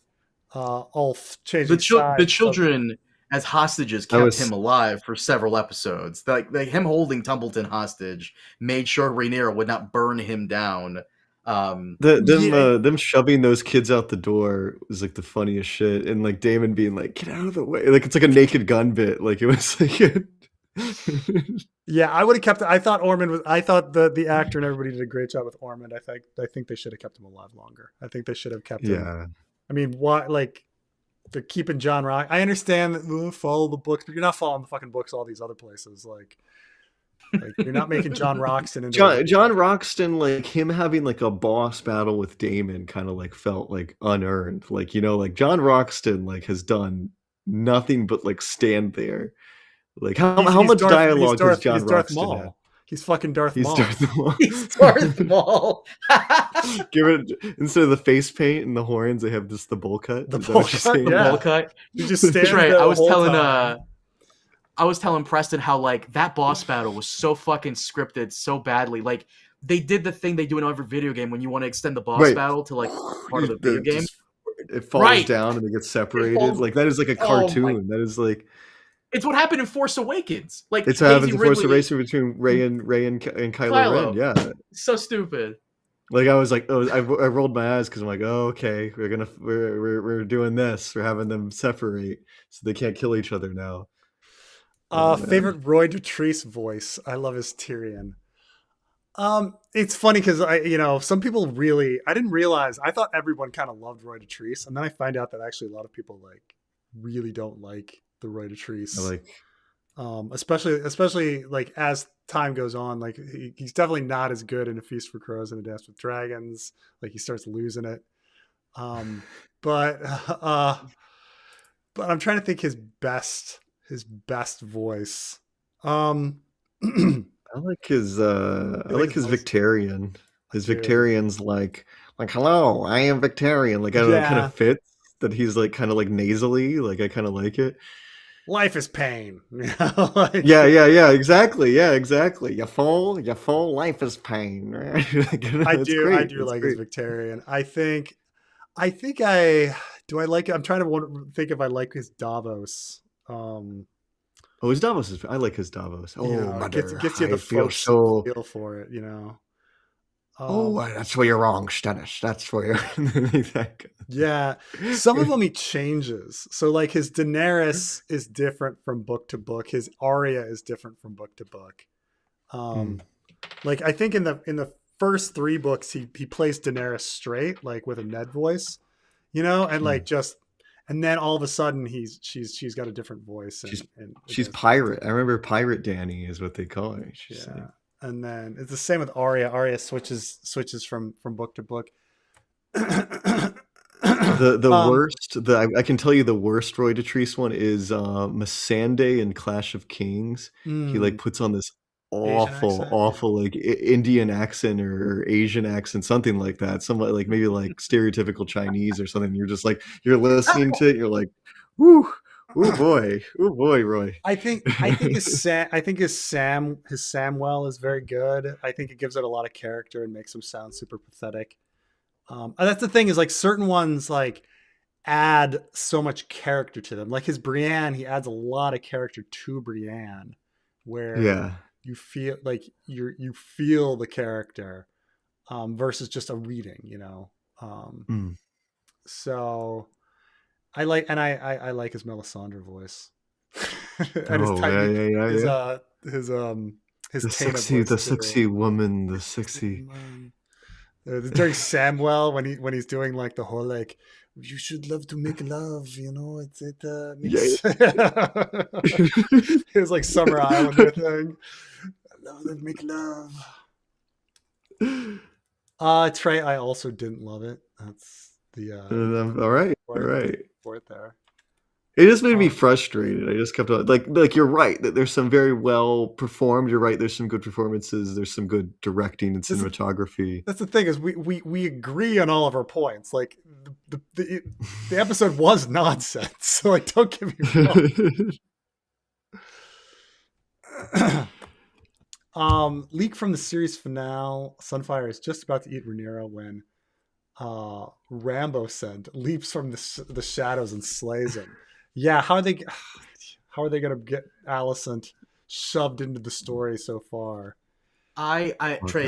Ulf changing sides. The children as hostages kept him alive for several episodes. Like him holding Templeton hostage made sure Rhaenyra would not burn him down. Them shoving those kids out the door was like the funniest shit, and like Daemon being like, "Get out of the way!" Like it's like a Naked Gun bit. Like it was like. Yeah, I would have kept it. I thought the actor and everybody did a great job with Ormond. I think they should have kept him alive longer. I think they should have kept him. Yeah. I mean, why? Like, they're keeping John Rock. I understand that follow the books, but you're not following the fucking books all these other places. Like you're not making John Roxton into John Roxton, like him having like a boss battle with Daemon kind of like felt like unearned. Like, like John Roxton like has done nothing but like stand there. Like how much dialogue does John Roxton have? He's fucking Darth Maul. He's Darth Maul. Give it, instead of the face paint and the horns, they have just the bowl cut. The bowl cut. You just stand right. there. I was telling Preston how like that boss battle was so fucking scripted so badly. Like they did the thing they do in every video game when you want to extend the boss battle to like part of the video game. It falls down and it gets separated. Like that is like a cartoon. That is like. It's what happened in Force Awakens. Like it's what happens in Force Awakens between Rey and Kylo Ren. Yeah, so stupid. Like I was like, I rolled my eyes because I'm like, oh, okay, we're doing this. We're having them separate so they can't kill each other now. Favorite Roy Dotrice voice. I love his Tyrion. It's funny because some people really, I didn't realize, I thought everyone kind of loved Roy Dotrice, and then I find out that actually a lot of people like really don't like the Roy Dotrice Especially like as time goes on, like he's definitely not as good in A Feast for Crows and A Dance with Dragons. Like he starts losing it. Um, but but I'm trying to think his best voice. Um, I like his Victorian. His Victorian. Victorian's like hello, I am Victorian. Like I don't know, it kind Yeah. of fits that he's like kind of like nasally. Like I kind of like it. Life is pain. Like, Yeah, exactly. Yeah, exactly. You fall, life is pain. Right? I That's do. I great. do That's like his great. Victorian. I do. I like. I'm trying to think if I like his Davos. Oh, his Davos is. I like his Davos. Oh, It gets mother, gets you I the feel folks so. feel for it. Oh, Um, that's where you're wrong, Stennis. That's where you're. yeah. Some of them he changes. So like his Daenerys is different from book to book. His Arya is different from book to book. Hmm. Like I think in the first 3 books he plays Daenerys straight, like with a Ned voice, and like just and then all of a sudden she's got a different voice She's pirate. I remember Pirate Danny is what they call her. She's yeah. like, And then it's the same with Arya. Arya switches from book to book. the worst. I can tell you the worst Roy Dotrice one is Missandei in Clash of Kings. He like puts on this Asian awful, accent. awful like Indian accent or Asian accent, something like that. Somewhat like maybe like stereotypical Chinese or something. You're just like you're listening to it. You're like, whoo, oh boy, Roy. I think his Samwell is very good. I think it gives it a lot of character and makes him sound super pathetic. And that's the thing is like certain ones like add so much character to them. Like his Brienne, he adds a lot of character to Brienne, where Yeah. you feel like you feel the character versus just a reading. So I like his Melisandre voice and his Oh tiny his yeah. his his The Tana sexy, voice too. woman, the sexy. During Samwell when he's doing like the whole like you should love to make love, it Yeah. makes it was like Summer Islander thing. I love to make love. Trey, I also didn't love it. That's the All right. fourth there. It just made me frustrated. I just kept on like you're right that there's some very well performed. You're right. There's some good performances. There's some good directing and cinematography. That's the thing is we agree on all of our points. Like the episode was nonsense. So like don't get me wrong. Leak from the series finale: Sunfire is just about to eat Rhaenyra when Rambo sent leaps from the shadows and slays him. Yeah, how are they gonna get Alicent shoved into the story so far? Trey,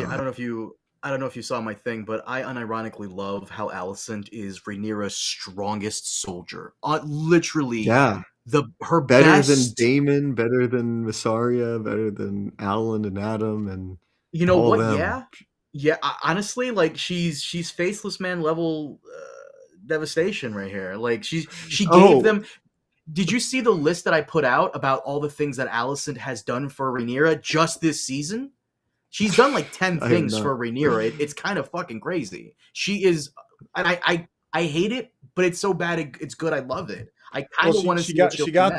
God. I don't know if you saw my thing, but I unironically love how Alicent is Rhaenyra's strongest soldier. Literally, yeah. Her better best... than Daemon, better than Mysaria, better than Alan and Adam, and you know what? Yeah. Honestly, like she's faithless man level devastation right here. Like she gave them. Did you see the list that I put out about all the things that Alicent has done for Rhaenyra just this season? She's done like 10 things for Rhaenyra. It's kind of fucking crazy. She is, and I hate it, but it's so bad it's good. I love it. I kind of want to see. She got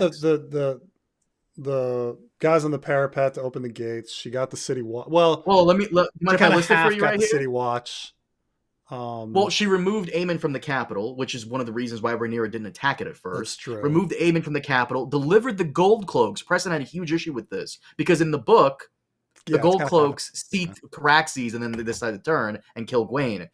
the guys on the parapet to open the gates. She got the city watch. Well, mind if I list it for you right here? City watch. Well, she removed Aemon from the capital, which is one of the reasons why Rhaenyra didn't attack it at first. That's true. Removed Aemon from the capital, delivered the gold cloaks. Preston had a huge issue with this because in the book, the gold cloaks seat Caraxes and then they decide to turn and kill Gwaine.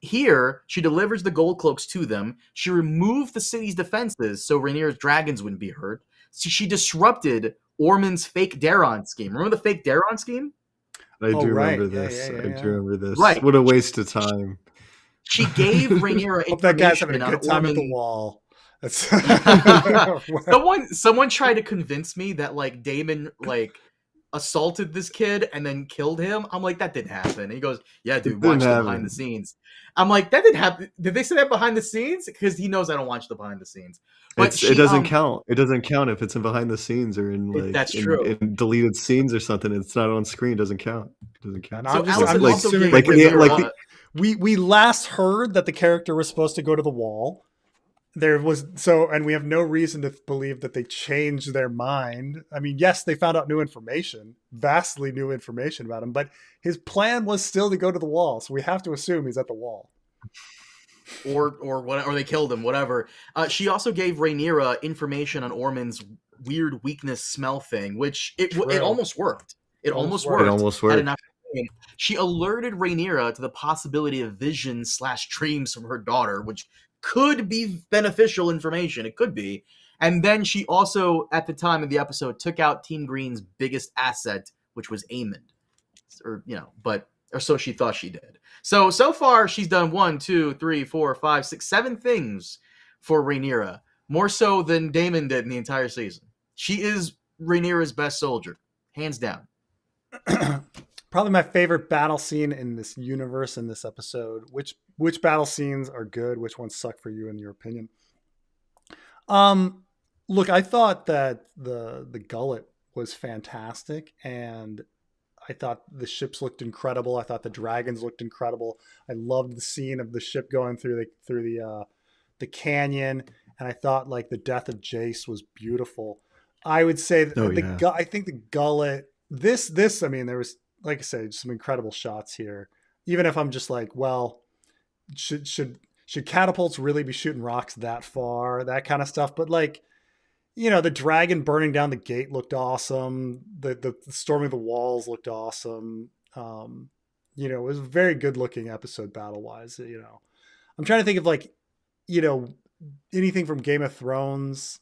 Here, she delivers the gold cloaks to them. She removed the city's defenses so Rhaenyra's dragons wouldn't be hurt. So she disrupted Ormond's fake Daron scheme. Remember the fake Daron scheme? I do remember this. I do remember this. Right. What a waste of time. She gave Rhaenyra information. Hope that guy's having a good time at the wall. Someone tried to convince me that like Daemon like assaulted this kid and then killed him. I'm like, that didn't happen. And he goes, yeah, dude, It watch didn't the behind happen. the scenes. I'm like, that didn't happen. Did they say that behind the scenes? Because he knows I don't watch the behind the scenes. But It doesn't count. It doesn't count if it's in behind the scenes or in like that's true. in deleted scenes or something. It's not on screen. It doesn't count. It doesn't count. And So I'm just Allison like, also assuming gave Rhaenyra- we last heard that the character was supposed to go to the wall. There was and we have no reason to believe that they changed their mind. I mean, yes, they found out new information, vastly new information about him, but his plan was still to go to the wall. So we have to assume he's at the wall. or whatever, or they killed him, whatever. She also gave Rhaenyra information on Ormond's weird weakness smell thing, which it almost worked. It almost worked. It almost worked. She alerted Rhaenyra to the possibility of visions/dreams from her daughter, which could be beneficial information. It could be. And then she also, at the time of the episode, took out Team Green's biggest asset, which was Aemond. Or so she thought she did. So far, she's done 1, 2, 3, 4, 5, 6, 7 things for Rhaenyra. More so than Daemon did in the entire season. She is Rhaenyra's best soldier. Hands down. Probably my favorite battle scene in this universe in this episode. Which battle scenes are good? Which ones suck for you in your opinion? Look, I thought that the gullet was fantastic, and I thought the ships looked incredible. I thought the dragons looked incredible. I loved the scene of the ship going through the canyon, and I thought like the death of Jace was beautiful. I would say that I think the gullet. This I mean, there was, like I said, some incredible shots here. Even if I'm just like, well, should catapults really be shooting rocks that far? That kind of stuff. But like, the dragon burning down the gate looked awesome. The storming the walls looked awesome. It was a very good looking episode battle wise. I'm trying to think of like, anything from Game of Thrones.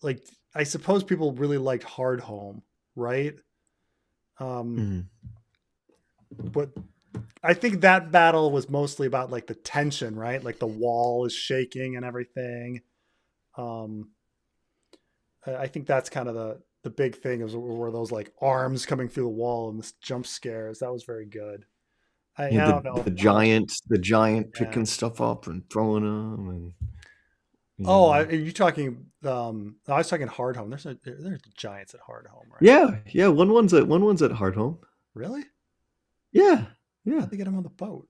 Like, I suppose people really liked Hardhome, right? But I think that battle was mostly about like the tension, right? Like the wall is shaking and everything. I think that's kind of the big thing were those like arms coming through the wall and this jump scares. That was very good. I don't know. The giant picking stuff up and throwing them and. Are you talking? I was talking Hardhome. There's giants at Hardhome, right? Yeah. One one's at Hardhome. Really? Yeah. How'd they get him on the boat?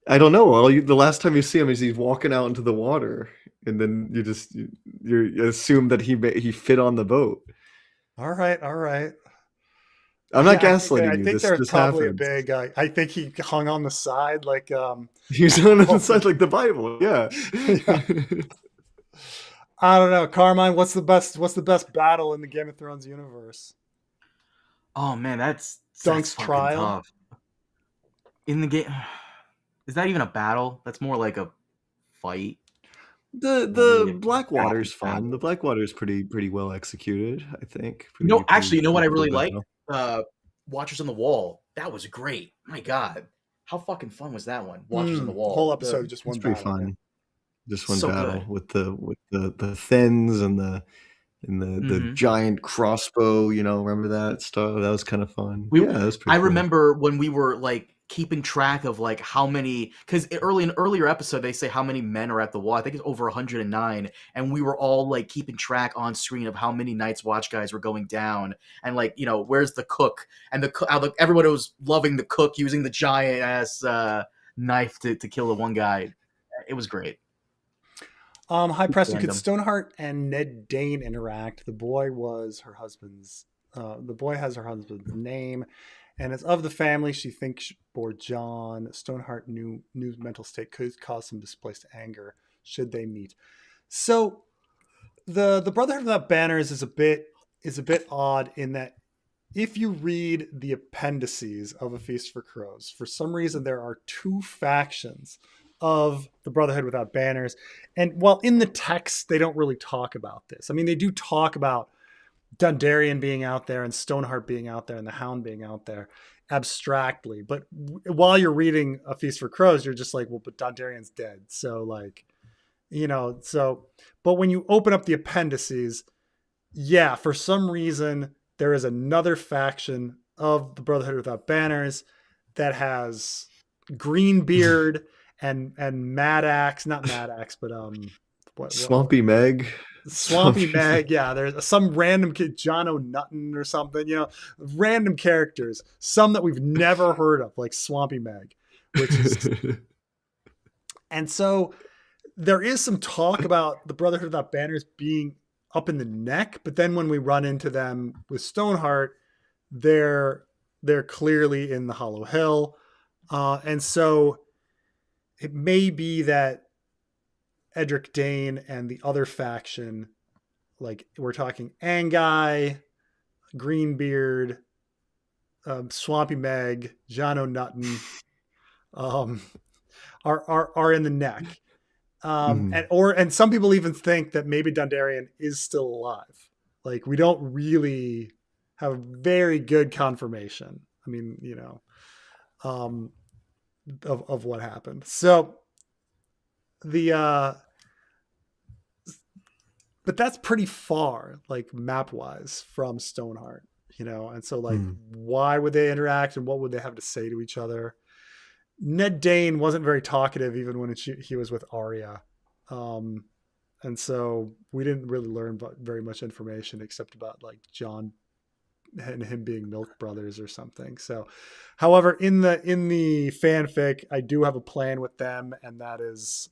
I don't know. The last time you see him is he's walking out into the water, and then you assume that he fit on the boat. All right. I'm not gaslighting you. I think there's probably a big. I think he hung on the side like. He was on the side like the Bible. Yeah. I don't know, Carmine. What's the best battle in the Game of Thrones universe? Oh man, that's Dunk's trial. Tough. In the game, is that even a battle? That's more like a fight. The Blackwater's fun. The Blackwater's pretty well executed, I think. Actually, you know what I really like? Watchers on the Wall. That was great. My God, how fucking fun was that one? Watchers on the Wall. Whole episode just one. Pretty fun. Man. Just one battle with the Thens and the giant crossbow. Remember that stuff? That was kind of fun. That was pretty. I remember when we were like keeping track of like how many, because earlier episode they say how many men are at the wall. I think it's over 109, and we were all like keeping track on screen of how many Night's Watch guys were going down, and like where's the cook, and everybody was loving the cook using the giant ass knife to kill the one guy. It was great. Hi Preston, could Stoneheart and Ned Dane interact? The boy has her husband's name, and it's of the family. She thinks bore John. Stoneheart knew mental state could cause some displaced anger should they meet. So the Brotherhood Without Banners is a bit odd in that if you read the appendices of A Feast for Crows, for some reason there are two factions of the Brotherhood Without Banners. And while in the text, they don't really talk about this. I mean, they do talk about Dondarrion being out there and Stoneheart being out there and the Hound being out there abstractly. But while you're reading A Feast for Crows, you're just like, well, but Dondarrion's dead. So like, but when you open up the appendices, for some reason, there is another faction of the Brotherhood Without Banners that has Greenbeard and Mad Axe, not Mad Axe, but Swampy Meg. Swampy Meg. Yeah, there's some random kid, John O'Nutton or something, random characters, some that we've never heard of, like Swampy Meg, which is and so there is some talk about the Brotherhood Without Banners being up in the neck, but then when we run into them with Stoneheart, they're clearly in the Hollow Hill. And so it may be that Edric Dane and the other faction, like we're talking Anguy, Greenbeard, Swampy Meg, John O'Nutton, are in the neck. And some people even think that maybe Dondarrion is still alive. Like, we don't really have very good confirmation. I mean, of what happened. So but that's pretty far, like map wise, from Stoneheart, and so like, why would they interact and what would they have to say to each other? Ned Dane wasn't very talkative even when he was with Arya. And so we didn't really learn very much information except about like Jon and him being milk brothers or something. So, however, in the fanfic, I do have a plan with them, and that is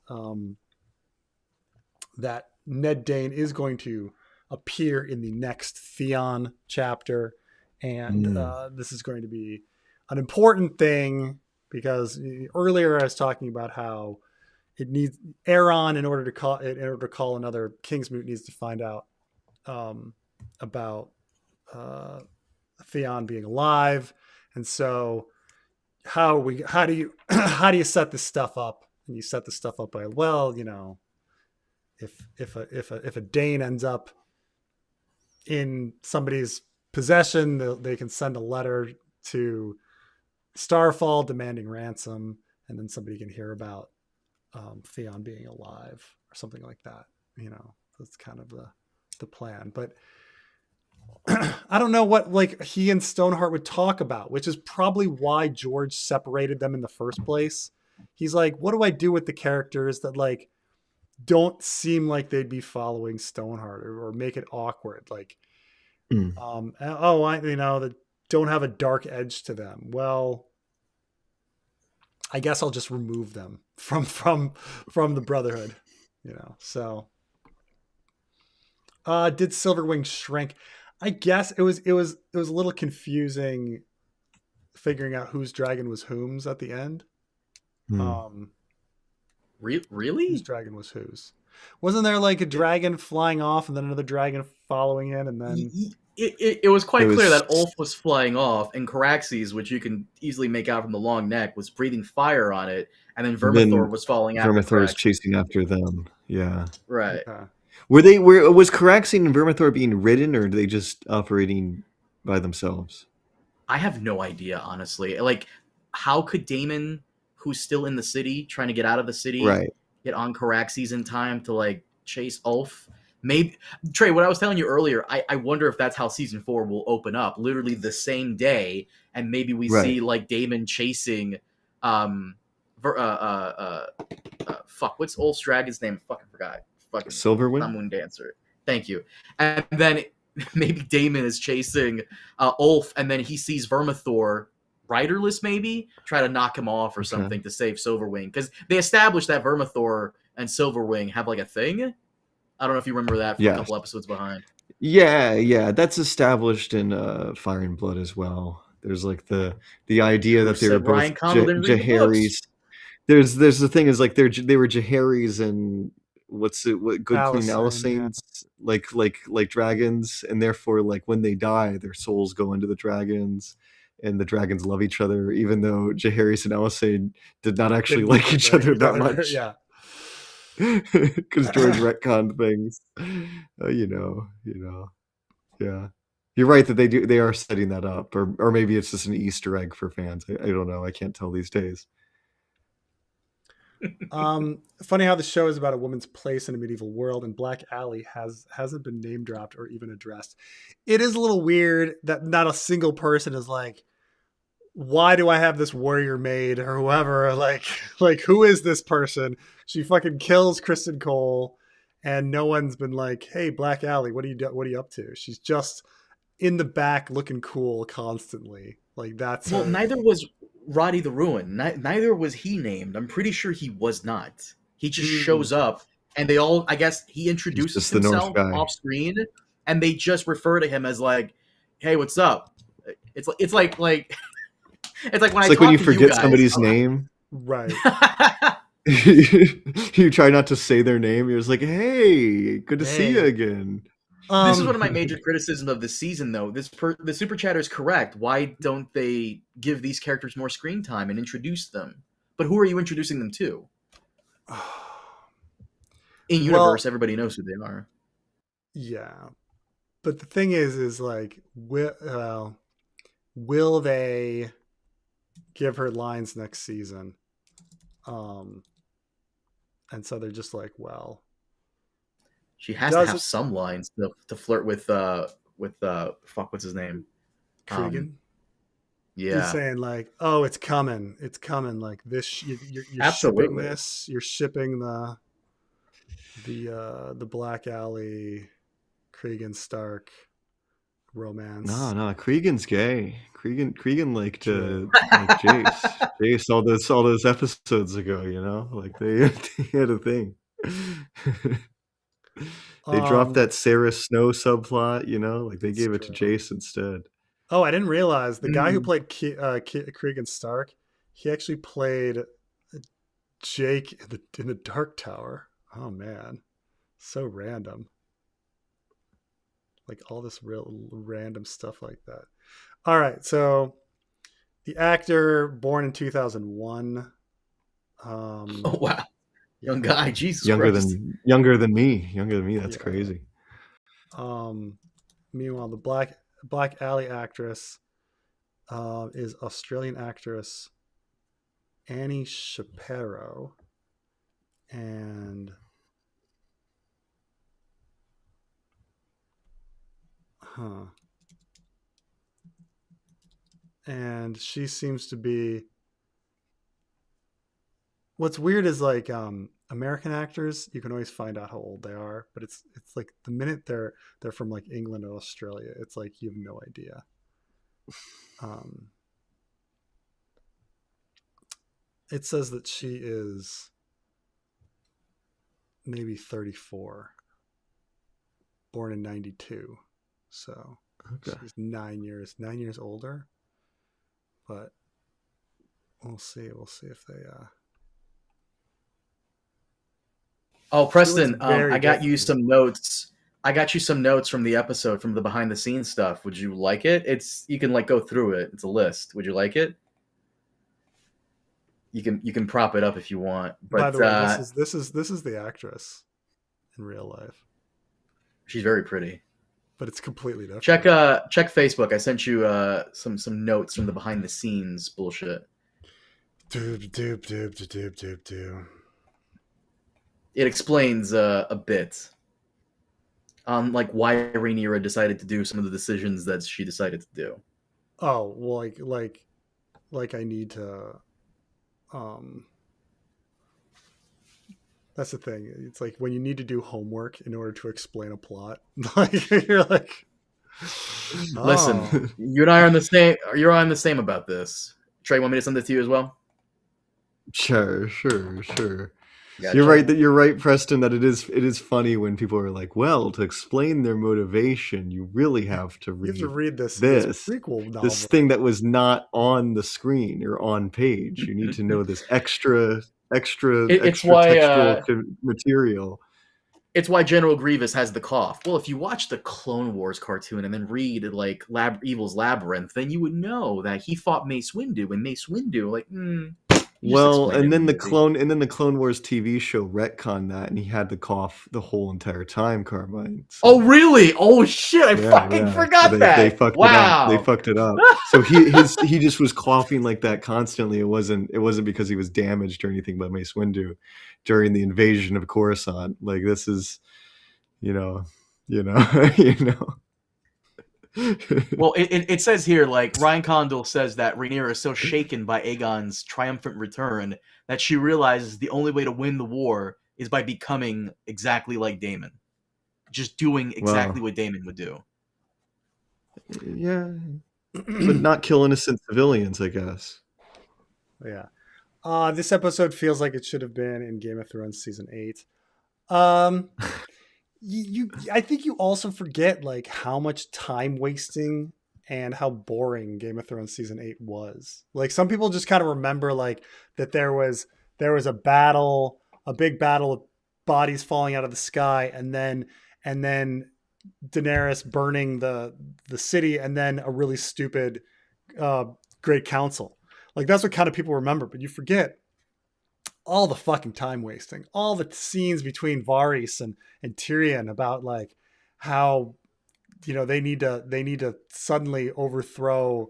that Ned Dane is going to appear in the next Theon chapter, and this is going to be an important thing because earlier I was talking about how it needs Aeron in order to call another Kingsmoot needs to find out about Theon being alive, and so how do you set this stuff up? And you set the stuff up by, well, if a Dane ends up in somebody's possession, they can send a letter to Starfall demanding ransom, and then somebody can hear about Theon being alive or something like that. That's kind of the plan. But I don't know what like he and Stoneheart would talk about, which is probably why George separated them in the first place. He's like, what do I do with the characters that like don't seem like they'd be following Stoneheart or make it awkward? Like, that don't have a dark edge to them. Well, I guess I'll just remove them from the Brotherhood, So, did Silverwing shrink? I guess it was a little confusing figuring out whose dragon was whom's at the end. Really? Whose dragon was whose? Wasn't there like a dragon flying off and then another dragon following it, and then it was quite clear that Ulf was flying off, and Caraxes, which you can easily make out from the long neck, was breathing fire on it, and then Vermithor was following after. Vermithor was chasing after them. Yeah. Right. Okay. Was Caraxes and Vermithor being ridden, or are they just operating by themselves? I have no idea, honestly. Like, how could Daemon, who's still in the city, trying to get out of the city, get on Caraxes in time to like chase Ulf? Maybe, Trey, what I was telling you earlier, I wonder if that's how season 4 will open up, literally the same day, and maybe we see like Daemon chasing what's Ulf's dragon's name? Fucking forgot. Fucking Silverwing? Moon Dancer. Thank you. And then maybe Daemon is chasing Ulf, and then he sees Vermithor riderless, maybe try to knock him off or something to save Silverwing, because they established that Vermithor and Silverwing have like a thing. I don't know if you remember that from a couple episodes behind. Yeah, that's established in Fire and Blood as well. There's like the idea that they were both Jaehaerys. There's the thing is like they were Jaehaerys and what Good Queen Alysanne's like dragons, and therefore like when they die, their souls go into the dragons, and the dragons love each other, even though Jaehaerys and Alysanne did not actually like each other that much. Yeah. Because George retconned things, yeah. You're right that they are setting that up, or maybe it's just an Easter egg for fans. I don't know. I can't tell these days. Funny how the show is about a woman's place in a medieval world, and Black Alley hasn't been name dropped or even addressed. It is a little weird that not a single person is like, why do I have this warrior maid or whoever? Like who is this person? She fucking kills Kristen Cole, and no one's been like, hey, Black Alley, what are you up to? She's just in the back looking cool constantly. Like that's Well, her. neither was Roddy the Ruin. Neither was he named. I'm pretty sure he was not. He just shows up, and they all, I guess, he introduces just the North himself guy. off screen, and they just refer to him as like, "Hey, what's up?" It's like when when you forget somebody's name, right? You try not to say their name. You're just like, "Hey, good to see you again." This is one of my major criticisms of this season, though. The super chatter is correct. Why don't they give these characters more screen time and introduce them? But who are you introducing them to? In universe, everybody knows who they are. Yeah, but the thing is like, will they give her lines next season? And so they're just like, well, she has to have some lines to flirt with fuck, what's his name? Cregan. Yeah, he's saying like, oh, it's coming, like this. You're shipping this. You're shipping the Black Alley, Cregan Stark romance. No, Cregan's gay. Cregan liked Jace. Jace all those episodes ago, you know, like they had a thing. They dropped that Sarah Snow subplot, you know, like they gave it to Jace instead. Oh, I didn't realize the guy who played Cregan Stark, he actually played Jake in the Dark Tower. Oh man, so random. Like all this real random stuff like that. All right, so the actor born in 2001. Oh wow, young guy, Jesus younger Christ. Younger than me. That's crazy. Meanwhile, the Black Alley actress is Australian actress Annie Shapiro, and and she seems to be. What's weird is like American actors, you can always find out how old they are, but it's like the minute they're from like England or Australia, it's like you have no idea. It says that she is maybe 34, born in 92, so she's 9 years older. But we'll see if they. Oh, Preston, I got you some notes. I got you some notes from the episode, from the behind the scenes stuff. Would you like it? You can like go through it. It's a list. Would you like it? You can prop it up if you want. But by the way, this is the actress in real life. She's very pretty. But it's completely different. Check Facebook. I sent you some notes from the behind the scenes bullshit. It explains a bit on like why Rhaenyra decided to do some of the decisions that she decided to do. Oh, well, like I need to. That's the thing. It's like when you need to do homework in order to explain a plot. Like you're like, listen, you and I are on the same. You're on the same about this. Trey, want me to send it to you as well? Sure. Gotcha. You're right, Preston, that it is funny when people are like, well, to explain their motivation, you really have to read this prequel novel. This thing that was not on the screen or on page. You need to know this extra textual material. It's why General Grievous has the cough. Well, if you watch the Clone Wars cartoon and then read like Evil's Labyrinth, then you would know that he fought Mace Windu, and Mace Windu, like, Well, and then the Clone Wars TV show retconned that, and he had the cough the whole entire time, Carmine. So, oh, really? Oh shit! I fucking forgot so that. They fucked it up. They fucked it up. So he just was coughing like that constantly. It wasn't because he was damaged or anything by Mace Windu during the invasion of Coruscant. Like this is, you know. Well, it says here, like, Ryan Condal says that Rhaenyra is so shaken by Aegon's triumphant return that she realizes the only way to win the war is by becoming exactly like Daemon. Just doing exactly what Daemon would do. Yeah. But not kill innocent civilians, I guess. Yeah. This episode feels like it should have been in Game of Thrones season 8. I think you also forget like how much time wasting and how boring Game of Thrones season 8 was. Like some people just kind of remember like that there was a battle, a big battle of bodies falling out of the sky, and then Daenerys burning the city, and then a really stupid great council. Like that's what kind of people remember, but you forget all the fucking time wasting, all the scenes between Varys and Tyrion about like how, you know, they need to suddenly overthrow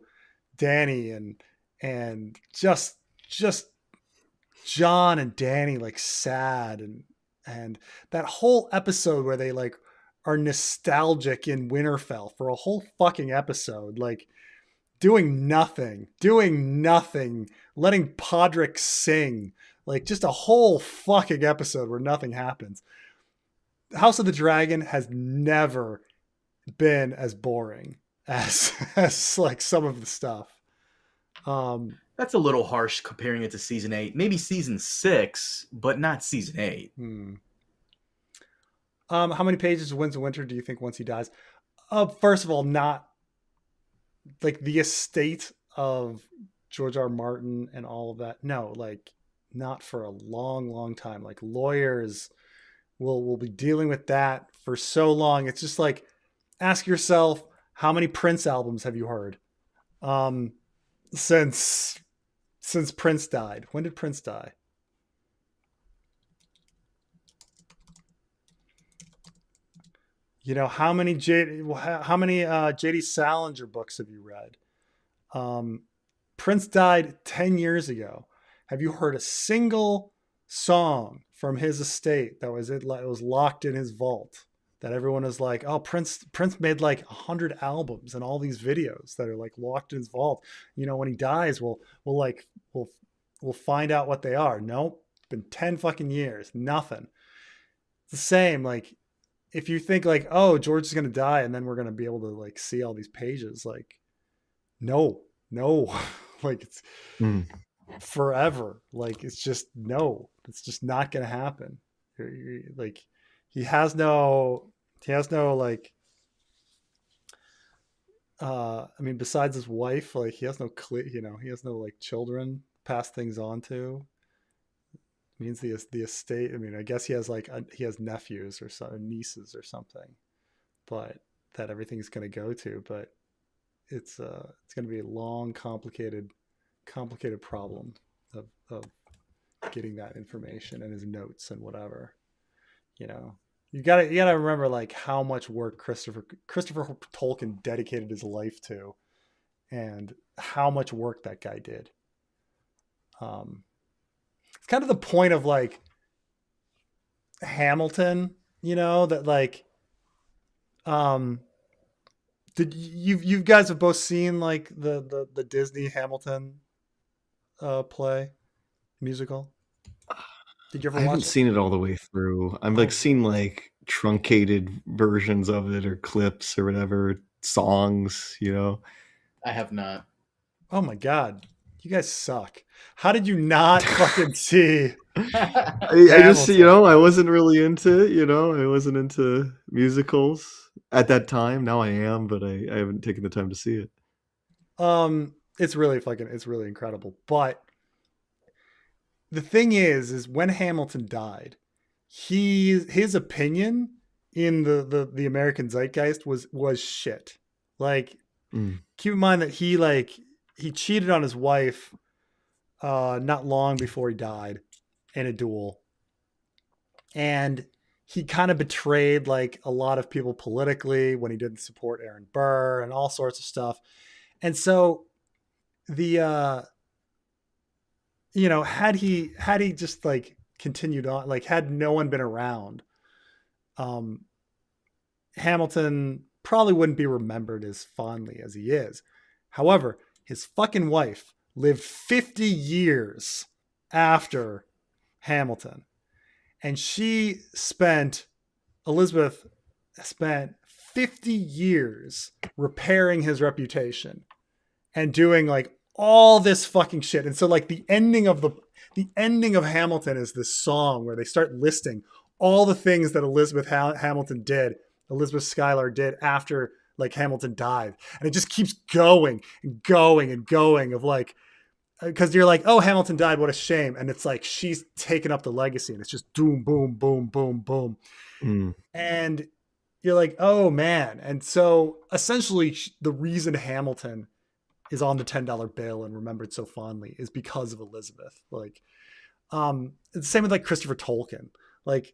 Dany, and just Jon and Dany like sad, and that whole episode where they like are nostalgic in Winterfell for a whole fucking episode, like doing nothing, letting Podrick sing, like just a whole fucking episode where nothing happens. House of the Dragon has never been as boring as like some of the stuff. That's a little harsh comparing it to season 8. Maybe season 6, but not season 8. How many pages of Winds of Winter do you think once he dies? First of all, not like the estate of George R.R. Martin and all of that. No, like not for a long time. Like lawyers will be dealing with that for so long. It's just like, ask yourself, how many Prince albums have you heard since Prince died? When did Prince die? You know, how many J.D. Salinger books have you read? Prince died 10 years ago. Have you heard a single song from his estate that was locked in his vault that everyone is like, oh, Prince made like 100 albums and all these videos that are like locked in his vault. You know, when he dies, we'll find out what they are. Nope. It's been 10 fucking years. Nothing. It's the same. Like, if you think like, oh, George is going to die and then we're going to be able to like see all these pages, like, no, like it's forever. Like, it's just, no, it's just not going to happen. Like he has no like, I mean, besides his wife, like he has no he has no like children pass things on to. Means the estate. I mean, I guess he has like he has nephews or nieces or something, but that everything's going to go to. But it's going to be a long, complicated problem of getting that information and his notes and whatever. You know, you gotta remember like how much work Christopher Tolkien dedicated his life to, and how much work that guy did. It's kind of the point of like Hamilton, you know, that like, did you guys have both seen like the Disney Hamilton play musical? Did you ever watch it? I haven't seen it all the way through. I've like seen like truncated versions of it or clips or whatever, songs, you know. I have not. Oh my God. You guys suck. How did you not fucking see? I just, you know, I wasn't really into it, you know. I wasn't into musicals at that time. Now I am, but I haven't taken the time to see it. It's really incredible. But the thing is when Hamilton died, his opinion in the American zeitgeist was shit. Like, keep in mind that he cheated on his wife not long before he died in a duel. And he kind of betrayed like a lot of people politically when he didn't support Aaron Burr and all sorts of stuff. And so the had he just like continued on, like had no one been around, Hamilton probably wouldn't be remembered as fondly as he is. However, his fucking wife lived 50 years after Hamilton, and Elizabeth spent 50 years repairing his reputation and doing like all this fucking shit. And so like the ending of Hamilton is this song where they start listing all the things that Elizabeth Schuyler did after like Hamilton died. And it just keeps going and going and going of like, because you're like, oh, Hamilton died, what a shame. And it's like she's taken up the legacy and it's just boom, boom, boom, boom, boom. And you're like, oh man. And so essentially the reason Hamilton is on the $10 bill and remembered so fondly is because of Elizabeth. Like, it's the same with like Christopher Tolkien, like,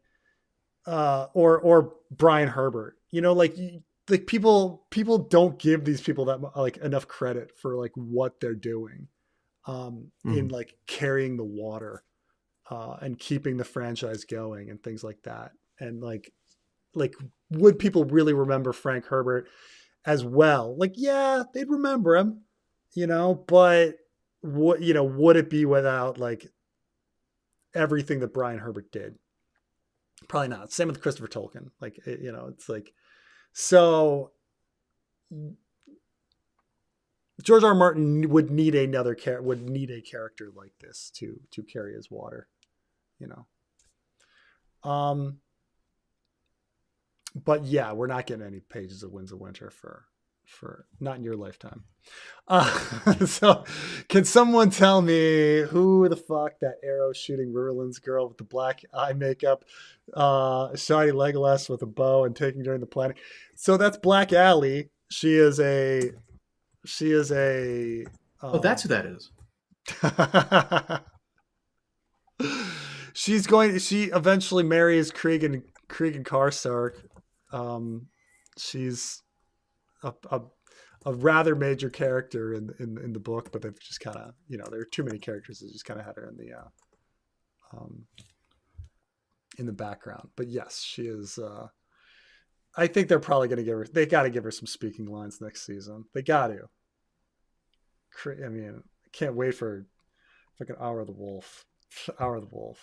or Brian Herbert, like people don't give these people that like enough credit for like what they're doing, in like carrying the water, and keeping the franchise going and things like that. And like, would people really remember Frank Herbert as well? Like, yeah, they'd remember him, but would it be without like everything that Brian Herbert did? Probably not. Same with Christopher Tolkien. Like, it's like, so George R.R. Martin would need a character like this to carry his water, But yeah, we're not getting any pages of Winds of Winter for not in your lifetime. So can someone tell me who the fuck that arrow shooting Riverlands girl with the black eye makeup, shiny Legolas with a bow and taking during the planning? So that's Black Allie. She is a oh, that's who that is. She eventually marries Cregan Karstark. She's a rather major character in the book, but they've just kind of, there are too many characters that just kind of had her in the background. But yes, she is. I think they're probably going to they got to give her some speaking lines next season. They got to. I mean, I can't wait for fucking Hour of the Wolf. Hour of the Wolf.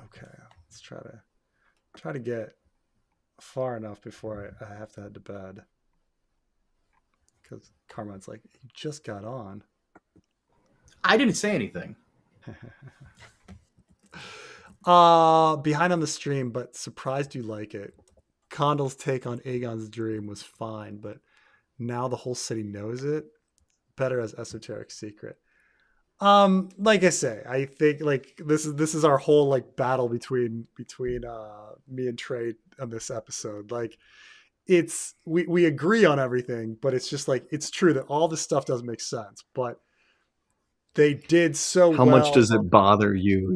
Okay, let's try to get far enough before I have to head to bed. Because Carmine's like, you just got on. I didn't say anything. Behind on the stream, but surprised you like it. Condal's take on Aegon's dream was fine, but now the whole city knows it. Better as esoteric secret. Like I say, I think like this is our whole like battle between me and Trey on this episode. Like, it's we agree on everything, but it's just like, it's true that all this stuff doesn't make sense, but they did so How well. much does it bother you?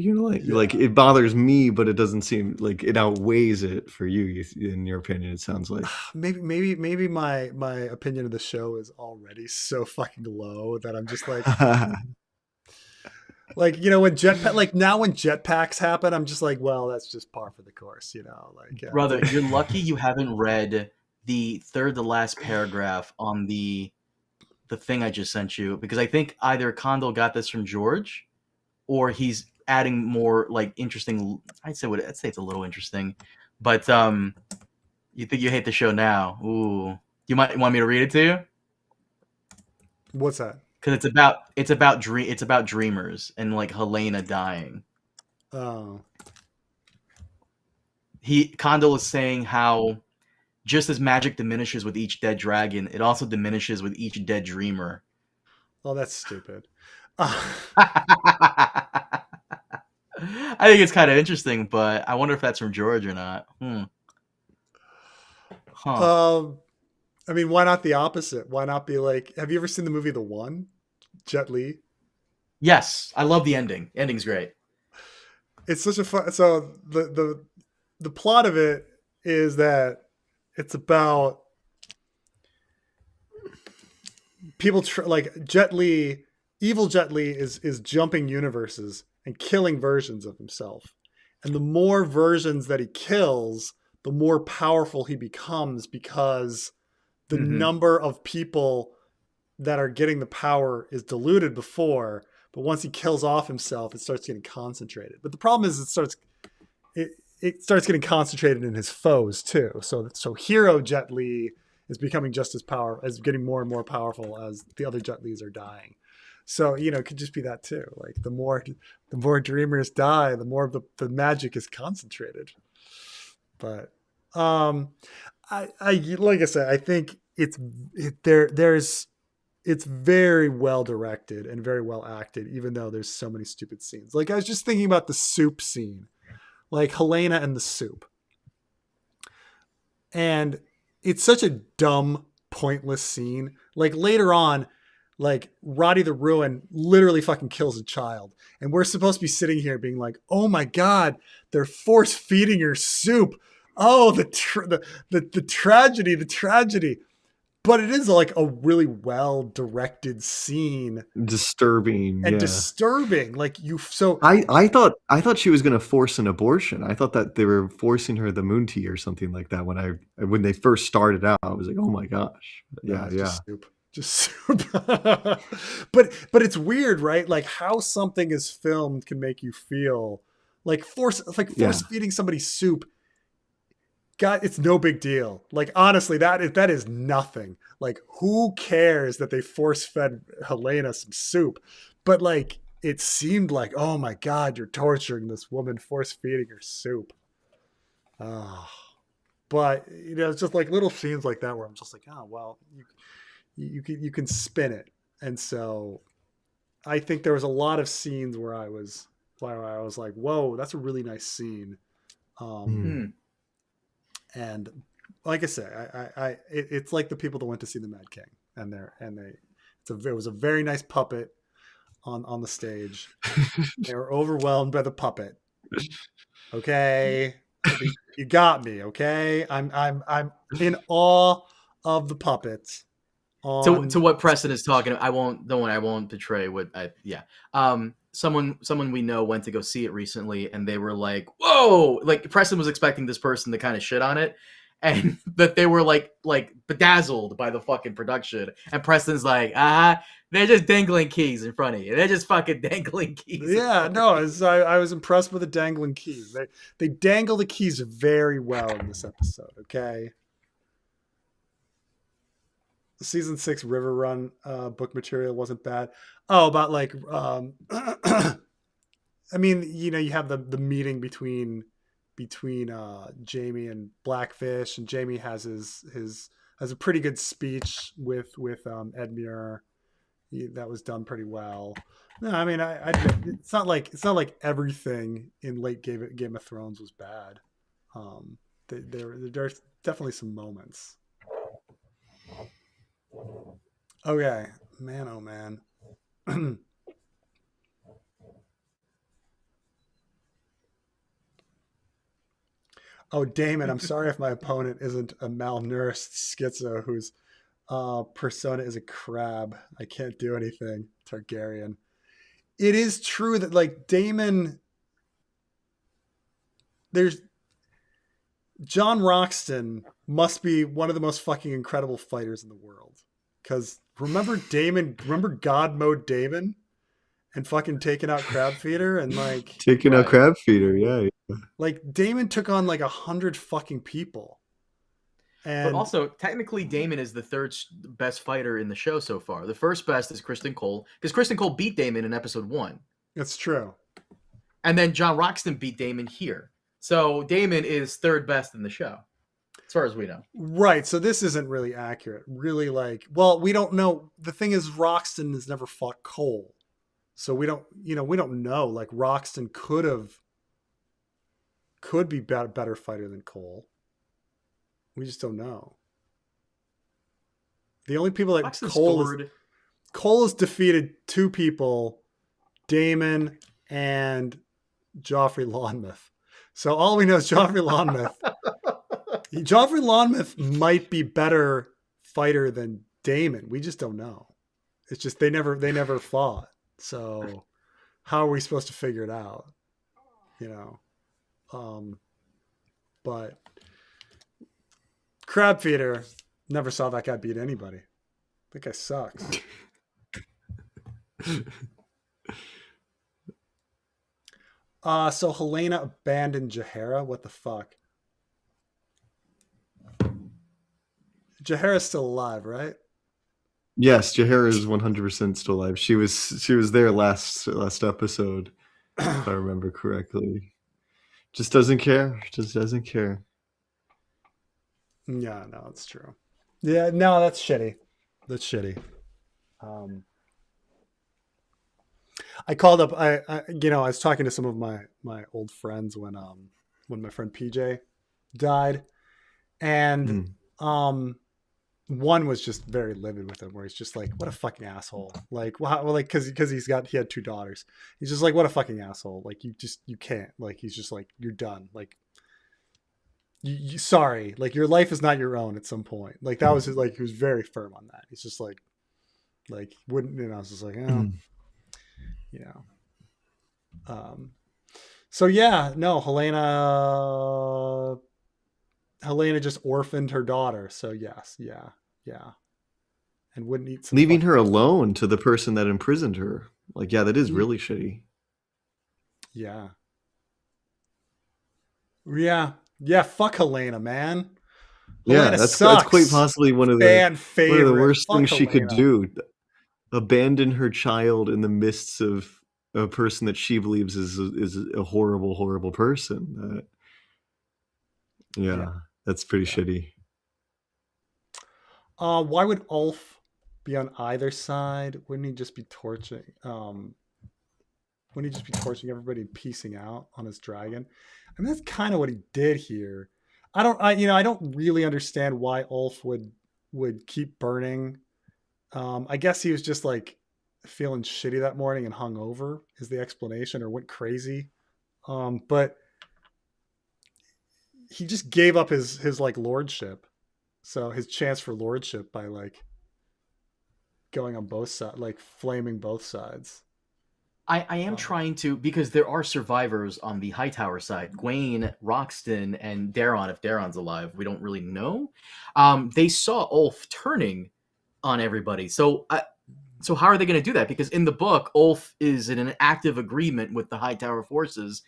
Like it bothers me, but it doesn't seem like it outweighs it for you. In your opinion, it sounds like maybe my opinion of the show is already so fucking low that I'm just like, like, when jetpacks happen, I'm just like, well, that's just par for the course, like, brother, you're lucky you haven't read the third to last paragraph on the thing I just sent you, because I think either Condal got this from George, or he's adding more like interesting. I'd say it's a little interesting, but you think you hate the show now? Ooh, you might want me to read it to you. What's that? Because it's about dreamers and like Helena dying. Oh. Condal is saying how just as magic diminishes with each dead dragon, it also diminishes with each dead dreamer. Oh, that's stupid. I think it's kind of interesting, but I wonder if that's from George or not. Huh. I mean, why not the opposite? Why not be like, have you ever seen the movie The One? Jet Li? Yes, I love the ending. Ending's great. It's such a fun. So the plot of it is that it's about people like Jet Li. Evil Jet Li is jumping universes and killing versions of himself, and the more versions that he kills, the more powerful he becomes because the number of people that are getting the power is diluted before, but once he kills off himself, it starts getting concentrated. But the problem is it starts getting concentrated in his foes too. So hero Jet Li is becoming just as getting more and more powerful as the other Jet Lis are dying. So, it could just be that too. Like the more dreamers die, the more of the magic is concentrated. But I like I said, I think it's very well directed and very well acted, even though there's so many stupid scenes. Like I was just thinking about the soup scene, like Helena and the soup. And it's such a dumb, pointless scene. Like later on, like Roddy the Ruin literally fucking kills a child. And we're supposed to be sitting here being like, oh my God, they're force feeding your soup. Oh, the tragedy. But it is like a really well directed scene. Disturbing. And disturbing. Like I thought she was gonna force an abortion. I thought that they were forcing her the moon tea or something like that when they first started out. I was like, oh my gosh. Yeah. Just soup. but it's weird, right? Like how something is filmed can make you feel like force feeding somebody soup. God, it's no big deal. Like honestly, that is nothing. Like who cares that they force fed Helena some soup? But like it seemed like, oh my God, you're torturing this woman, force feeding her soup. But it's just like little scenes like that where I'm just like, oh well, you can spin it. And so I think there was a lot of scenes where I was like, whoa, that's a really nice scene. And like I say, it's like the people that went to see the Mad King it was a very nice puppet on the stage. They were overwhelmed by the puppet. Okay. You got me. Okay. I'm in awe of the puppets. To what Preston is talking about, I won't betray what someone we know went to go see it recently and they were like, whoa, like Preston was expecting this person to kind of shit on it and that they were like bedazzled by the fucking production, and Preston's like, they're just dangling keys in front of you. They're just fucking dangling keys. Yeah, no, I was impressed with the dangling keys. They dangle the keys very well in this episode. Okay. Season 6 River Run book material wasn't bad. Oh, about like I mean, you have the meeting between Jamie and Blackfish, and Jamie has has a pretty good speech with Edmure. That was done pretty well. No, I mean, it's not like everything in late Game of Thrones was bad. There's definitely some moments. Okay, man, oh man. Oh, Damon, I'm sorry if my opponent isn't a malnourished schizo whose persona is a crab. I can't do anything. Targaryen. It is true that like Damon, there's John Roxton must be one of the most fucking incredible fighters in the world. Because remember God Mode Damon and fucking taking out Crab Feeder and like taking out Crab Feeder, yeah. Like Damon took on like 100 fucking people. But also, technically, Damon is the third best fighter in the show so far. The first best is Kristen Cole, because Kristen Cole beat Damon in episode 1. That's true. And then John Roxton beat Damon here. So Damon is third best in the show, as far as we know. Right. So this isn't really accurate. Really, like, well, we don't know. The thing is, Roxton has never fought Cole. So we don't know. Like, Roxton could be better fighter than Cole. We just don't know. The only people that Buxton Cole scored. Cole has defeated 2 people, Daemon and Joffrey Lonmouth. So all we know is Joffrey Lonmouth might be better fighter than Daemon. We just don't know. It's just they never fought. So how are we supposed to figure it out? But Crab Feeder, never saw that guy beat anybody. That guy sucks. So Helena abandoned Jaehaera. What the fuck? Jaehaera's still alive, right? Yes, Jaehaera is 100% still alive. She was there last episode, if I remember correctly. Just doesn't care. Just doesn't care. Yeah, no, that's true. Yeah, no, that's shitty. That's shitty. I called up. I was talking to some of my old friends when my friend PJ died, and one was just very livid with him, where he's just like, "What a fucking asshole!" Like, wow, well, like because he had 2 daughters. He's just like, "What a fucking asshole!" Like, you can't. Like, he's just like, "You're done." Like, you sorry. Like, your life is not your own at some point. Like, that was like he was very firm on that. He's just like wouldn't. I was just like, oh. So yeah, no, Helena just orphaned her daughter. So yes, yeah, and wouldn't eat some leaving her alone to the person that imprisoned her. Like, yeah, that is really shitty. Yeah. Fuck Helena, man. Helena that's quite possibly one of the worst things she could do. Abandon her child in the midst of a person that she believes is a horrible person. That's pretty shitty. Why would Ulf be on either side? Wouldn't he just be torching? Wouldn't he just be torching everybody and piecing out on his dragon? I mean, that's kind of what he did here. I don't really understand why Ulf would keep burning. I guess he was just like feeling shitty that morning and hung over is the explanation, or went crazy. But he just gave up his like lordship. So his chance for lordship by like going on both sides, like flaming both sides. I am trying to, because there are survivors on the Hightower side, Gwaine, Roxton, and Daron. If Daron's alive, we don't really know. They saw Ulf turning on everybody. So how are they going to do that? Because in the book, Ulf is in an active agreement with the Hightower forces.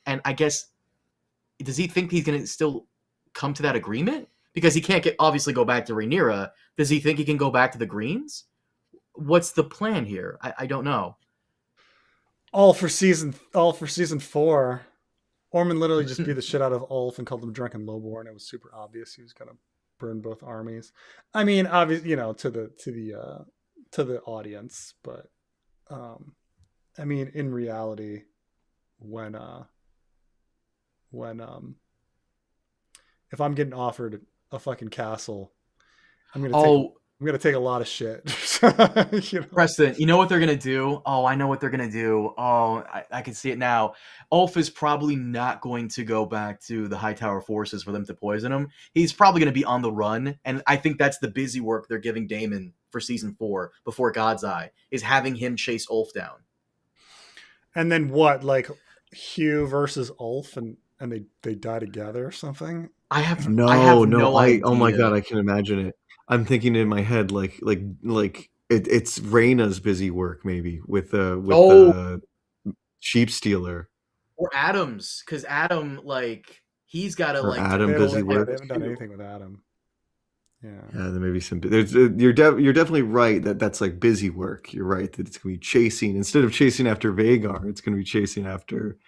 And I guess, does he think he's going to still come to that agreement? Because he can't obviously go back to Rhaenyra. Does he think he can go back to the Greens? What's the plan here? I don't know. All for season 4. Ormond literally just beat the shit out of Ulf and called him drunken lowborn. It was super obvious he was going to burn both armies. I mean, obviously, to the audience, but I mean, in reality, when if I'm getting offered a fucking castle, I'm gonna take a lot of shit. Preston, you know what they're gonna do? Oh, I know what they're gonna do. Oh, I can see it now. Ulf is probably not going to go back to the Hightower forces for them to poison him. He's probably gonna be on the run, and I think that's the busy work they're giving Daemon for season 4 before God's Eye, is having him chase Ulf down. And then what? Like Hugh versus Ulf, and they die together or something? I have no idea. Oh my god, I can imagine it. I'm thinking in my head like it's Rhaena's busy work maybe with the sheep stealer or Adam's, because Adam he's got to Adam busy work. They haven't done anything with Adam. Yeah, there may be some. You're definitely right that's like busy work. You're right that it's gonna be chasing, instead of chasing after Vhagar, it's gonna be chasing after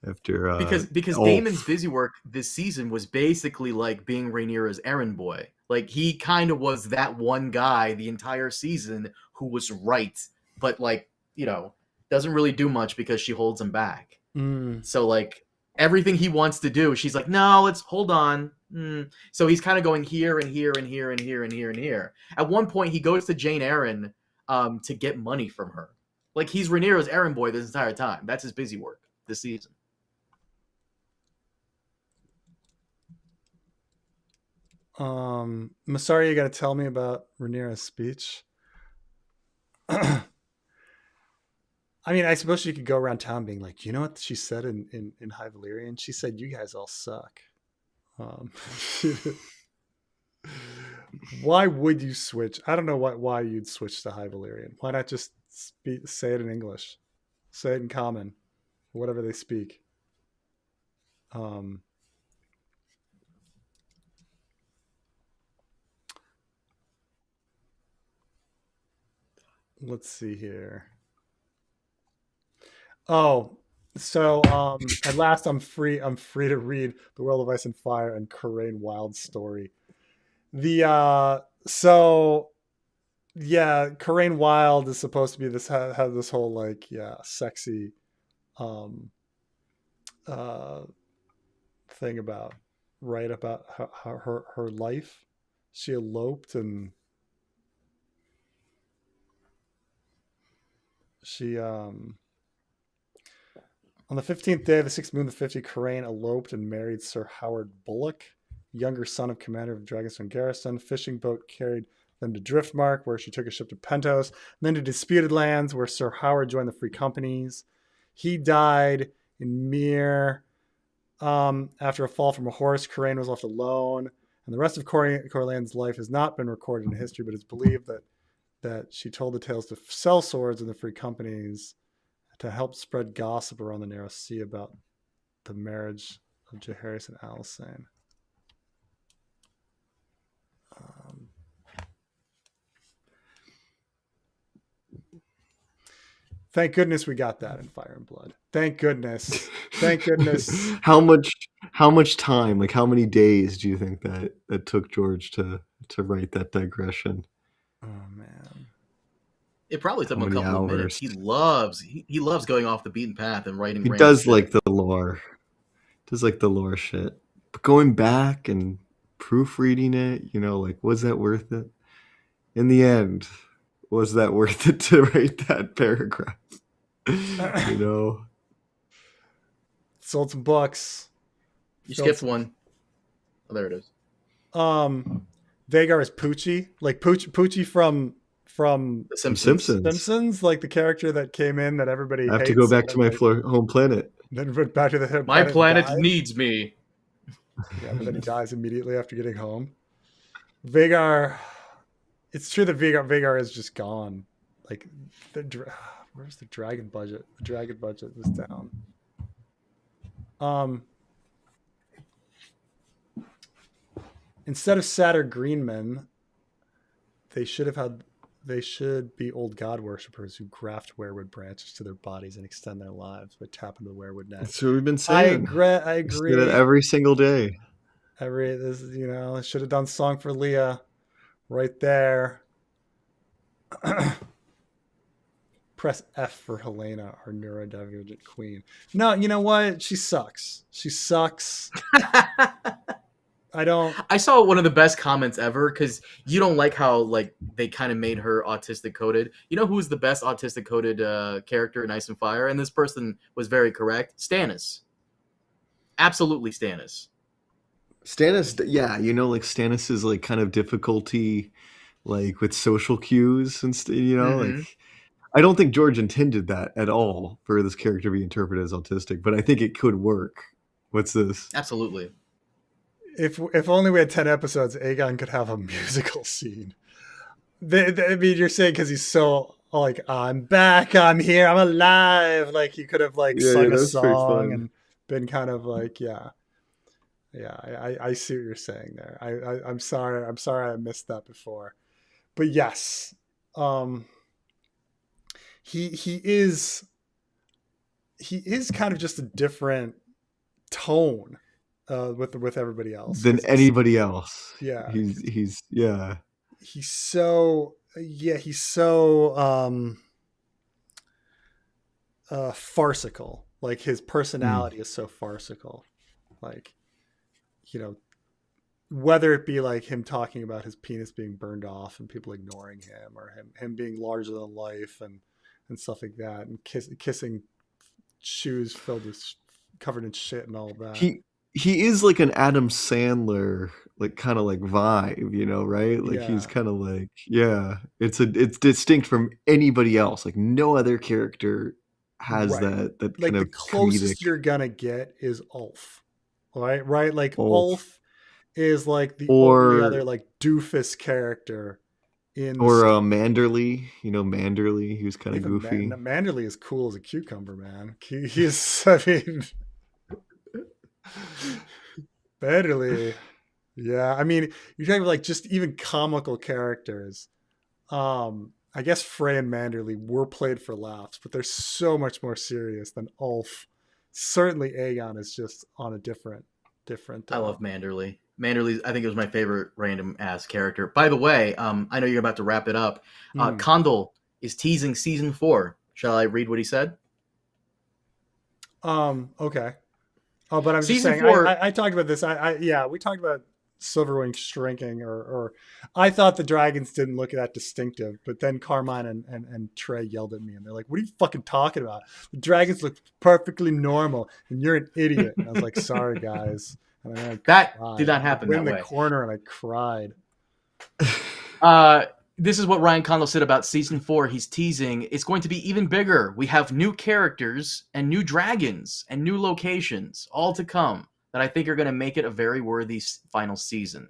because Ulf. Daemon's busy work this season was basically like being Rhaenyra's errand boy. Like, he kind of was that one guy the entire season who was right, but doesn't really do much because she holds him back. So everything he wants to do, she's like, no, let's hold on. So he's kind of going here and here and here and here and here and here. At one point, he goes to Jane Eyre to get money from her. Like, he's Rhaenyra's errand boy this entire time. That's his busy work this season. Masari, you got to tell me about Rhaenyra's speech. I mean, I suppose you could go around town being like, you know what she said in High Valyrian? She said, "You guys all suck." Why would you switch? I don't know why you'd switch to High Valyrian. Why not just say it in English? Say it in common, or whatever they speak. Let's see here. Oh, so at last I'm free to read The World of Ice and Fire and Corraine Wild's story. Corraine Wild is supposed to be this has this whole like sexy thing about her life. She eloped and she on the 15th day of the 6th moon of the 50, Corraine eloped and married Sir Howard Bullock, younger son of commander of Dragonstone Garrison. A fishing boat carried them to Driftmark, where she took a ship to Pentos, and then to Disputed Lands, where Sir Howard joined the Free Companies. He died in Myr after a fall from a horse. Corraine was left alone, and the rest of Corlaine's life has not been recorded in history, but it's believed that she told the tales to sell swords in the Free Companies to help spread gossip around the Narrow Sea about the marriage of Jaehaerys and Alysanne. Thank goodness we got that in Fire and Blood. Thank goodness. Thank goodness. How much time, like how many days do you think that took George to write that digression? Oh man. It probably took him a couple of minutes. He loves going off the beaten path and writing. He does like the lore. Does like the lore shit. But going back and proofreading it, like, was that worth it? In the end, was that worth it to write that paragraph? Sold some books. You skipped one. Oh, there it is. Vhagar is Poochie. Like Poochie from The Simpsons. Like the character that came in that everybody hates. I have to go back to my home planet. Then went back to the my planet needs me. Yeah, but then he dies immediately after getting home. Vhagar, it's true that Vhagar is just gone. Like, where's the dragon budget? The dragon budget was down. Instead of Satyr Greenmen, they should be old god worshippers who graft weirwood branches to their bodies and extend their lives by tapping the weirwood net. That's what we've been saying. I agree. That every single day. I should have done Song for Leah right there. Press F for Helena, our neurodivergent queen. No, you know what? She sucks. I saw one of the best comments ever, because you don't like how like they kind of made her autistic coded. You know who's the best autistic coded character in Ice and Fire? And this person was very correct. Stannis. Absolutely Stannis. Stannis, yeah, like Stannis is like kind of difficulty like with social cues and like I don't think George intended that at all for this character to be interpreted as autistic, but I think it could work. What's this? Absolutely. If only we had 10 episodes, Aegon could have a musical scene. I mean, you're saying because he's so like, I'm back, I'm here, I'm alive. Like he could have sung a song and been kind of like, I see what you're saying there. I'm sorry I missed that before, but yes, he is kind of just a different tone. With everybody else than anybody else. Yeah, he's so farcical. Like his personality is so farcical. Like, whether it be like him talking about his penis being burned off and people ignoring him, or him being larger than life and stuff like that, and kissing shoes filled with covered in shit and all of that. He is like an Adam Sandler, like kind of like vibe, you know, right? Like he's kind of like, it's distinct from anybody else. Like no other character has that like kind the of closest comedic... you're gonna get is Ulf, right? Like Ulf is like the or, only other like doofus character in Manderly, you know, Manderly, he was kind of goofy. Manderly is cool as a cucumber, man. He's I mean Manderly, yeah. I mean, you're talking about like just even comical characters. I guess Frey and Manderly were played for laughs, but they're so much more serious than Ulf. Certainly Aegon is just on a different I love Manderly. Manderly, I think it was my favorite random ass character. By the way, I know you're about to wrap it up. Condal is teasing season 4. Shall I read what he said? Okay. Oh, but I'm season just saying, 4, I talked about this. We talked about Silverwing shrinking, or I thought the dragons didn't look that distinctive, but then Carmine and Trey yelled at me and they're like, what are you fucking talking about? The dragons look perfectly normal and you're an idiot. And I was like, sorry guys. And that did not happen that way. In the corner and I cried. This is what Ryan Condal said about season 4. He's teasing it's going to be even bigger. We have new characters and new dragons and new locations all to come that I think are going to make it a very worthy final season.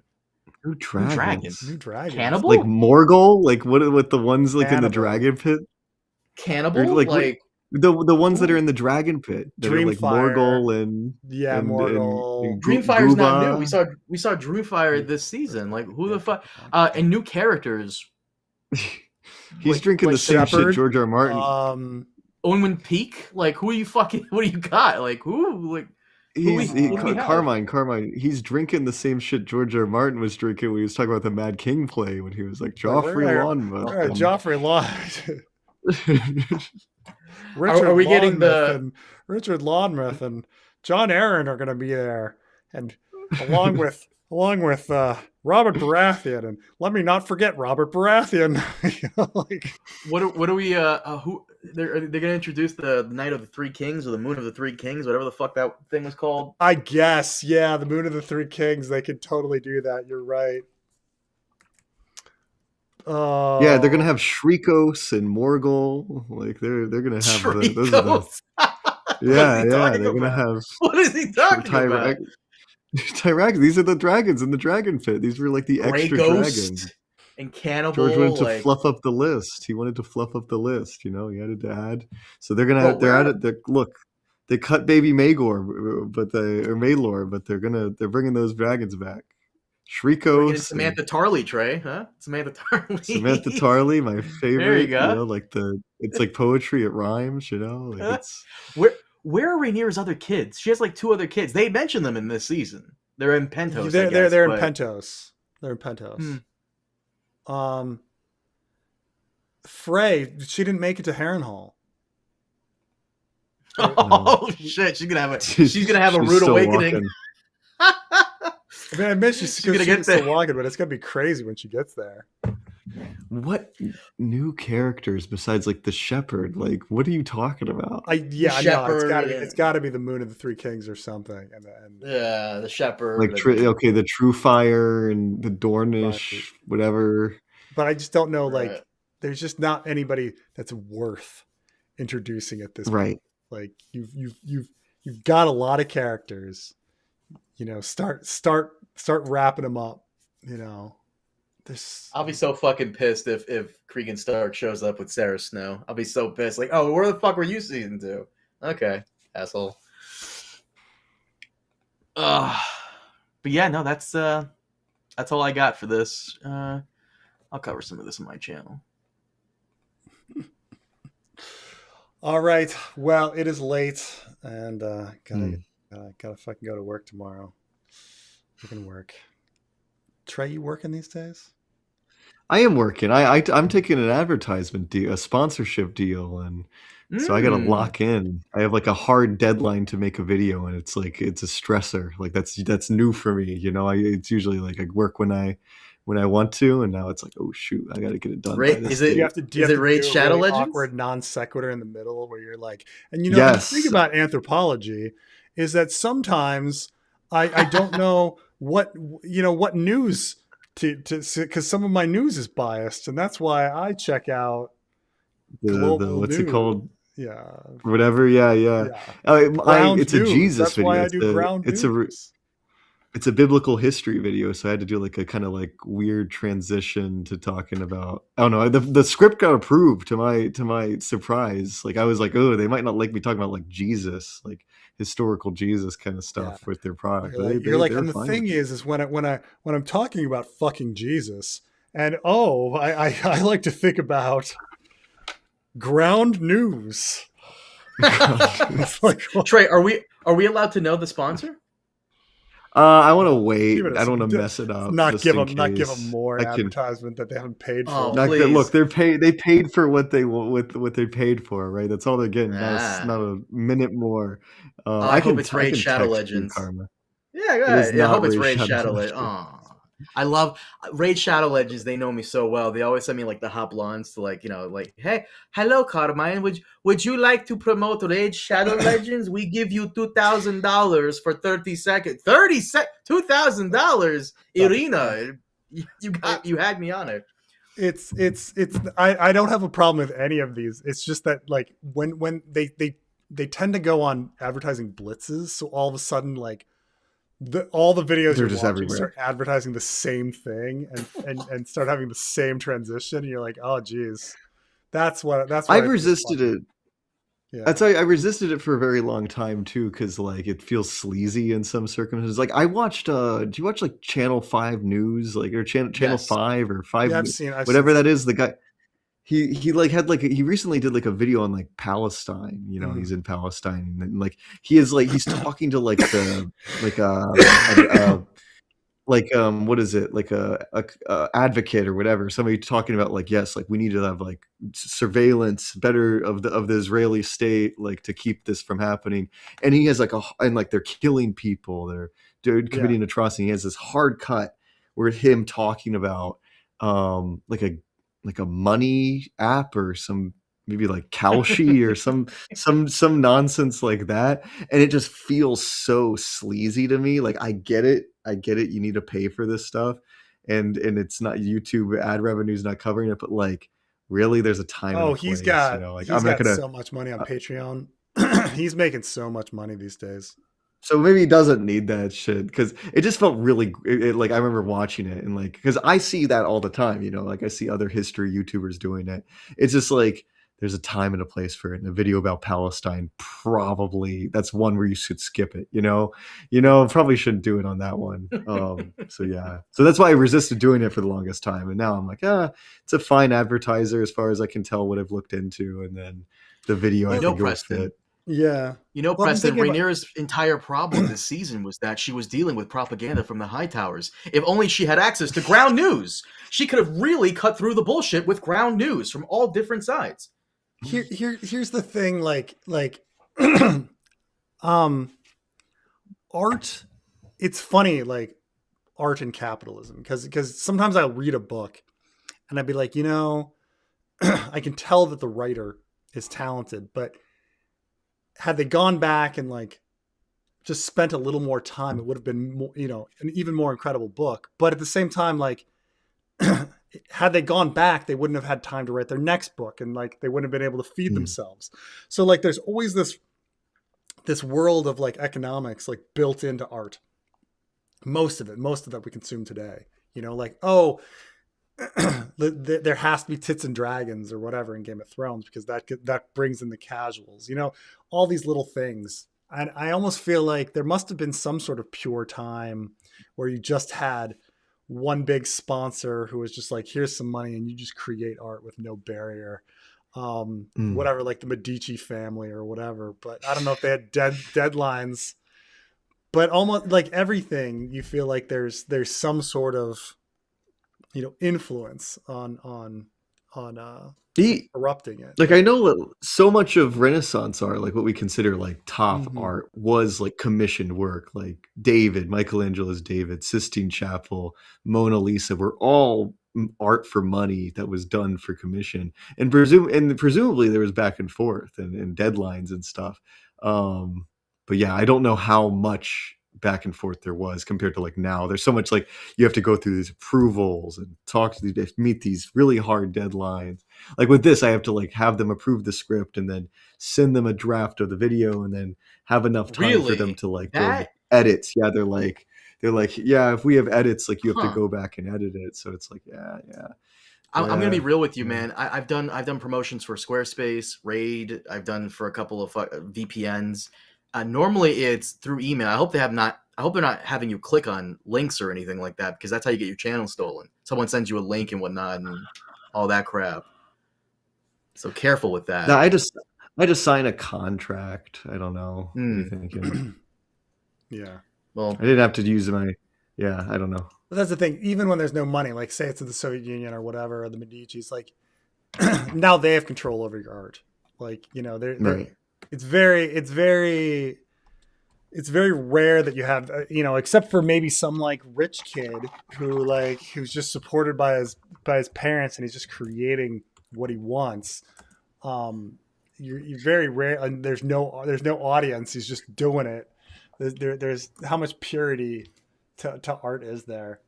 New dragons. New dragons. Cannibal? Like Morgul? Like what with the ones like in the dragon pit? Cannibal? Or like the ones that are in the dragon pit. That are like Morgul and Morgul. Dreamfire's not new. We saw Dreamfire this season. Like who the fuck? And new characters. He's drinking the same shit George R.R. Martin. Owen Peak? Like who are you fucking? What do you got? Like who? Like Carmine. He's drinking the same shit George R.R. Martin was drinking when he was talking about the Mad King play when he was like Joffrey Lonmouth. Joffrey Lonmouth. Are we getting the Richard Lonmouth and John Aaron are going to be there, and along with Robert Baratheon, and let me not forget Robert Baratheon. Like what are we? Who they're going to introduce the Night of the Three Kings or the Moon of the Three Kings, whatever the fuck that thing was called. I guess, yeah, the Moon of the Three Kings. They could totally do that. You're right. Yeah, they're gonna have Shrikos and Morgul. Like they're gonna have Shrikos. They're gonna have. What is he talking about? Tyrax. These are the dragons in the dragon pit. These were like the Grey extra Ghost dragons. And Cannibal. George wanted to fluff up the list. He wanted to fluff up the list. You know, he had to add. So they're gonna. They're at it. Look, they cut baby Maegor, but Maelor, but they're bringing those dragons back. Shrikos. Samantha Tarly, Trey, huh? Samantha Tarly, my favorite. There you go. You know, like it's like poetry, it rhymes, you know? Like it's... Where are Rhaenyra's other kids? She has like 2 other kids. They mention them in this season. They're in Pentos. They're in Pentos. They're in Pentos. Frey, she didn't make it to Harrenhal. Oh shit! She's gonna have a rude awakening. I mean, I miss she's gonna get there. Still walking, but it's gonna be crazy when she gets there. What new characters besides like the Shepherd? Like, what are you talking about? It's got to be the Moon of the Three Kings or something. The Shepherd. Like, the True Fire and the Dornish, whatever. But I just don't know. Like, there's just not anybody that's worth introducing at this point. Like, you've got a lot of characters. You know, start wrapping them up. You know. I'll be so fucking pissed if Cregan Stark shows up with Sarah Snow. I'll be so pissed. Like, oh, where the fuck were you season 2? Okay, asshole. But yeah, no, that's all I got for this. I'll cover some of this on my channel. All right. Well, it is late, and gotta fucking go to work tomorrow. You can work. Trey, you working these days? I am working. I'm taking an advertisement deal, a sponsorship deal, and So I got to lock in. I have like a hard deadline to make a video, and it's like it's a stressor. Like that's new for me. You know, it's usually like I work when I want to, and now it's like, oh shoot, I got to get it done by this Is it? date. Do you have to Is it Raid do a Shadow really Legends? awkward non sequitur in the middle where you're like, and you know, the thing about anthropology is that sometimes I don't know what news to because some of my news is biased, and that's why I check out global what's news. it called? Yeah, whatever. Yeah. It's news. a Jesus that's video. Why I do ground news. It's a biblical history video, so I had to do like a kind of like weird transition to talking about. I don't know. The script got approved to my surprise. Like I was like, oh, they might not like me talking about like Jesus, like historical Jesus kind of stuff with their product. You're like, and the thing is when I'm talking about fucking Jesus, and I like to think about ground news. Like, Trey, are we allowed to know the sponsor? I want to wait. I don't want to mess it up. Not give them more advertisement that they haven't paid for. Look, they paid for what they paid for, right? That's all they're getting. Not a minute more. I hope it's Raid Shadow Legends. Yeah, go ahead. I hope it's Raid Shadow Legends. I love Raid Shadow Legends. They know me so well. They always send me like the hot blondes to like, like, hey, hello, Carmine. Would you like to promote Raid Shadow Legends? We give you $2,000 for 30 seconds. $2,000, Irina. You had me on it. It's I don't have a problem with any of these. It's just that like when they tend to go on advertising blitzes, so all of a sudden like all the videos you're just watching start advertising the same thing and start having the same transition. And you're like, oh geez, that's I've resisted it. Yeah. That's why I resisted it for a very long time too, because like it feels sleazy in some circumstances. Like I watched, do you watch like Channel 5 News, like or Channel 5 or 5? Yeah, I've whatever seen that is. The guy. He like had like he recently did like a video on like Palestine, he's in Palestine and like he's talking to like the what is it, like a advocate or whatever, somebody talking about like, yes, like we need to have like surveillance better of the Israeli state, like to keep this from happening. And he has like and like they're killing people, they're committing atrocity. He has this hard cut where him talking about like a money app or some maybe like Kalshi or some nonsense like that. And it just feels so sleazy to me. Like I get it. You need to pay for this stuff. And it's not YouTube ad revenue is not covering it, but like really there's a time. And a place, he's got so much money on Patreon. He's making so much money these days. So maybe he doesn't need that shit because it just felt really like I remember watching it and like because I see that all the time, like I see other history YouTubers doing it. It's just like there's a time and a place for it. And a video about Palestine, probably that's one where you should skip it. Probably shouldn't do it on that one. So yeah, so that's why I resisted doing it for the longest time. And now I'm like, it's a fine advertiser as far as I can tell what I've looked into, and then the video I think will fit. Yeah. Preston, Rhaenyra's entire problem this season was that she was dealing with propaganda from the high towers. If only she had access to ground news, she could have really cut through the bullshit with ground news from all different sides. Here's the thing, like art, it's funny, like art and capitalism, because sometimes I'll read a book and I'd be like, I can tell that the writer is talented, but had they gone back and like just spent a little more time, it would have been more, an even more incredible book. But at the same time, like had they gone back, they wouldn't have had time to write their next book, and like they wouldn't have been able to feed themselves. So like there's always this world of like economics like built into art. Most of that we consume today, like, there has to be tits and dragons or whatever in Game of Thrones because that brings in the casuals, all these little things. And I almost feel like there must have been some sort of pure time where you just had one big sponsor who was just like, here's some money and you just create art with no barrier. Whatever, like the Medici family or whatever. But I don't know if they had deadlines, but almost like everything, you feel like there's some sort of influence on erupting it. Like, I know that so much of Renaissance art, like what we consider like top art, was like commissioned work. Like Michelangelo's David, Sistine Chapel, Mona Lisa were all art for money that was done for commission, and presumably there was back and forth and deadlines and stuff. But yeah, I don't know how much back and forth there was compared to like now. There's so much, like, you have to go through these approvals and talk to these, meet these really hard deadlines. Like with this, I have to like have them approve the script and then send them a draft of the video and then have enough time for them to like go edits. Yeah, they're like, yeah, if we have edits, like you have to go back and edit it. So it's like, yeah. I'm gonna be real with you, man. I've done promotions for Squarespace, Raid. I've done for a couple of VPNs. Normally it's through email. I hope they're not having you click on links or anything like that, because that's how you get your channel stolen. Someone sends you a link and whatnot and all that crap. So careful with that. No, I just sign a contract. I don't know. What are you thinking? Yeah. Well, I didn't have to use my. Yeah, I don't know. But that's the thing. Even when there's no money, like say it's in the Soviet Union or whatever, or the Medici's, like now they have control over your art. Like, you know, Right. It's very rare that you have, you know, except for maybe some like rich kid who's just supported by his parents and he's just creating what he wants. You're very rare, and there's no audience. He's just doing it. There's how much purity to art is there.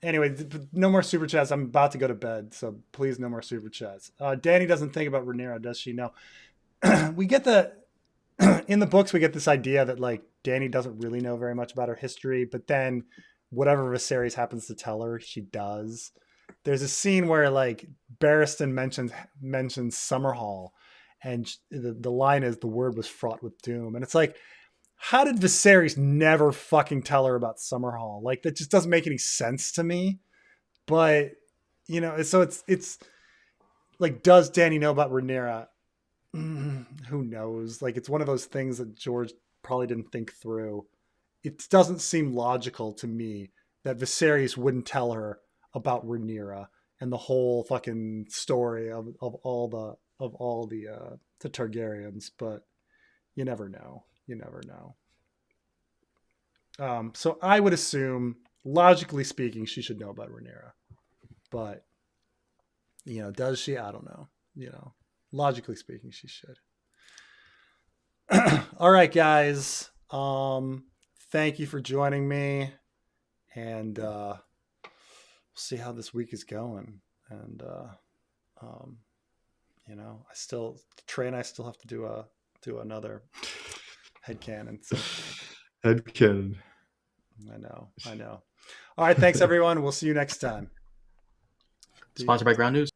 Anyway, no more super chats. I'm about to go to bed, so please, no more super chats. Danny doesn't think about Rhaenyra, does she? No. We get in the books, we get this idea that like Danny doesn't really know very much about her history, but then whatever Viserys happens to tell her, she does. There's a scene where like Barristan mentions Summerhall, and the line is, "The word was fraught with doom," and it's like, how did Viserys never fucking tell her about Summerhall? Like, that just doesn't make any sense to me. But, you know, so it's like, does Danny know about Rhaenyra? Who knows? Like, it's one of those things that George probably didn't think through. It doesn't seem logical to me that Viserys wouldn't tell her about Rhaenyra and the whole fucking story of all the Targaryens. But you never know. You never know. So I would assume, logically speaking, she should know about Rhaenyra. But, you know, does she? I don't know. You know, logically speaking, she should. All right, guys. Thank you for joining me. And we'll see how this week is going. And, you know, Trey and I still have to do another headcanon. So. Headcanon. I know. All right, thanks everyone. We'll see you next time. Sponsored by Ground News.